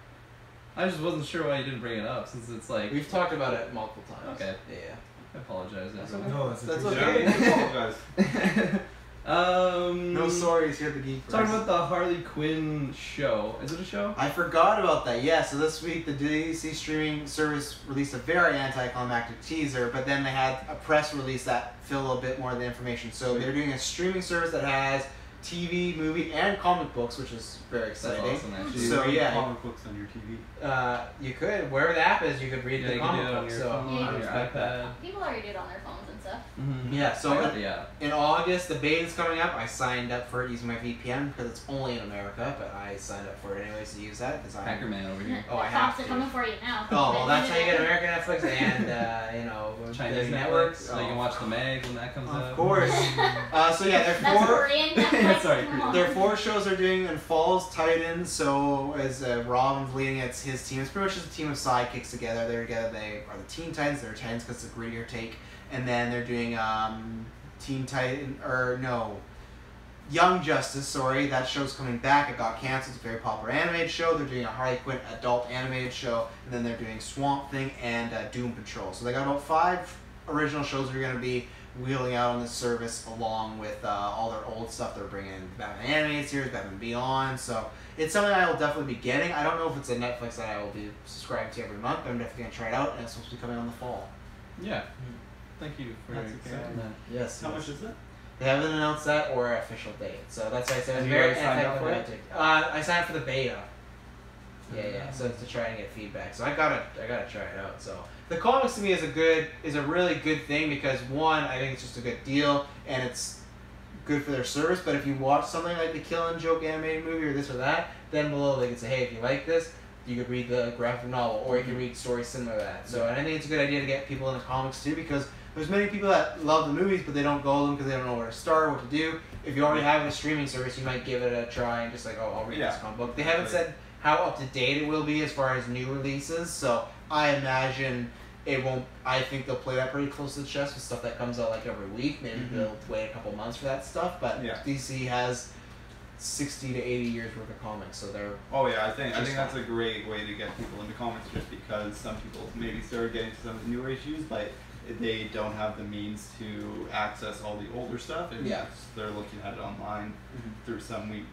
I just wasn't sure why you didn't bring it up since it's like. We've talked about it multiple times. Okay. Yeah. I apologize. That's everyone. No, that's That's You okay. don't need to apologize. No sorries here at the Geek Talking about the Harley Quinn show. Is it a show? I forgot about that. Yeah, so this week the DC streaming service released a very anticlimactic teaser, but then they had a press release that filled a bit more of the information. So they're doing a streaming service that has TV, movie, and comic books, which is very That's exciting. awesome, actually. Do you So, read yeah. comic books on your TV? You could, wherever the app is, you could read Yeah, the you can do comic it on book. your So phone, Yeah. on your iPad. People already do it on their phones and stuff. Mm-hmm. Yeah, so I got the app. in August, the beta's coming up. I signed up for it using my VPN because it's only in America, but I signed up for it anyways to use that. Because Hacker Man over here. Oh, I The have cops are to. coming for you now. Oh, well, that's how you get American Netflix and, Chinese the networks, so Oh, you can watch the mag when that comes out. Of course. So yeah, That's there are four. Korean Yeah, Netflix. sorry, Come on. There are 4 shows they're doing in Falls Titans. So as Robin's leading, it's his team. It's pretty much just a team of sidekicks together. They're together. They are the Teen Titans. They're Titans because it's a grittier take. And then they're doing Teen Titan Young Justice. Sorry, that show's coming back. It got canceled. It's a very popular animated show. They're doing a Harley Quinn adult animated show, and then they're doing Swamp Thing and Doom Patrol. So they got about 5 original shows that are going to be wheeling out on this service along with all their old stuff. They're bringing in Batman animated series, Batman Beyond. So it's something I will definitely be getting. I don't know if it's a Netflix that I will be subscribing to every month, but I'm definitely gonna try it out, and it's supposed to be coming on the fall. Yeah. Thank you for That's sharing exciting. that. Yes. How much is it? They haven't announced that or an official date, so that's why I said Have it's you very already signed up for it? anticlimactic. I signed up for the beta. Yeah. So it's to try and get feedback. So I gotta try it out. So the comics to me is a really good thing because one, I think it's just a good deal and it's good for their service. But if you watch something like the Kill and Joke animated movie or this or that, then below they can say, hey, if you like this, you could read the graphic novel or you can read stories similar to that. So and I think it's a good idea to get people into comics too because there's many people that love the movies but they don't go to them because they don't know where to start, what to do. If you already have a streaming service, you might give it a try and just like, oh, I'll read this comic book. They haven't said how up to date it will be as far as new releases, so I imagine it won't. I think they'll play that pretty close to the chest with stuff that comes out like every week. Maybe they'll wait a couple months for that stuff, but DC has 60 to 80 years worth of comics, so they're. Oh yeah, I think that's a great way to get people into comics, just because some people maybe started getting to some of the newer issues, but they don't have the means to access all the older stuff. And they're looking at it online through some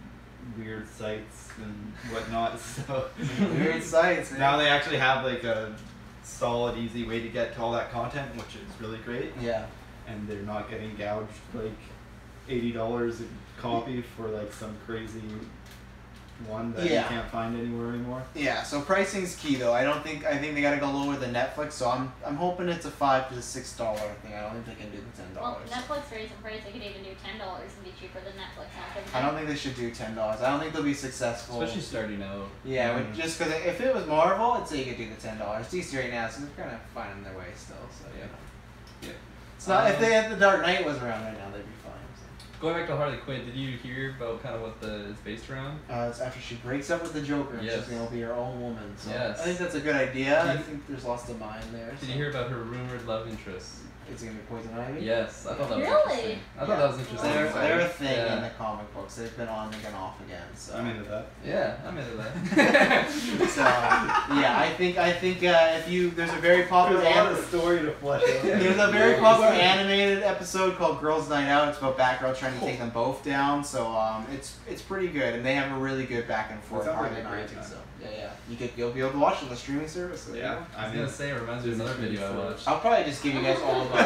weird sites and whatnot. So weird sites. Now they actually have like a solid, easy way to get to all that content, which is really great. Yeah. And they're not getting gouged like $80 a copy for like some crazy one that you can't find anywhere anymore. Yeah, so pricing's key though. I think they gotta go lower than Netflix, so I'm hoping it's a $5 to $6 thing. I don't think they can do the $10. Well, Netflix raised the price. They could even do $10 and be cheaper than Netflix now. I don't think they should do $10. I don't think they'll be successful. Especially starting out. Yeah, but just because if it was Marvel, I'd say you could do the $10. DC right now, so they're kind of finding their way still. So yeah. It's not if they had the Dark Knight was around right now, they'd be fine. So. Going back to Harley Quinn, did you hear about kind of what it's based around? It's after she breaks up with the Joker, and she's gonna be her own woman. So I think that's a good idea. I think there's lots to mine there. Did you hear about her rumored love interest? It's gonna be Poison Ivy? Yes, I thought that was Really? interesting. I thought that was interesting. They're a thing in the comic books. They've been on again, off again. So I'm into that. Yeah, I'm into that. So I think if you there's a very popular story to flesh out. There's a very popular animated episode called Girls Night Out. It's about Batgirl trying to take them both down. So it's pretty good, and they have a really good back and forth. So you'll be able to watch it on the streaming service. So yeah, I was gonna say it reminds me of another video I watched. I'll probably just give you guys all of that.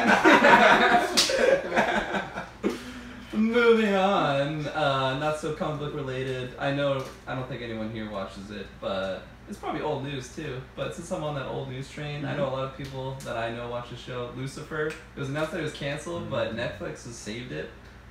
Moving on, not so comic book related. I don't think anyone here watches it, but it's probably old news too. But since I'm on that old news train, I know a lot of people that I know watch the show Lucifer. It was announced that it was canceled, but Netflix has saved it,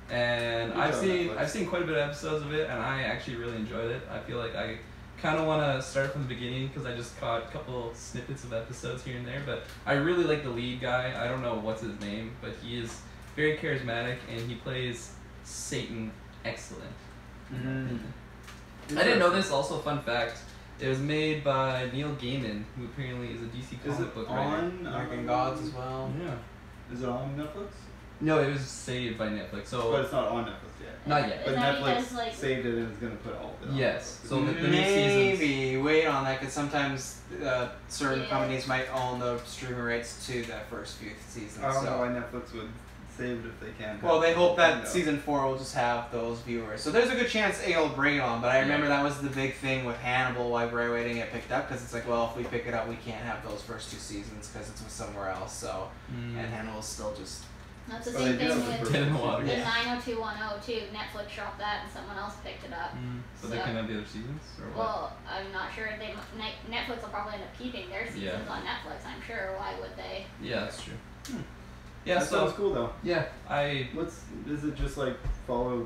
and I've seen quite a bit of episodes of it, and I actually really enjoyed it. I feel like I kind of want to start from the beginning because I just caught a couple snippets of episodes here and there, but I really like the lead guy. I don't know what's his name, but he is very charismatic and he plays Satan excellent. I didn't know this. Also, fun fact: it was made by Neil Gaiman, who apparently is a DC comic book writer. American Gods as well. Yeah. Is it on Netflix? No, it was saved by Netflix. So, but it's not on Netflix yet. Not yet. But Is that Netflix because, saved it and is going to put all of it on. Yes. So the new Maybe wait on that because sometimes certain companies might own the streaming rights to the first few seasons. I don't know why Netflix would save it if they can. Well, they hope that season 4 will just have those viewers. So there's a good chance they'll bring it on. But I remember that was the big thing with Hannibal, why we're waiting to get picked up, because it's like, well, if we pick it up, we can't have those first 2 seasons because it's with somewhere else. So and Hannibal's still just. That's the same thing with Dead in the water. the 90210 too. Netflix dropped that and someone else picked it up. So they can have the other seasons, or what? Well, I'm not sure. Netflix will probably end up keeping their seasons on Netflix. I'm sure. Why would they? Yeah, that's true. Yeah, that sounds cool though. Yeah, Is it just like follow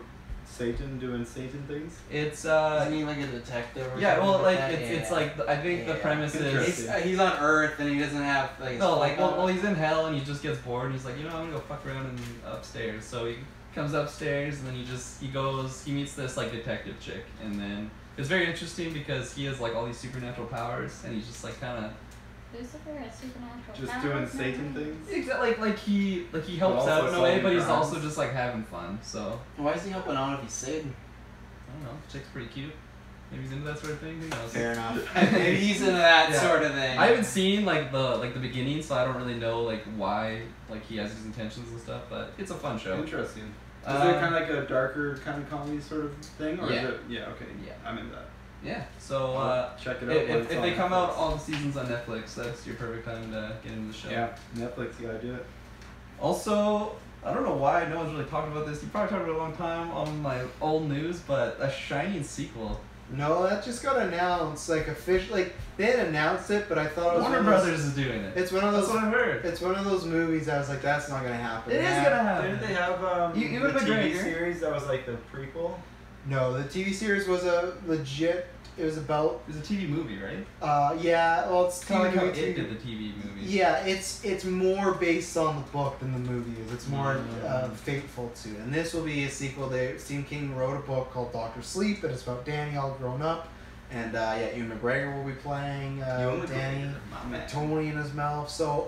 Satan doing Satan things? It's I mean, like a detective. Or yeah, well, like that? it's like I think the premise is he's on Earth and he doesn't have like. no, like well, he's in hell and he just gets bored and he's like, I'm gonna go fuck around and upstairs. So he comes upstairs and then he meets this like detective chick, and then it's very interesting because he has like all these supernatural powers and he's just like kind of. Lucifer has supernatural Just powers doing now? Satan things? Exactly, like he helps out in a way, but he's also just like having fun. So Why is he helping out if he's Satan? I don't know. Chick's pretty cute. Maybe he's into that sort of thing. Who knows? Fair enough. Maybe he's into that Yeah. sort of thing. I haven't seen like the beginning, so I don't really know like why like he has his intentions and stuff. But it's a fun show. Interesting. Is it kind of like a darker kind of comedy sort of thing, or Yeah. is it? Yeah. Okay. Yeah. I'm into that. Yeah. So I'll check it out. when if it's they on come out Netflix. all the seasons on Netflix, that's your perfect time to get into the show. Yeah, Netflix, you gotta do it. Also, I don't know why no one's really talking about this. You probably talked about it a long time on my old news, but a Shining sequel. No, that just got announced, like official. Like they had announced it, but I thought it was Warner one of those- Brothers is doing it. It's one of That's those. what I heard. It's one of those movies. I was like, that's not gonna happen. It is Yeah. gonna happen. Didn't they have You the would've been TV great, series that was like the prequel? No, the TV series was a legit. It was about. It was a TV movie, right? Yeah. Well, it's Kind of like how TV. it did the TV movie. Yeah, it's more based on the book than the movie is. It's more Mm. faithful to it. And this will be a sequel. Stephen King wrote a book called Doctor Sleep, and it's about Danny all grown up. And yeah, Ewan McGregor will be playing Danny. My man. Tony in his mouth. So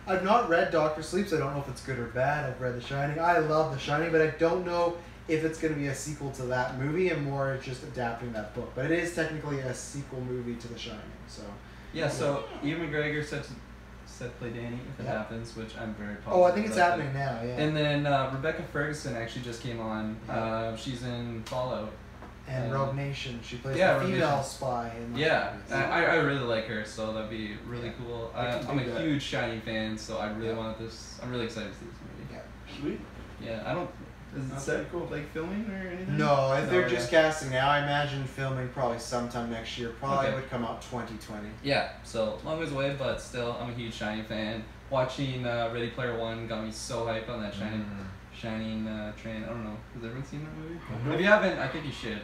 I've not read Doctor Sleep, so I don't know if it's good or bad. I've read The Shining. I love The Shining, but I don't know if it's going to be a sequel to that movie and more just adapting that book. But it is technically a sequel movie to The Shining. So Yeah. So Ewan McGregor set to play Danny if it Yeah. happens, which I'm very positive. oh, I think it's about happening now. Yeah. And then Rebecca Ferguson actually just came on. She's in Fallout. And Rogue Nation. She plays Yeah, the Rogue female Nation. spy. In the Yeah, movies. I really like her, so that'd be really Yeah. cool. I can I'm a do that. huge Shining fan, so I really Yeah. want this. I'm really excited to see this movie. Yeah. Sweet. Yeah, I don't. Is it That's set pretty cool. like filming or anything? No, if they're No, just casting now, I imagine filming probably sometime next year. Probably Okay. would come out 2020. Yeah, so long ways away, but still, I'm a huge Shining fan. Watching Ready Player One got me so hyped on that Shining train. I don't know. Has everyone seen that movie? Mm-hmm. If you haven't, I think you should.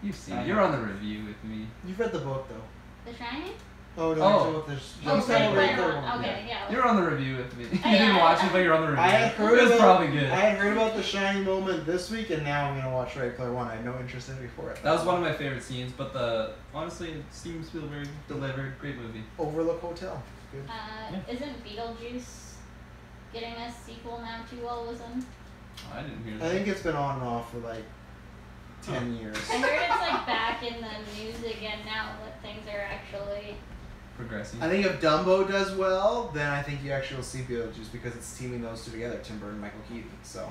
You've seen it. You're on the review with me. You've read the book though. The Shining? Oh no, Oh. you're with this. Oh, just Ready the Player regular One. one. Okay, yeah. You're on the review with me. You yeah, didn't watch I- it, but you're on the review. I had heard It was about, probably good. I had heard about the Shining moment this week, and now I'm gonna watch Ready Player One. I had no interest in it before it. That was one of my favorite scenes, but honestly, Steven Spielberg delivered. Great movie. Overlook Hotel. Good. Isn't Beetlejuice getting a sequel now too, all of a sudden? Oh, I didn't hear that. I think it's been on and off for like 10 years. I heard it's like back in the news again now that things are actually. Progressing. I think if Dumbo does well, then I think you actually will see Beetlejuice because it's teaming those two together, Tim Burton and Michael Keaton. So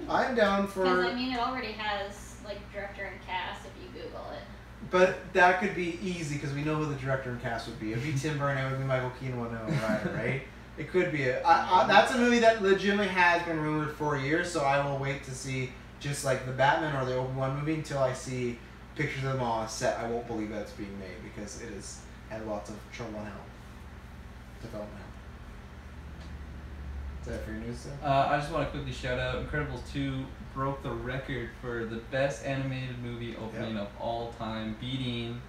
I'm down Because for. I mean, it already has like director and cast if you Google it. But that could be easy because we know who the director and cast would be. It would be Tim Burton, it would be Michael Keaton, Winona Ryder, right? It could be that's a movie that legitimately has been rumored for years, so I will wait to see just like the Batman or the Obi-Wan movie until I see pictures of them on a set. I won't believe that it's being made because it has had lots of trouble and help. Development help. Is that for your news, sir? I just want to quickly shout out Incredibles 2 broke the record for the best animated movie opening of all time, beating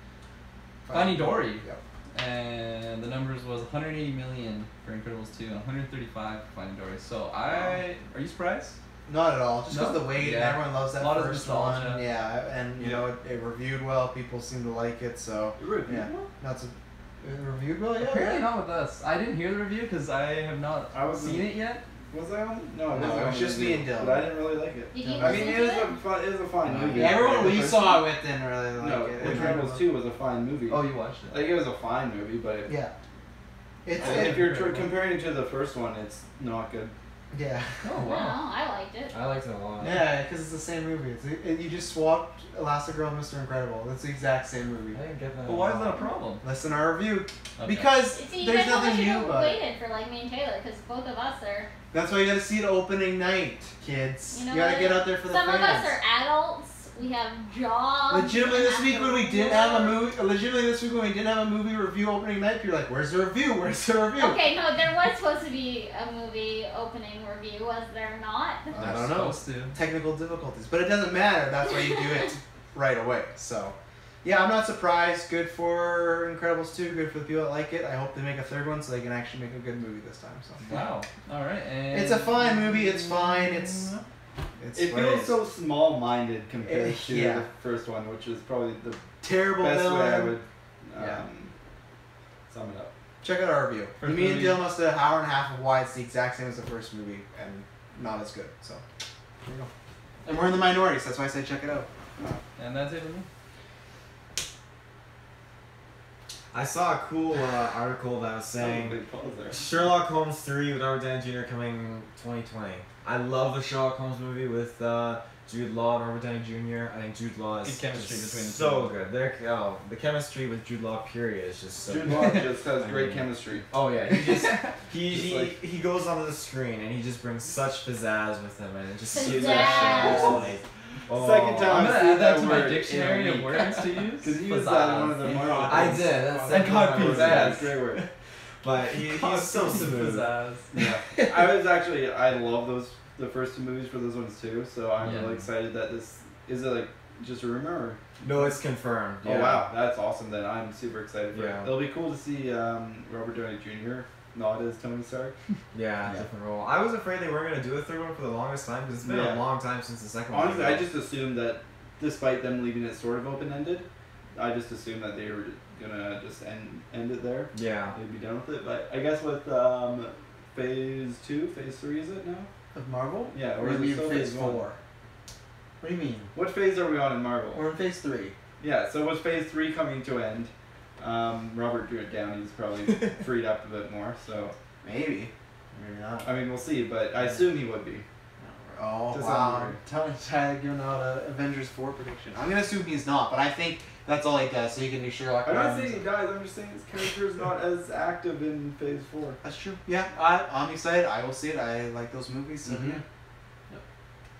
Finding Dory. Yep. And the numbers was 180 million for Incredibles 2 and 135 for Finding Dory. So are you surprised? Not at all. Just because No? the weight, Yeah. everyone loves that A lot of first nostalgia. one. Yeah, and you know it reviewed well. People seem to like it, so yeah. Not so. It reviewed well, yeah. Apparently right? not with us. I didn't hear the review because I have not seen it yet. Was I on? No, No, it was just me and Dylan. But I didn't really like it. Did you I mean, listen it to was it? it was a fine movie. Yeah, everyone we The first saw one- it with didn't really like No, it. Incredibles 2 was a fine movie. Oh, you watched it? Like, it was a fine movie, but Yeah. It's if you're comparing it to the first one, it's not good. yeah. Oh, No, wow. I liked it. I liked it a lot. Yeah, because it's the same movie. You just swapped Elastigirl and Mr. Incredible. It's the exact same movie. I didn't get that. But why is that a problem? Listen to our review. Okay. Because See, you there's guys all nothing should new have about it. waited for like me and Taylor, because both of us are. That's why you gotta see it opening night, kids. You know gotta what? get out there for the Some fans. of us are adults. We have jobs. Legitimately we this have week to when we didn't have a work. movie legitimately this week when we didn't have a movie review opening night, you're like, where's the review? Where's the review? Okay, no, there was supposed to be a movie opening review, was there not? I don't know. Supposed to. Technical difficulties. But it doesn't matter, that's why you do it right away. So yeah, I'm not surprised. Good for Incredibles 2, good for the people that like it. I hope they make a third one so they can actually make a good movie this time. So Wow. All right. And it's a fine movie, it's fine, it's It what feels is. so small-minded compared to yeah. the first one, which is probably the Terrible best villain. way I would Yeah. sum it up. Check out our review. First Me and movie. Dylan must have an hour and a half of why it's the exact same as the first movie and not as good. So there you go. And we're in the minority, so that's why I say check it out. And that's it for me. I saw a cool article that was saying Big pause there. Sherlock Holmes 3 with Robert Downey Jr. coming 2020. I love the Sherlock Holmes movie with Jude Law and Robert Downey Jr. I think Jude Law is Good chemistry just between the so two. good. The chemistry with Jude Law period is just so Jude good. Law just has I great mean, chemistry. Oh yeah, he just Just like- he goes onto the screen and he just brings such pizzazz with him and it just Pizzazz. like Second time I'm I've gonna seen add that that to my word dictionary in a of week. words to use. Because you used that in one of the Pizzazz. Marvel. I did. That's I caught definitely pizzazz. That's a great word. But he's so smooth. Pizzazz. Yeah, I love the first two movies for those ones too. So I'm Yeah. really excited that this is it like just a rumor. Or? No, it's confirmed. Oh wow, that's awesome. Then I'm super excited for Yeah. it. It'll be cool to see Robert Downey Jr. not as Tony Stark. Yeah, different role. I was afraid they weren't gonna do a third one for the longest time because it's been Yeah. a long time since the second one. Honestly, I just assumed that despite them leaving it sort of open ended, I just assumed that they were gonna just end it there. Yeah. They'd be done with it. But I guess with phase 2, phase 3 is it now? Of Marvel? Yeah, Or or do is you it mean still phase phase 4? 1? What do you mean? What phase are we on in Marvel? We're in phase 3. Yeah, so with phase 3 coming to end, Robert Downey's probably freed up a bit more. So Maybe. Maybe not. I mean, we'll see, but I assume he would be. Oh, To some wow. degree. Tell Chad giving out an Avengers 4 prediction. I'm going to assume he's not, but I think that's all he does, so he can do Sherlock I'm not Holmes. saying he dies. I'm just saying his character is not as active in phase 4. That's true. Yeah, I'm excited. I will see it. I like those movies, so Mhm. yeah.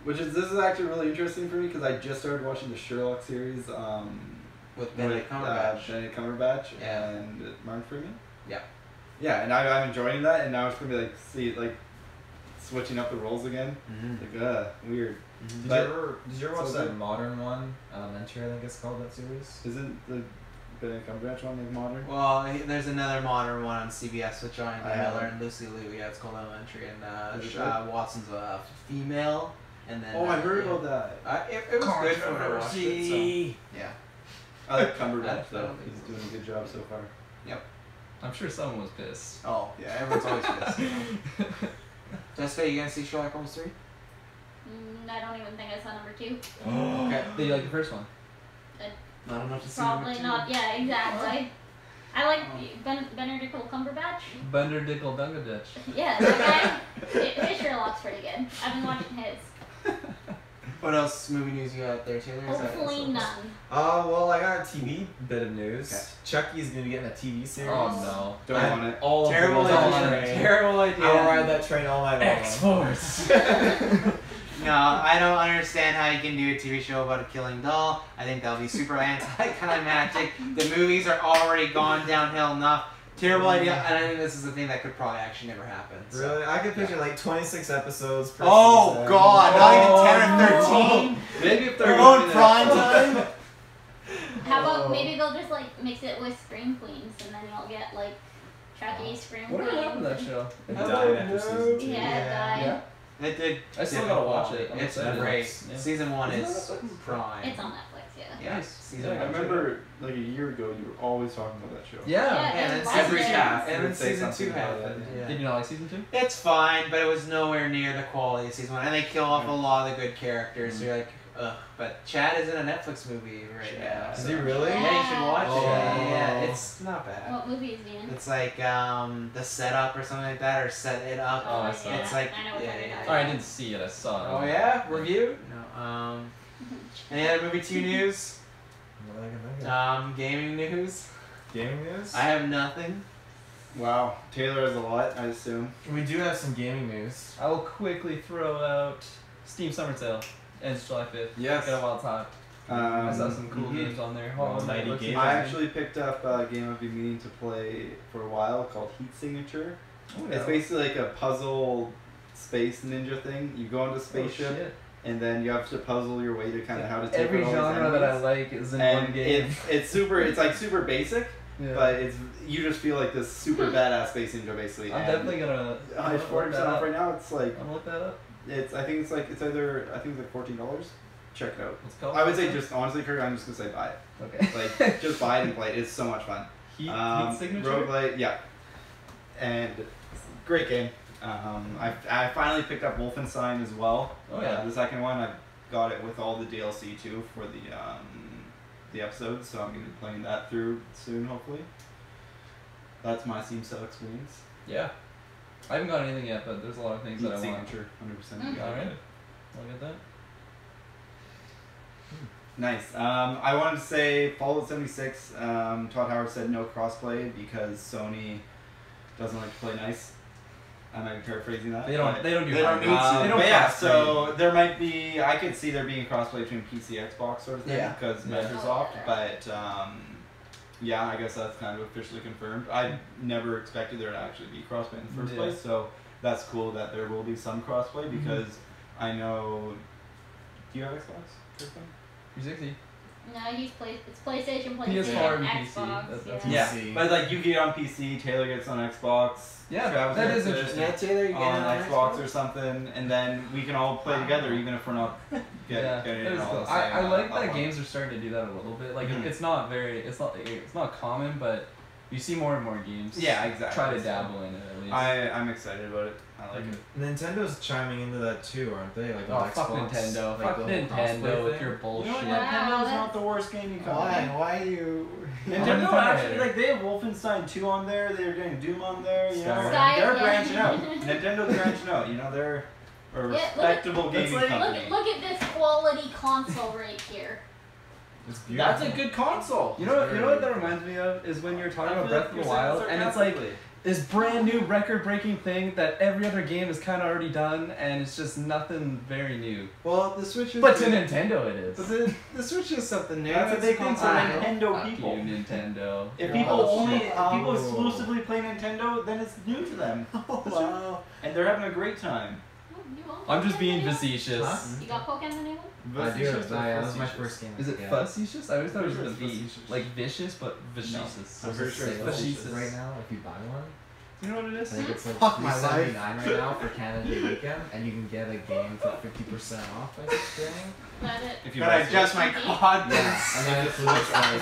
This is actually really interesting for me because I just started watching the Sherlock series. With Benedict Cumberbatch. Benedict Cumberbatch Yeah. and Martin Freeman. Yeah. Yeah, and I'm enjoying that, and now it's gonna be like switching up the roles again. Mm-hmm. Like, weird. Did But- you ever watch so that good. modern one? Elementary, I think it's called, that series. Isn't the Benedict Cumberbatch one like modern? Well, there's another modern one on CBS with Johnny I Miller haven't. and Lucy Liu. Yeah, it's called Elementary, and Is it good? Watson's a female, and then. Oh, I heard yeah. about that. It was good for when I watched it. So. Yeah. I like Cumberbatch I though. don't think He's so. doing a good job so far. I'm sure someone was pissed. Oh yeah, everyone's always pissed. Jessica, you gonna see Sherlock Holmes 3? I don't even think I saw number 2. Okay. Did you like the first one? Not enough to see Probably number 2. not. Yeah, exactly. I like Benedict Cumberbatch. Bender Dickle Dungaditch. Yeah, that guy. His Sherlock's pretty good. I've been watching his. What else movie news you got out there, Taylor? Is that- Hopefully none. Well, I got a TV bit of news. Okay. Chucky's gonna be getting a TV series. Oh Don't I- want it. All of Terrible the girls on idea. the train. Terrible idea. I'll ride that train all night long. X-Force. No, I don't understand how you can do a TV show about a killing doll. I think that'll be super anticlimactic. The movies are already gone downhill enough. Terrible idea, and I think this is the thing that could probably actually never happen. So. Really? I could picture like 26 episodes per Oh season. God! Not even 10 or 13. Maybe if they're They're on looking prime at- time. How about maybe they'll just like mix it with Scream Queens and then you'll get like Chucky, Scream What Queens. happened to that show? It died after season 2. Yeah, Yeah. it died. Yeah. It did. I still did gotta well. watch it. I'm It's excited. great. Yeah. Season 1 Isn't is that Netflix? prime. It's on Netflix, yeah. Yeah. Nice. Season Yeah, I 1. remember like a year ago you were always talking about that show. Yeah. Yeah. And then Lots every of half, You and would then say season something 2 about happened. that, Yeah. Did you not like season 2? It's fine, but it was nowhere near the quality of season 1, and they kill off a lot of the good characters. So you're like, ugh. But Chad is in a Netflix movie right now. Is so- he really? Yeah, you should watch Oh. it. Yeah, it's not bad. What movie is he in? It's like the setup or something like that, or set it up. Oh, I saw yeah. it. It's like I know what yeah, you're yeah, talking Oh, I about. didn't see it. I saw it. Oh yeah, review. No. Any other movie 2 news? What am I gonna think? Gaming news. Gaming news? I have nothing. Wow, Taylor has a lot, I assume. We do have some gaming news. I will quickly throw out Steam Summer Sale. Ends July 5th. Yes. Got a wild time. I saw some cool mhm. games on there. Well, Hollow Knight 90 looks games. I amazing. actually picked up a game I've been meaning to play for a while called Heat Signature. Oh, It's yeah. basically like a puzzle space ninja thing. You go into Oh, spaceship shit. and then you have to puzzle your way to kind of how to take Every out all these genre that I enemies. like is in And one game. it's like super basic, Yeah. but you just feel like this super badass space ninja basically. I'm And definitely gonna. it's 40% off right now. It's like I'm gonna look that up. I think it's like $14. Check it out. What's it called? I would say just honestly, Kirk, I'm just gonna say buy it. Okay. Like just buy it and play it. It's so much fun. Heat Signature. Roguelite, yeah. And great game. I finally picked up Wolfenstein as well. Oh, yeah. The second one, I got it with all the DLC too for the episodes, so I'm gonna be playing that through soon, hopefully. That's my Steam sale experience. Yeah. I haven't got anything yet, but there's a lot of things that I want. Signature, 100%. All right. I'll get that. Nice. I wanted to say Fallout 76. Todd Howard said no crossplay because Sony doesn't like to play nice. I'm not paraphrasing that. They don't do They don't need hard to. cross. They don't But yeah, cross so there might be. I could see there being crossplay between PC, Xbox, sort of thing, Yeah. because Yeah. Microsoft. But yeah, I guess that's kind of officially confirmed. I never expected there to actually be crossplay in the first Yeah. place, so that's cool that there will be some crossplay because I know. Do you have Xbox? Kirsten? 360. No, it's PlayStation, PS4 and PC. Xbox. That's yeah. PC. But like you get on PC, Taylor gets on Xbox. Yeah, Travis that gets is it interesting. Yeah, Taylor, you on get Xbox or something, and then we can all play together, even if we're not getting That it is all cool. the same. I like that platform. games are starting to do that a little bit. Like Mhm. it's not common, but you see more and more games. Yeah, exactly. Try to dabble in it at least. I'm excited about it. I like it. Nintendo's chiming into that too, aren't they? Like Oh, on fuck Xbox, Nintendo. like Fuck the whole Nintendo crossplay with thing. your bullshit. You know what? Wow, Nintendo's that's- not the worst gaming company. Why? Why you? Nintendo Nintendo actually, hater. like, they have Wolfenstein 2 on there, they're getting Doom on there, you know, Skyrim. and they're Skyrim. branching out. Nintendo's branching out, you know, they're a look at- respectable That's gaming like- company. Look at this quality console right here. It's beautiful. That's a good console. You know what that reminds me of is when you're talking about Breath of the Wild, and it's like sarcastically. this brand new record-breaking thing that every other game is kind of already done, and it's just nothing very new. Well, the Switch is. But to Nintendo, it But is. the Switch is something new. That's a It's big thing for compatible. Nintendo Fuck people. you, Nintendo. If You're people bullshit. only, if people Oh. exclusively play Nintendo, then it's new to them, Oh, wow. and they're having a great time. Oh, you want I'm just Pokemon being the new one? facetious. Huh? You got Pokemon the new one? I do. Facetious or That was my facetious? first game. Is it yeah. facetious? I always thought it was Pretty with sure a it's V. facetious. Like vicious, but facetious. I'm pretty sure it's Sales facetious. right now if you buy one. You know what it I is? think it's like Fuck my $3.79 right now for Canada Day weekend, and you can get a game for 50% off. I think. Is that it? If you Gotta buy adjust my Switch. cod. Yeah, and then the Switch like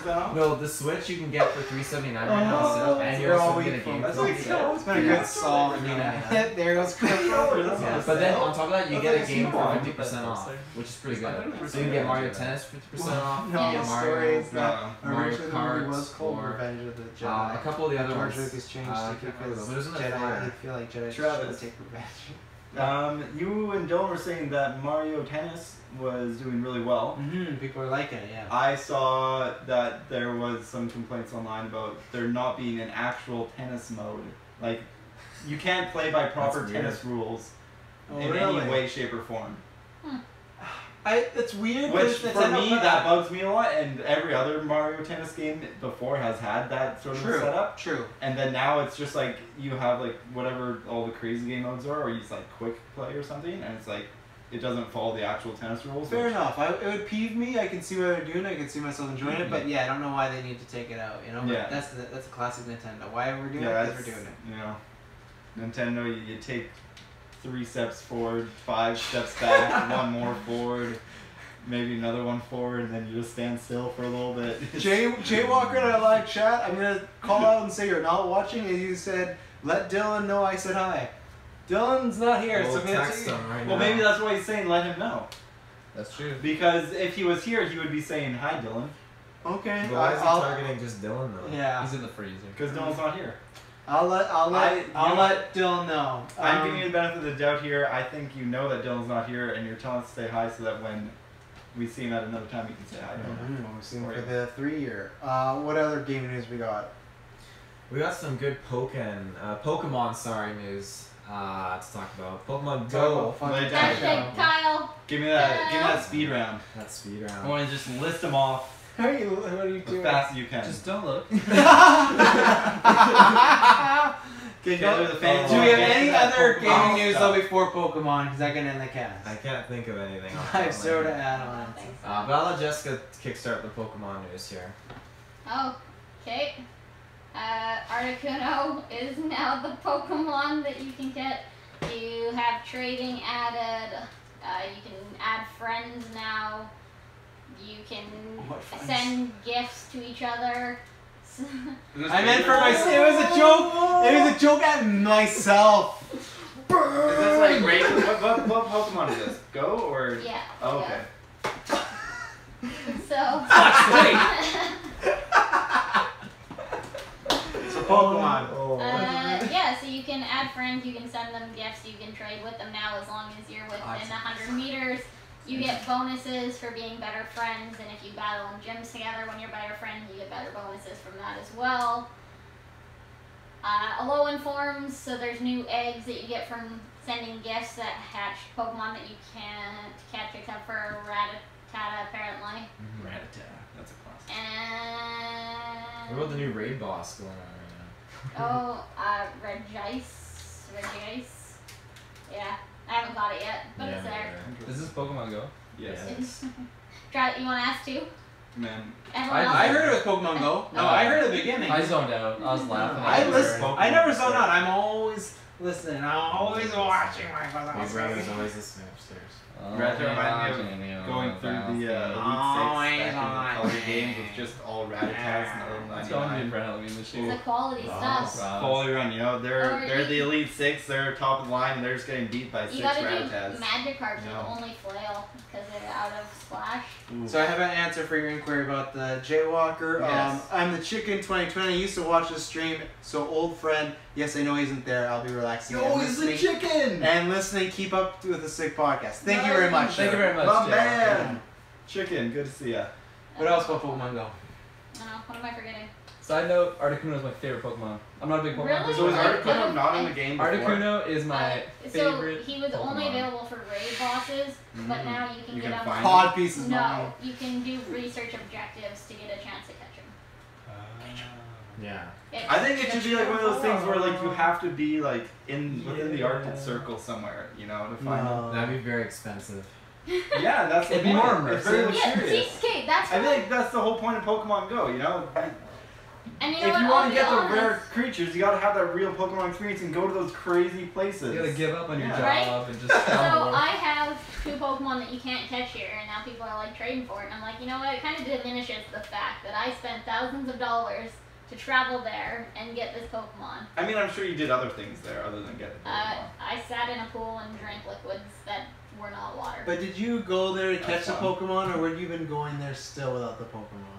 50% off? no, the Switch you can get for $3.79 right now, Oh, and we're you're all also gonna get a weak game That's for like free. so- It's been a good solid minute. There goes Chris. $3. Yeah, but then on top of that, you That's get a like game for Pokemon. 50% off, which is pretty I thought it good. was So you can get Mario Revenge. Tennis 50% off. No, You get the Mario, story is that Mario originally the movie was Kart, called or Revenge of the Jedi. a couple of the other George ones. Lucas changed I it can't remember, because but it was in the Jedi. fire. I feel like Jedi Travis. should take revenge. You and Dylan were saying that Mario Tennis was doing really well. People are liking it, yeah. I saw that there was some complaints online about there not being an actual tennis mode. Like, you can't play by proper That's weird. tennis rules Oh, in really? any way, shape, or form. It's weird. Which, because for Nintendo me, put that bugs me a lot, and every other Mario Tennis game before has had that sort of True. setup. True. And then now it's just like, you have like whatever all the crazy game modes are, or you just like quick play or something, and it's like, it doesn't follow the actual tennis rules. Fair which- enough. It would peeve me. I can see what they're doing. I can see myself enjoying it. But yeah, I don't know why they need to take it out. You know. But Yeah. That's a classic Nintendo. Why are we doing Yeah, it? Because it's, we're doing it. you know, Nintendo, you take 3 steps forward, 5 steps back, 1 more forward, maybe another 1 forward, and then you just stand still for a little bit. Jay Walker in our live chat. I'm gonna call out and say you're not watching, and you said, "Let Dylan know I said hi." Dylan's not here, We'll so I'm gonna text say- them right Well, now. maybe that's why he's saying let him know. That's true. Because if he was here, he would be saying hi, Dylan. Okay. But why is he I'll- targeting just Dylan though? Yeah. He's in the freezer. Because Dylan's not here. I'll let you know let Dylan know. I'm giving you the benefit of the doubt here. I think you know that Dylan's not here, and you're telling us to say hi so that when we see him at another time, you can say hi to him. We've seen for the 3-year. What other gaming news we got? We got some good Pokemon news to talk about. Pokemon Go. Lay it down. Hashtag Kyle. Give me that speed round. That's speed I round. want to just list them off What are you as doing? fast as you can. Just don't look. Okay, These are the fans. do we have Get to any that other Pokemon gaming news stuff. though before Pokemon? Because I can end the cast. I can't think of anything. off I the have top of so my to head. add on. But I'll let Jessica kickstart the Pokemon news here. Oh, okay. Articuno is now the Pokemon that you can get. You have trading added. You can add friends now. You can What friends? send gifts to each other. I meant for myself. It was a joke. It was a joke at myself. Is this like random? What Pokemon is this? Go or? Yeah. Oh, okay. So. So friends, you can send them gifts, you can trade with them now as long as you're within 100 meters. You get bonuses for being better friends, and if you battle in gyms together when you're better friends, you get better bonuses from that as well. Alolan forms, so there's new eggs that you get from sending gifts that hatch Pokemon that you can't catch except for Rattata, apparently. Rattata. That's a classic. And... What about the new raid boss going on right Regice. Yeah, I haven't got it yet, but now? it's there. Is this Pokemon Go? Yes. You want to ask too? Man. Everyone else? I heard it was Pokemon Go. No, I heard it at the beginning. I zoned out. I was laughing. I never saw that. I'm always listening. I'm always watching my My brother's always listening upstairs. Rather remind me of going through the Elite Six back in the color games with just all Rattatas and the It's little going to be 99. for Halloween this year. It's a quality stuff. Quality run, you know, they're Or the Elite Six, they're top of the line, and they're just getting beat by You 6 gotta Rattatas. do magic cards with No. only flail because they're out of splash. So I have an answer for your inquiry about the Jaywalker. Yes. I'm the Chicken 2020. I used to watch the stream. So old friend. Yes, I know he isn't there. I'll be relaxing. and listening. chicken! And listening. Keep up with the sick podcast. Thank you very much. Thank you very much. My Jay. man! Chicken, good to see ya. What else about Pokemon Go? What am I forgetting? Side note, Articuno is my favorite Pokemon. I'm not a big Pokemon Really? person. So is Like, Articuno not in the game before? Articuno is my So favorite he was only Pokemon. available for raid bosses, but now you can You get can him. find Pod pieces. No, you can do research objectives to get a chance to catch him. Yeah. I think it should be like one of those things where like you have to be like within the Arctic Circle somewhere, you know, to find them. That'd be very expensive. Yeah, that's the It'd be point. more It's very immersive. Yeah, luxurious. cheesecake. That's I what. think that's the whole point of Pokemon Go, you know? And If you know you what? want to get I'll the be rare honest. creatures, you gotta have that real Pokemon experience and go to those crazy places. You gotta give up on your Yeah. job and just So travel. I have 2 Pokemon that you can't catch here, and now people are like trading for it. And I'm like, you know what? It kind of diminishes the fact that I spent thousands of dollars to travel there and get this Pokemon. I mean, I'm sure you did other things there other than get the Pokemon. I sat in a pool and drank liquids that were not water. But did you go there to catch That's the fun. Pokemon, or were you been going there still without the Pokemon?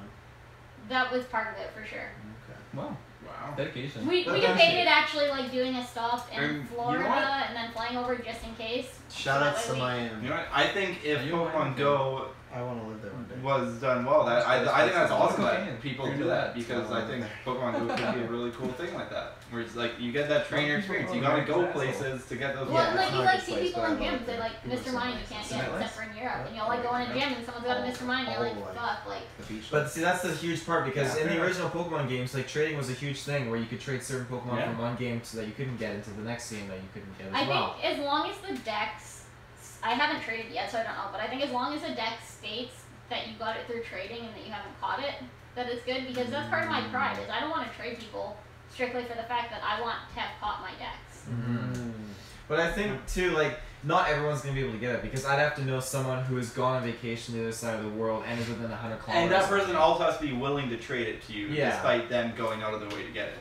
That was part of it for sure. Okay. Wow, Wow. dedication. We That's debated actually like doing a stop in You know Florida what? and then flying over just in case. Shout So out that to way Miami. You know what? I think if Are you Pokemon Miami? Go I want to live there one day. was done well, I think that's awesome Okay. that people You're do into that that. because I think Pokemon Go could be a really cool thing like that. Where it's like you get that trainer experience. You gotta go places to get those. Well, Yeah, like it's you not a like good see place, people but I in love gyms. it. They like People Mr. are Mine so you can't nice. get Isn't it except for in Europe, and you'll like go in a gym and someone's got a Mr. Mine, and you're like, fuck, like. The beach. But see, that's the huge part because Yeah, in the fair. original Pokemon games, like trading was a huge thing where you could trade certain Pokemon Yeah. from one game so that you couldn't get into the next game that you couldn't get as I well. think as long as the dex, I haven't traded yet, so I don't know, but I think as long as the dex states that you got it through trading and that you haven't caught it, that it's good because that's part of my pride is I don't want to trade people strictly for the fact that I want to have caught my dex. Mhm. But I think too, like not everyone's gonna be able to get it because I'd have to know someone who has gone on vacation to the other side of the world and is within 100 kilometers. And that person also has to be willing to trade it to you, Yeah. despite them going out of their way to get it.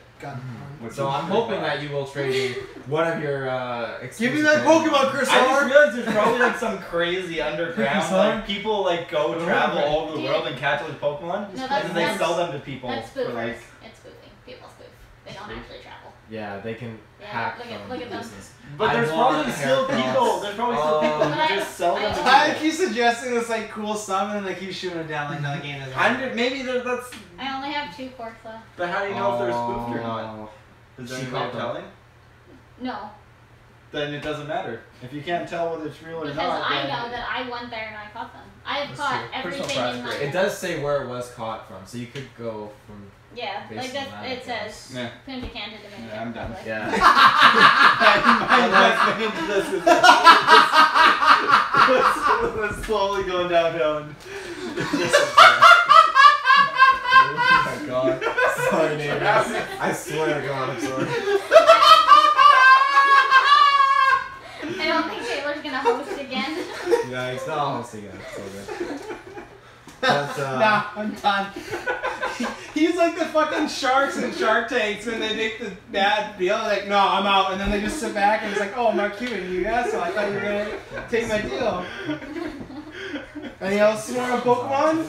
Which So is I'm pretty hoping far. that you will trade me one of your Give me exclusive that Pokemon, Chris. I just realized there's probably like some crazy underground, like people like go travel all over the Dude. world and catch those Pokemon, No, and that's, then they that's, sell them to people that's for spoofers. like. It's spoofing. People spoof. They don't actually travel. Yeah, they can Yeah, hack look at- from look at them. business. But I there's want probably a still haircut. people. There's probably still people But who just sell them to I people. keep suggesting this like cool stuff, and then they keep shooting it down like no, the game is. Maybe that's. I only have 2 quarks left. But how do you know if they're spoofed or not? Oh. Is She there any way caught of them. telling? No, Then it doesn't matter. If you can't tell whether it's real or because not, I then know that I went there and I caught them. I have That's caught true. Personal everything in pride. my. It does say where it was caught from, so you could go from. Yeah, based like on that. that, It I guess. says. Yeah. Couldn't be candid Dominican. Yeah, I'm done. Republic. Yeah. my investment into this is was slowly going downhill. Oh my god. Sorry, neighbors. I swear to god, I'm sorry. I don't think Taylor's gonna host again. Yeah, it's not hosting it. It's all good. But, Nah, I'm done. He's like the fucking sharks in Shark Tanks when they make the bad deal. Like, no, I'm out, and then they just sit back and it's like, oh, I'm not queuing you guys, so I thought you were gonna take my deal. Anything else more on Pokemon?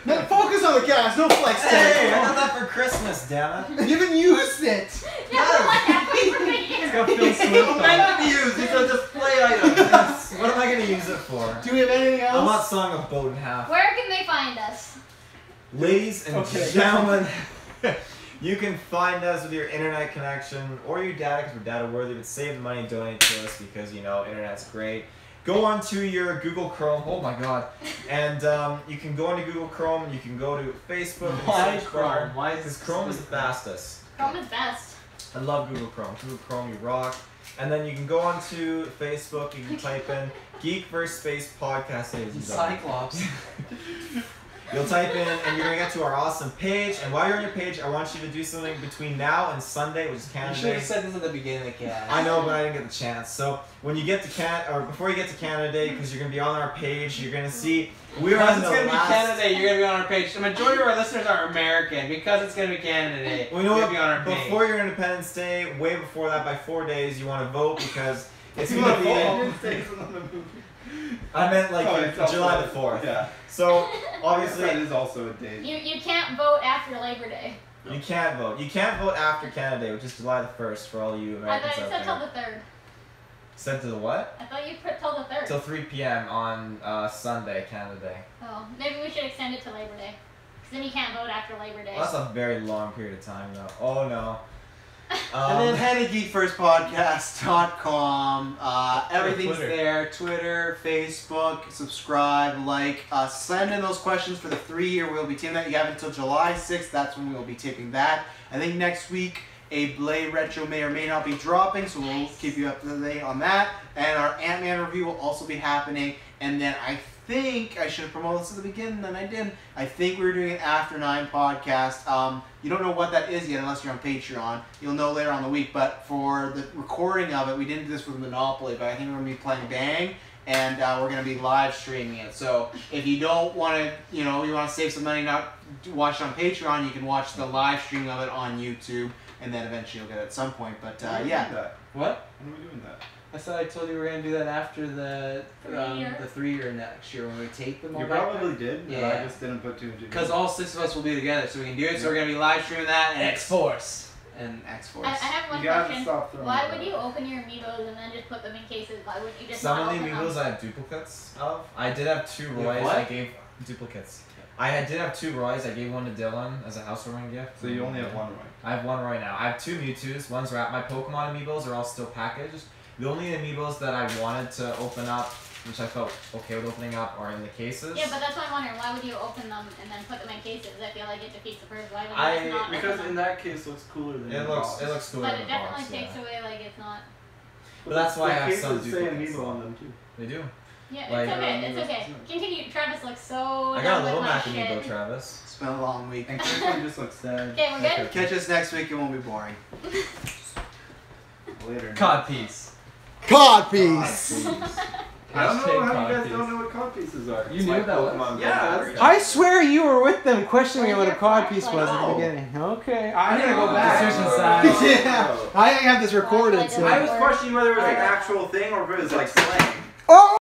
No, focus on the cast, no flex Hey, I tape. got that for Christmas, damn it. You haven't used it. Yeah, but like halfway through the year. It's got Phil Swift It's on meant it. to be used. It's a display item. Yes. What am I gonna use it for? Do we have anything I'm not else? sawing a boat in half. Where can they find us? Ladies and Okay. gentlemen, you can find us with your internet connection or your data because we're data worthy, but save the money and donate to us because, you know, internet's great. Go on to your Google Chrome, oh my god, and you can go into Google Chrome and you can go to Facebook and Why search bar. Chrome? Why is Because this Chrome is the fastest. Chrome is best. I love Google Chrome. Google Chrome, you rock. And then you can go onto Facebook, you can type in GeekVerse space podcast. Ladies and gentlemen. Cyclops. You'll type in and you're going to get to our awesome page. And while you're on your page, I want you to do something between now and Sunday, which is You Canada should Day. have said this at the beginning of the cast. I know, but I didn't get the chance. So when you get to or before you get to Canada Day, because you're going to be on our page, you're going to see we're Because on it's the going to be last... Canada Day, you're going to be on our page. The majority of our listeners are American because it's going to be Canada Day. Well, you know You're what? gonna be on our page. Before your Independence Day, way before that, by 4 days, you want to vote because it's You going want to to be... Independence Day is on the movie. I meant like Oh, it's also- July the 4th. Yeah. So That obviously is also a date. You can't vote after Labor Day. you can't vote. You can't vote after Canada Day, which is July the 1st for all you I Americans thought you out said till there. the 3rd. Sent to the what? I thought you put till the 3rd. Till 3 p.m. on Sunday, Canada Day. Oh, maybe we should extend it to Labor Day. Because then you can't vote after Labor Day. Well, that's a very long period of time, though. Oh no. And then head to geekfirstpodcast.com. Everything's Twitter. there. Twitter, Facebook, subscribe, like. Send in those questions for the 3-year. We'll be taping that. You have until July 6th. That's when we'll be taping that. I think next week a Blade Retro may or may not be dropping, so we'll Nice. keep you up to date on that. And our Ant-Man review will also be happening. And then I think I should have promoted this at the beginning, and I didn't. I think we were doing an After 9 podcast. You don't know what that is yet unless you're on Patreon. You'll know later on in the week. But for the recording of it, we didn't do this with Monopoly, but I think we're going to be playing Bang, and we're going to be live streaming it. So if you don't want to, you want to save some money, not watch it on Patreon, you can watch the live stream of it on YouTube, and then eventually you'll get it at some point. But When are we yeah. doing that? What? When are we doing that? I thought I told you we were going to do that after the 3-year next year when we tape them all You back. probably did, but Yeah. I just didn't put 2 and 2. Because all 6 of us will be together, so we can do it. So we're going to be live streaming that and X-Force. and X-Force. I have one You gotta question. stop throwing Why it would out. you open your amiibos and then just put them in cases? Why wouldn't you just Some not of the open amiibos them? I have duplicates of. I did have 2 have Roys. what? I gave duplicates. I did have 2 Roys. I gave one to Dylan as a housewarming gift. So you only have 1 right? I have 1 right now. I have 2 Mewtwo's. One's wrapped. My Pokemon amiibos are all still packaged. The only amiibos that I wanted to open up, which I felt okay with opening up, are in the cases. Yeah, but that's why I'm wondering, why would you open them and then put them in cases? I feel like it defeats the purpose. Why would you just not Because open in them? that case, looks cooler than It the looks box. cooler But in it the definitely box. takes Yeah. away, like, it's not... But that's why I have cases some say duplicates. Amiibo on them too. They do. Yeah, Like, it's okay, um, it's okay. Continue. Travis looks so I got done a little with my Mac shit. amiibo, Travis. It's been a long week. And this one just looks sad. Okay, we're good? Catch us next week. It won't be boring. Later. Codpiece. Codpiece. I don't know Hashtag how you guys codpiece. don't know what cod pieces are. You It's knew like that was- Pokemon Yeah, Go. that's- I swear you were with them questioning me Where's what a your codpiece flashlight? was at the No. beginning. Okay, I'm gonna go Oh, back. Decision size. Yeah, I have this recorded. Flashlight So. I was questioning whether it was like an actual thing or if it was like slang. Oh!